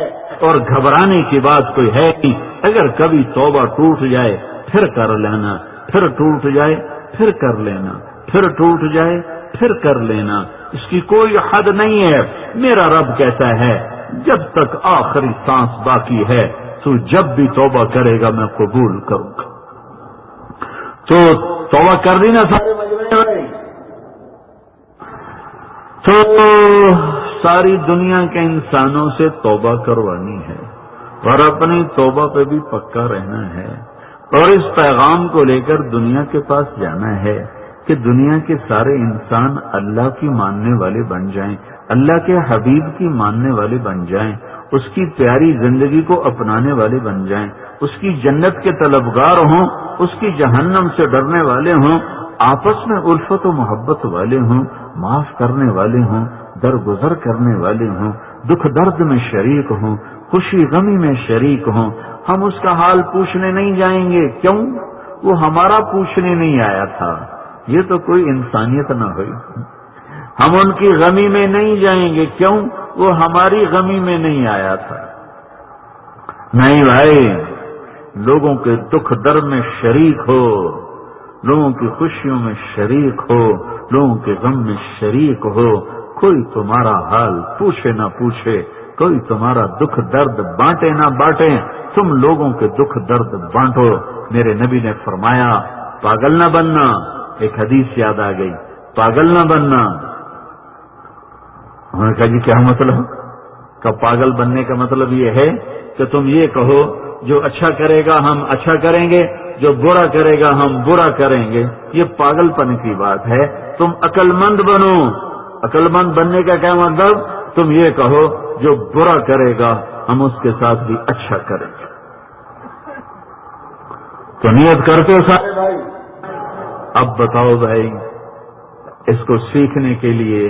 اور گھبرانے کی بات کوئی ہے نہیں۔ اگر کبھی توبہ ٹوٹ جائے پھر کر لینا، پھر ٹوٹ جائے پھر کر لینا، پھر ٹوٹ جائے پھر کر لینا، اس کی کوئی حد نہیں ہے۔ میرا رب کہتا ہے جب تک آخری سانس باقی ہے تو جب بھی توبہ کرے گا میں قبول کروں گا۔ تو توبہ کر دی نا سارے مجمع تو ساری دنیا کے انسانوں سے توبہ کروانی ہے اور اپنی توبہ پہ بھی پکا رہنا ہے، اور اس پیغام کو لے کر دنیا کے پاس جانا ہے کہ دنیا کے سارے انسان اللہ کی ماننے والے بن جائیں، اللہ کے حبیب کی ماننے والے بن جائیں، اس کی پیاری زندگی کو اپنانے والے بن جائیں، اس کی جنت کے طلبگار ہوں، اس کی جہنم سے ڈرنے والے ہوں، آپس میں الفت و محبت والے ہوں، معاف کرنے والے ہوں، درگزر کرنے والے ہوں، دکھ درد میں شریک ہوں، خوشی غمی میں شریک ہوں۔ ہم اس کا حال پوچھنے نہیں جائیں گے، کیوں؟ وہ ہمارا پوچھنے نہیں آیا تھا، یہ تو کوئی انسانیت نہ ہوئی۔ ہم ان کی غمی میں نہیں جائیں گے، کیوں؟ وہ ہماری غمی میں نہیں آیا تھا۔ نہیں بھائی، لوگوں کے دکھ درد میں شریک ہو، لوگوں کی خوشیوں میں شریک ہو، لوگوں کے غم میں شریک ہو۔ کوئی تمہارا حال پوچھے نہ پوچھے، کوئی تمہارا دکھ درد بانٹے نہ بانٹے، تم لوگوں کے دکھ درد بانٹو۔ میرے نبی نے فرمایا پاگل نہ بننا، ایک حدیث یاد آ گئی، پاگل نہ بننا۔ انہوں نے کہا جی کیا مطلب؟ کہ پاگل بننے کا مطلب یہ ہے کہ تم یہ کہو جو اچھا کرے گا ہم اچھا کریں گے، جو برا کرے گا ہم برا کریں گے۔ یہ پاگل پن کی بات ہے۔ تم عقل مند بنو۔ عقل مند بننے کا کیا مطلب؟ تم یہ کہو جو برا کرے گا ہم اس کے ساتھ بھی اچھا کریں گے۔ تو نیت کرتے ہو سارے بھائی؟ اب بتاؤ بھائی، اس کو سیکھنے کے لیے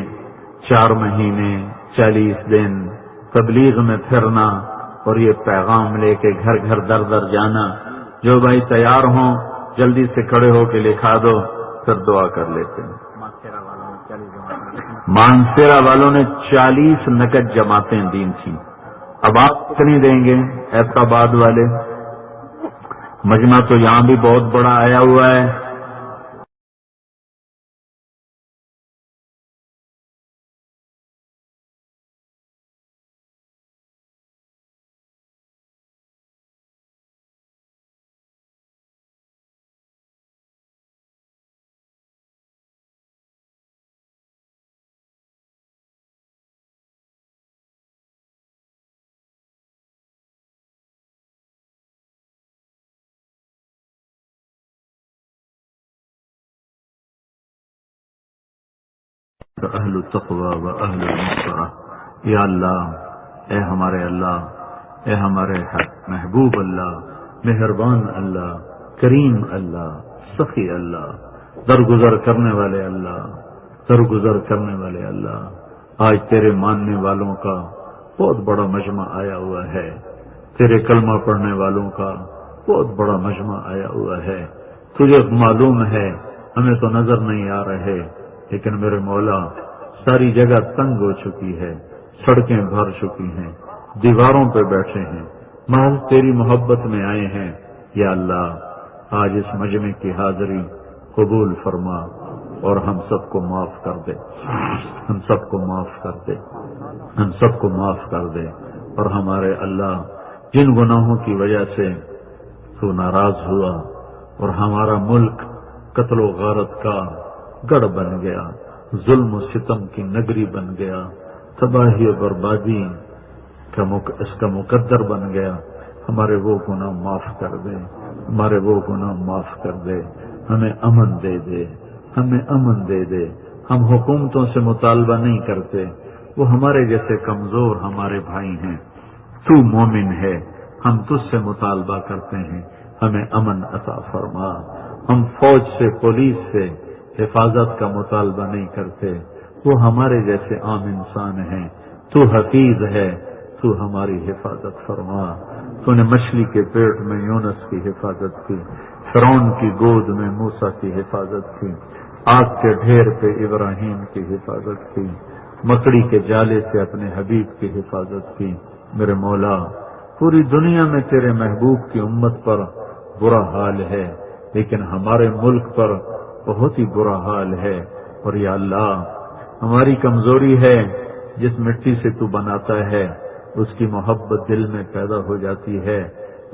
4 مہینے 40 دن تبلیغ میں پھرنا اور یہ پیغام لے کے گھر گھر در در جانا۔ جو بھائی تیار ہوں جلدی سے کھڑے ہو کے لکھا دو، پھر دعا کر لیتے ہیں۔ مانسیرا والوں نے 40 نقد جماعتیں دی تھیں۔ اب آپ کتنی دیں گے؟ ایبٹ والے مجمع تو یہاں بھی بہت بڑا آیا ہوا ہے۔ اہل التقوی و اہل المغفرہ، یا اللہ، اے ہمارے اللہ، اے ہمارے محبوب اللہ، مہربان اللہ، کریم اللہ، سخی اللہ، درگزر کرنے والے اللہ، درگزر کرنے والے اللہ، آج تیرے ماننے والوں کا بہت بڑا مجمع آیا ہوا ہے، تیرے کلمہ پڑھنے والوں کا بہت بڑا مجمع آیا ہوا ہے۔ تجھے معلوم ہے ہمیں تو نظر نہیں آ رہے، لیکن میرے مولا ساری جگہ تنگ ہو چکی ہے، سڑکیں بھر چکی ہیں، دیواروں پہ بیٹھے ہیں، محض تیری محبت میں آئے ہیں۔ یا اللہ، آج اس مجمع کی حاضری قبول فرما اور ہم سب کو معاف کر دے، ہم سب کو معاف کر دے، ہم سب کو معاف کر دے۔ اور ہمارے اللہ، جن گناہوں کی وجہ سے تو ناراض ہوا اور ہمارا ملک قتل و غارت کا گڑھ بن گیا، ظلم و ستم کی نگری بن گیا، تباہی و بربادی اس کا مقدر بن گیا، ہمارے وہ گناہ معاف کر دے، ہمارے وہ گناہ معاف کر دے، ہمیں امن دے دے، ہمیں امن دے دے۔ ہم حکومتوں سے مطالبہ نہیں کرتے، وہ ہمارے جیسے کمزور ہمارے بھائی ہیں، تو مومن ہے، ہم تجھ سے مطالبہ کرتے ہیں، ہمیں امن عطا فرما۔ ہم فوج سے، پولیس سے حفاظت کا مطالبہ نہیں کرتے، وہ ہمارے جیسے عام انسان ہیں، تو حفیظ ہے، تو ہماری حفاظت فرما۔ تو نے مچھلی کے پیٹ میں یونس کی حفاظت کی، فرعون کی گود میں موسیٰ کی حفاظت کی، آگ کے ڈھیر پہ ابراہیم کی حفاظت کی، مکڑی کے جالے سے اپنے حبیب کی حفاظت کی۔ میرے مولا، پوری دنیا میں تیرے محبوب کی امت پر برا حال ہے، لیکن ہمارے ملک پر بہت ہی برا حال ہے۔ اور یا اللہ، ہماری کمزوری ہے، جس مٹی سے تو بناتا ہے اس کی محبت دل میں پیدا ہو جاتی ہے۔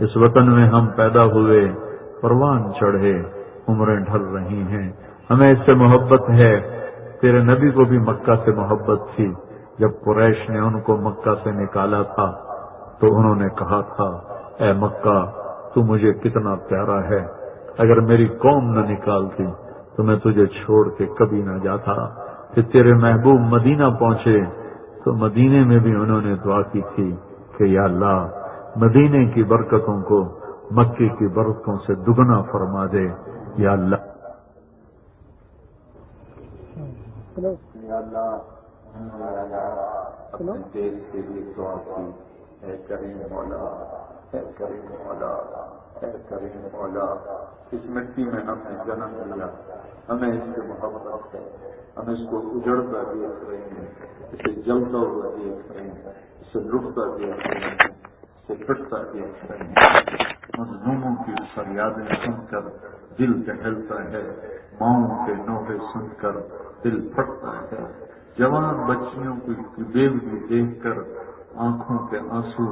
اس وطن میں ہم پیدا ہوئے، پروان چڑھے، عمریں ڈھل رہی ہیں، ہمیں اس سے محبت ہے، تیرے نبی کو بھی مکہ سے محبت تھی. جب قریش نے ان کو مکہ سے نکالا تھا تو انہوں نے کہا تھا اے مکہ تو مجھے کتنا پیارا ہے، اگر میری قوم نہ نکالتی تو میں تجھے چھوڑ کے کبھی نہ جاتا. کہ تیرے محبوب مدینہ پہنچے تو مدینے میں بھی انہوں نے دعا کی تھی کہ یا اللہ مدینے کی برکتوں کو مکے کی برکتوں سے دگنا فرما دے. یا اللہ اپنے دیش کے لیے دعا کی. اے کریم مولا، اے کریم مولا، اے کریم مولا، اس مٹی میں ہم نے جنم لیا، ہمیں اس سے محبت ہے، ہم اس کو اجڑتا دیکھ رہے ہیں، اسے جلتا ہوا دیکھ رہے ہیں، اسے لٹتا دیکھ رہے ہیں، اسے پٹتا دیکھ رہے ہیں. مظلوموں کی فریادیں سن کر دل دہلتا ہے، ماؤں کے نوحے سن کر دل پھٹتا ہے. جوان بچیوں کی بیوی دیکھ کر آنکھوں کے آنسو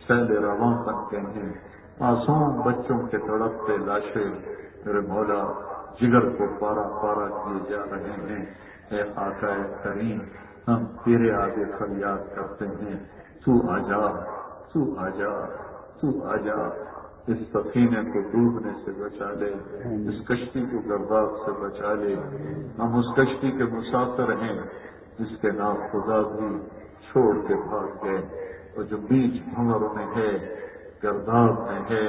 سیل رواں بنتے ہیں. معصوم بچوں کے تڑپتے لاشیں میرے مولا جگر کو پارا پارا کیے جا رہے ہیں. اے آقا کریم، ہم تیرے آگے فریاد کرتے ہیں، تو آ جا، تو آ جا، تو آ جا. اس سفینے کو ڈوبنے سے بچا لے، اس کشتی کو گرداب سے بچا لے. ہم اس کشتی کے مسافر ہیں جس کے نام خدا بھی چھوڑ کے بھاگ گئے، اور جو بیچ بھنور میں ہے، گرداب میں ہے،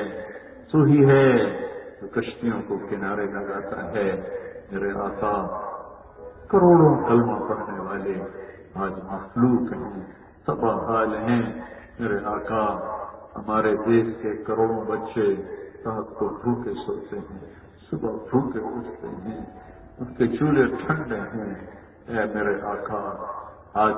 تو ہی ہے جو کشتیوں کو کنارے لگاتا ہے. میرے آقا کروڑوں کلمہ پڑھنے والے آج مخلوق ہیں، تباہ حال ہیں. میرے آقا ہمارے دیش کے کروڑوں بچے رات کو بھوکے سوتے ہیں، صبح بھوکے اٹھتے ہیں، ان کے چولہے ٹھنڈے ہیں. اے میرے آقا آج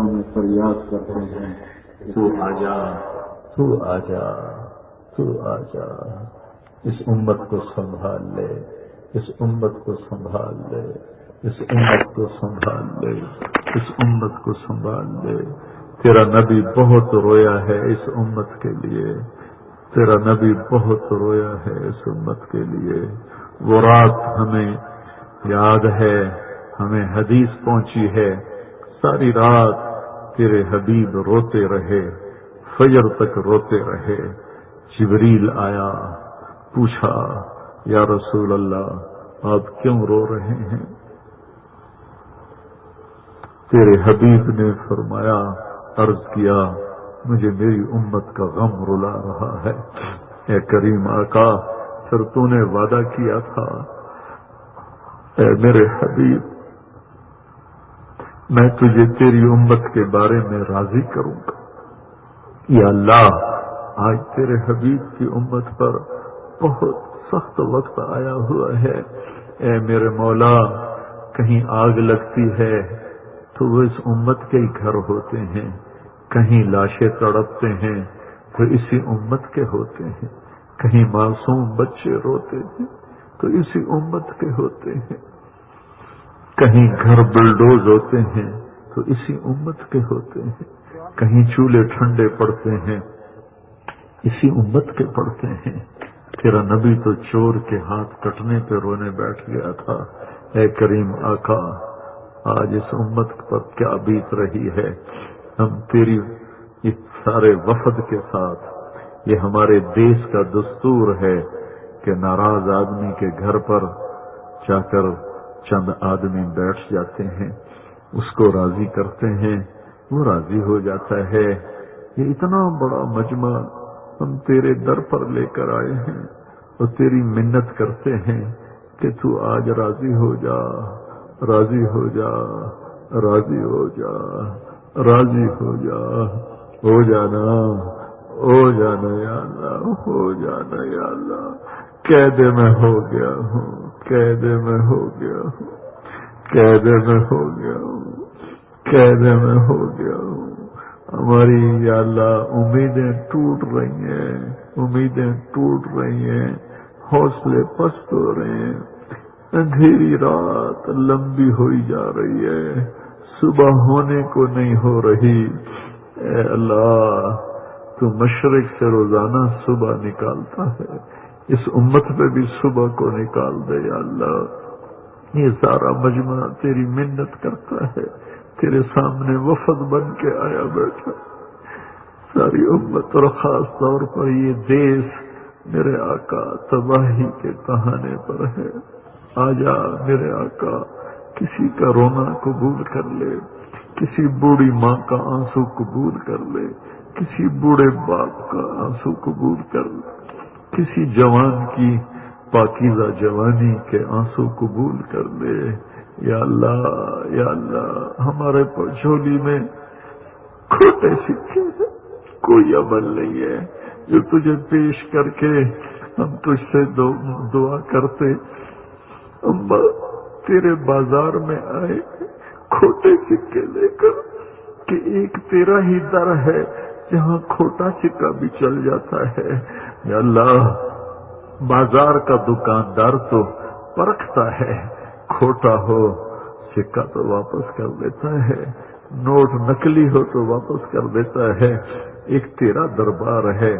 میں فریاد کرتے ہیں، تو آ جا، تو آ جا، تو آ جا. اس امت کو سنبھال لے، اس امت کو سنبھال لے، اس امت کو سنبھال لے، اس امت کو سنبھال لے. تیرا نبی بہت رویا ہے اس امت کے لیے، تیرا نبی بہت رویا ہے اس امت کے لیے. وہ رات ہمیں یاد ہے، ہمیں حدیث پہنچی ہے، ساری رات تیرے حبیب روتے رہے، فجر تک روتے رہے. جبریل آیا، پوچھا یا رسول اللہ آپ کیوں رو رہے ہیں؟ تیرے حبیب نے فرمایا، عرض کیا مجھے میری امت کا غم رلا رہا ہے. اے کریم آقا پھر تو نے وعدہ کیا تھا، اے میرے حبیب میں تجھے تیری امت کے بارے میں راضی کروں گا. یا اللہ آج تیرے حبیب کی امت پر بہت سخت وقت آیا ہوا ہے. اے میرے مولا کہیں آگ لگتی ہے تو وہ اس امت کے ہی گھر ہوتے ہیں، کہیں لاشیں تڑپتے ہیں تو اسی امت کے ہوتے ہیں، کہیں معصوم بچے روتے ہیں تو اسی امت کے ہوتے ہیں، کہیں گھر بلڈوز ہوتے ہیں تو اسی امت کے ہوتے ہیں، کہیں چولہے ٹھنڈے پڑتے ہیں اسی امت کے پڑتے ہیں. تیرا نبی تو چور کے ہاتھ کٹنے پہ رونے بیٹھ گیا تھا. اے کریم آقا آج اس امت پر کیا بیت رہی ہے. ہم تیری اس سارے وفد کے ساتھ، یہ ہمارے دیش کا دستور ہے کہ ناراض آدمی کے گھر پر جا کر چند آدمی بیٹھ جاتے ہیں، اس کو راضی کرتے ہیں، وہ راضی ہو جاتا ہے. یہ اتنا بڑا مجمع ہم تیرے در پر لے کر آئے ہیں اور تیری منت کرتے ہیں کہ تو آج راضی ہو جا، راضی ہو جا، راضی ہو جا، راضی ہو جا. ہو جانا، ہو جانا یا اللہ، ہو جانا یا اللہ. قید میں ہو گیا ہوں، قید میں ہو گیا ہوں، قید میں ہو گیا ہوں، قید میں ہو گیا ہوں. ہماری یا اللہ امیدیں ٹوٹ رہی ہیں، امیدیں ٹوٹ رہی ہیں، حوصلے پست ہو رہے ہیں. اندھیری رات لمبی ہوئی جا رہی ہے، صبح ہونے کو نہیں ہو رہی۔ اے اللہ، تو مشرق سے روزانہ صبح نکالتا ہے، اس امت پہ بھی صبح کو نکال دے یا اللہ۔ یہ سارا مجمع تیری منت کرتا ہے، تیرے سامنے وفد بن کے آیا بیٹھا، ساری امت اور خاص طور پر یہ دیس میرے آقا تباہی کے کہانے پر ہے۔ آجا میرے آقا، کسی کا رونا قبول کر لے، کسی بوڑھی ماں کا آنسو قبول کر لے، کسی بوڑھے باپ کا آنسو قبول کر لے، کسی جوان کی پاکیزہ جوانی کے آنسو قبول کر لے یا اللہ۔ یا اللہ، ہمارے جھولی میں کھوٹے سکے ہیں، کوئی عمل نہیں ہے جو تجھے پیش کر کے ہم تجھ سے دعا کرتے۔ اماں تیرے بازار میں آئے کھوٹے سکے لے کر کہ ایک تیرا ہی در ہے جہاں کھوٹا سکہ بھی چل جاتا ہے۔ یا اللہ، بازار کا دکاندار تو پرکھتا ہے، کھوٹا ہو سکہ تو واپس کر دیتا ہے، نوٹ نکلی ہو تو واپس کر دیتا ہے۔ ایک تیرا دربار ہے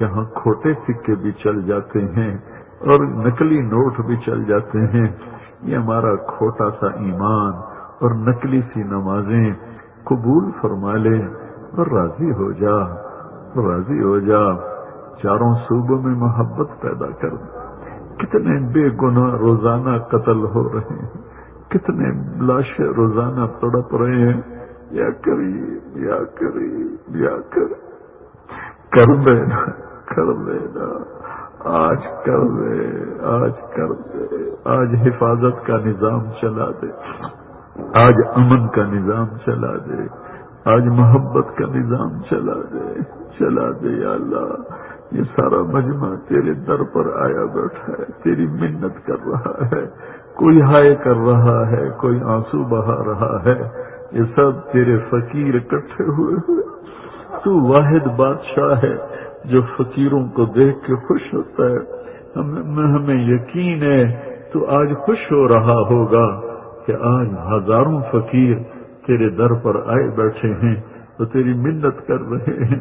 جہاں کھوٹے سکے بھی چل جاتے ہیں اور نکلی نوٹ بھی چل جاتے ہیں۔ یہ ہمارا کھوٹا سا ایمان اور نکلی سی نمازیں قبول فرما لے اور راضی ہو جا، راضی ہو جا۔ چاروں صوبوں میں محبت پیدا کر دے۔ کتنے بے گناہ روزانہ قتل ہو رہے ہیں، کتنے لاشیں روزانہ تڑپ رہے ہیں۔ یا کریم، یا کریم، یا کریم، کر دینا، کر دینا، آج کر دے، آج کر دے۔ آج حفاظت کا نظام چلا دے، آج امن کا نظام چلا دے، آج محبت کا نظام چلا دے، چلا دے یا اللہ۔ یہ سارا مجمع تیرے در پر آیا بیٹھا ہے، تیری منت کر رہا ہے، کوئی ہائے کر رہا ہے، کوئی آنسو بہا رہا ہے۔ یہ سب تیرے فقیر اکٹھے ہوئے۔ تو واحد بادشاہ ہے جو فقیروں کو دیکھ کے خوش ہوتا ہے۔ ہمیں یقین ہے تو آج خوش ہو رہا ہوگا کہ آج ہزاروں فقیر تیرے در پر آئے بیٹھے ہیں تو تیری منت کر رہے ہیں۔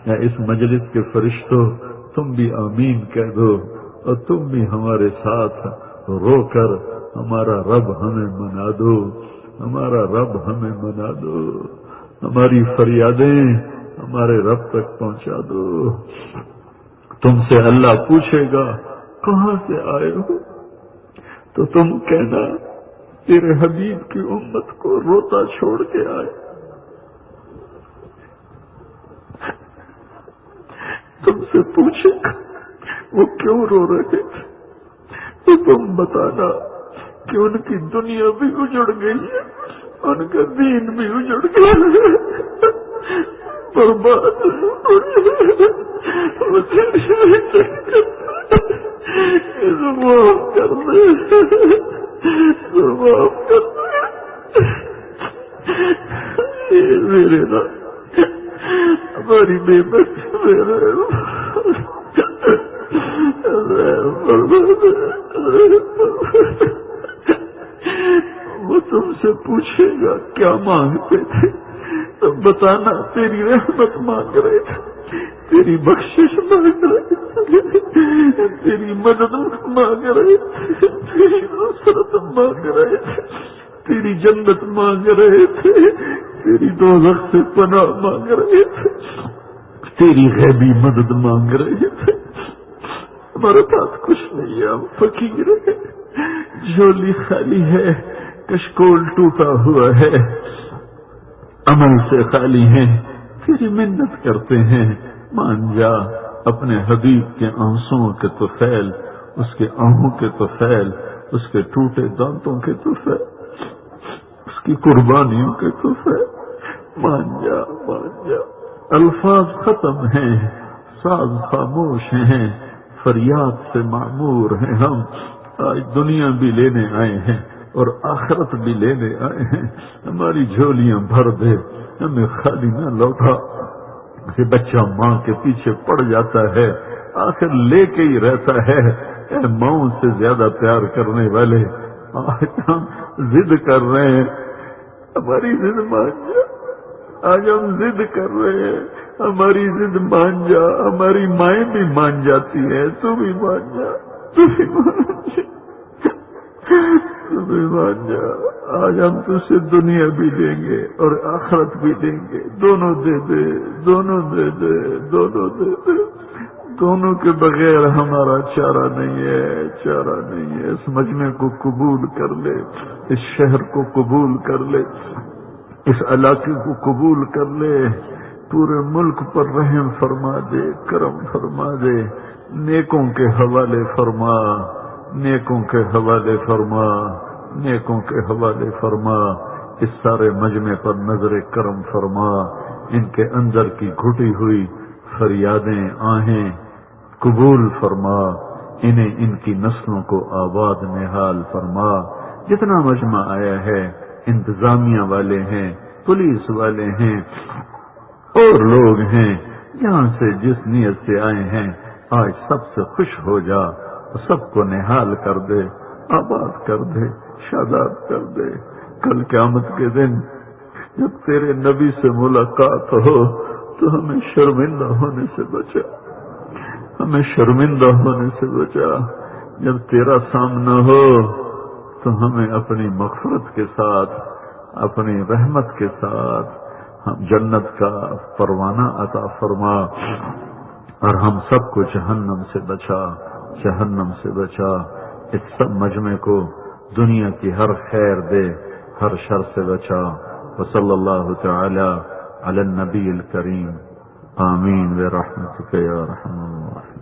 یا اس مجلس کے فرشتوں، تم بھی آمین کہہ دو اور تم بھی ہمارے ساتھ رو کر ہمارا رب ہمیں منا دو، ہمارا رب ہمیں منا دو، ہماری فریادیں ہمارے رب تک پہنچا دو۔ تم سے اللہ پوچھے گا کہاں سے آئے ہو تو تم کہنا تیرے حبیب کی امت کو روتا چھوڑ کے آئے۔ تم سے پوچھے گا وہ کیوں رو رہے تھے تو تم بتانا کہ ان کی دنیا بھی اجڑ گئی ہے، ان کا دین بھی اجڑ گیا ہے، برباد ہو گیا۔ معاف کر دے، معاف کر دے میرے نا، ہماری بے بس میرے وہ تم سے پوچھے گا کیا مانگتے تھے تو بتانا تیری رحمت مانگ رہے تھے، تیری بخشش مانگ رہے تھے، تیری مدد مانگ رہے تھے، تیری نصرت مانگ رہے تھے، تیری جنت مانگ رہے تھے، تیری دوزخ سے پناہ مانگ رہے تھے، تیری غیبی مدد مانگ رہے تھے۔ ہمارے پاس کچھ نہیں ہے، ہم فقیر ہیں، جھولی خالی ہے، کشکول ٹوٹا ہوا ہے، عمل سے خالی ہیں، تیری منت کرتے ہیں، مان جا۔ اپنے حبیب کے آنسوؤں کے طفیل، اس کے آہوں کے طفیل، اس کے ٹوٹے دانتوں کے طفیل، اس کی قربانیوں کے طفیل، مان جا، مان جا۔ الفاظ ختم ہیں، ساز خاموش ہیں، فریاد سے معمور ہیں ہم۔ آج دنیا بھی لینے آئے ہیں اور آخرت بھی لینے آئے ہیں، ہماری جھولیاں بھر دے، ہمیں خالی نہ لوٹا۔ کہ بچہ ماں کے پیچھے پڑ جاتا ہے، آخر لے کے ہی رہتا ہے، اے ماؤں سے زیادہ پیار کرنے والے آج ہم ضد کر رہے ہیں، ہماری ضد مان جا، آج ہم ضد کر رہے ہیں، ہماری ضد مان جا، ہماری مائیں بھی مان جاتی ہیں، تو بھی مان جا، تو بھی مان جا، تو بھی مان جا۔ آج ہم تجھ سے دنیا بھی دیں گے اور آخرت بھی دیں گے، دونوں دے دے، دونوں دے دے، دونوں دے دے، دونوں کے بغیر ہمارا چارہ نہیں ہے، چارہ نہیں ہے۔ اس مجمع کو قبول کر لے، اس شہر کو قبول کر لے، اس علاقے کو قبول کر لے، پورے ملک پر رحم فرما دے، کرم فرما دے، نیکوں کے حوالے فرما، نیکوں کے حوالے فرما، نیکوں کے حوالے فرما۔ اس سارے مجمع پر نظر کرم فرما، ان کے اندر کی گھٹی ہوئی فریادیں آہیں قبول فرما، انہیں ان کی نسلوں کو آباد نہال فرما۔ جتنا مجمع آیا ہے، انتظامیہ والے ہیں، پولیس والے ہیں اور لوگ ہیں، یہاں سے جس نیت سے آئے ہیں، آج سب سے خوش ہو جا، سب کو نہال کر دے، آباد کر دے، شاداب کر دے۔ کل قیامت کے دن جب تیرے نبی سے ملاقات ہو تو ہمیں شرمندہ ہونے سے بچا، ہمیں شرمندہ ہونے سے بچا۔ جب تیرا سامنا ہو تو ہمیں اپنی مغفرت کے ساتھ، اپنی رحمت کے ساتھ ہم جنت کا پروانہ عطا فرما، اور ہم سب کو جہنم سے بچا، جہنم سے بچا۔ اس سب مجمع کو دنیا کی ہر خیر دے، ہر شر سے بچا۔ وصلی اللہ تعالی علی النبی الکریم، آمین برحمتک یا ارحم الراحمین۔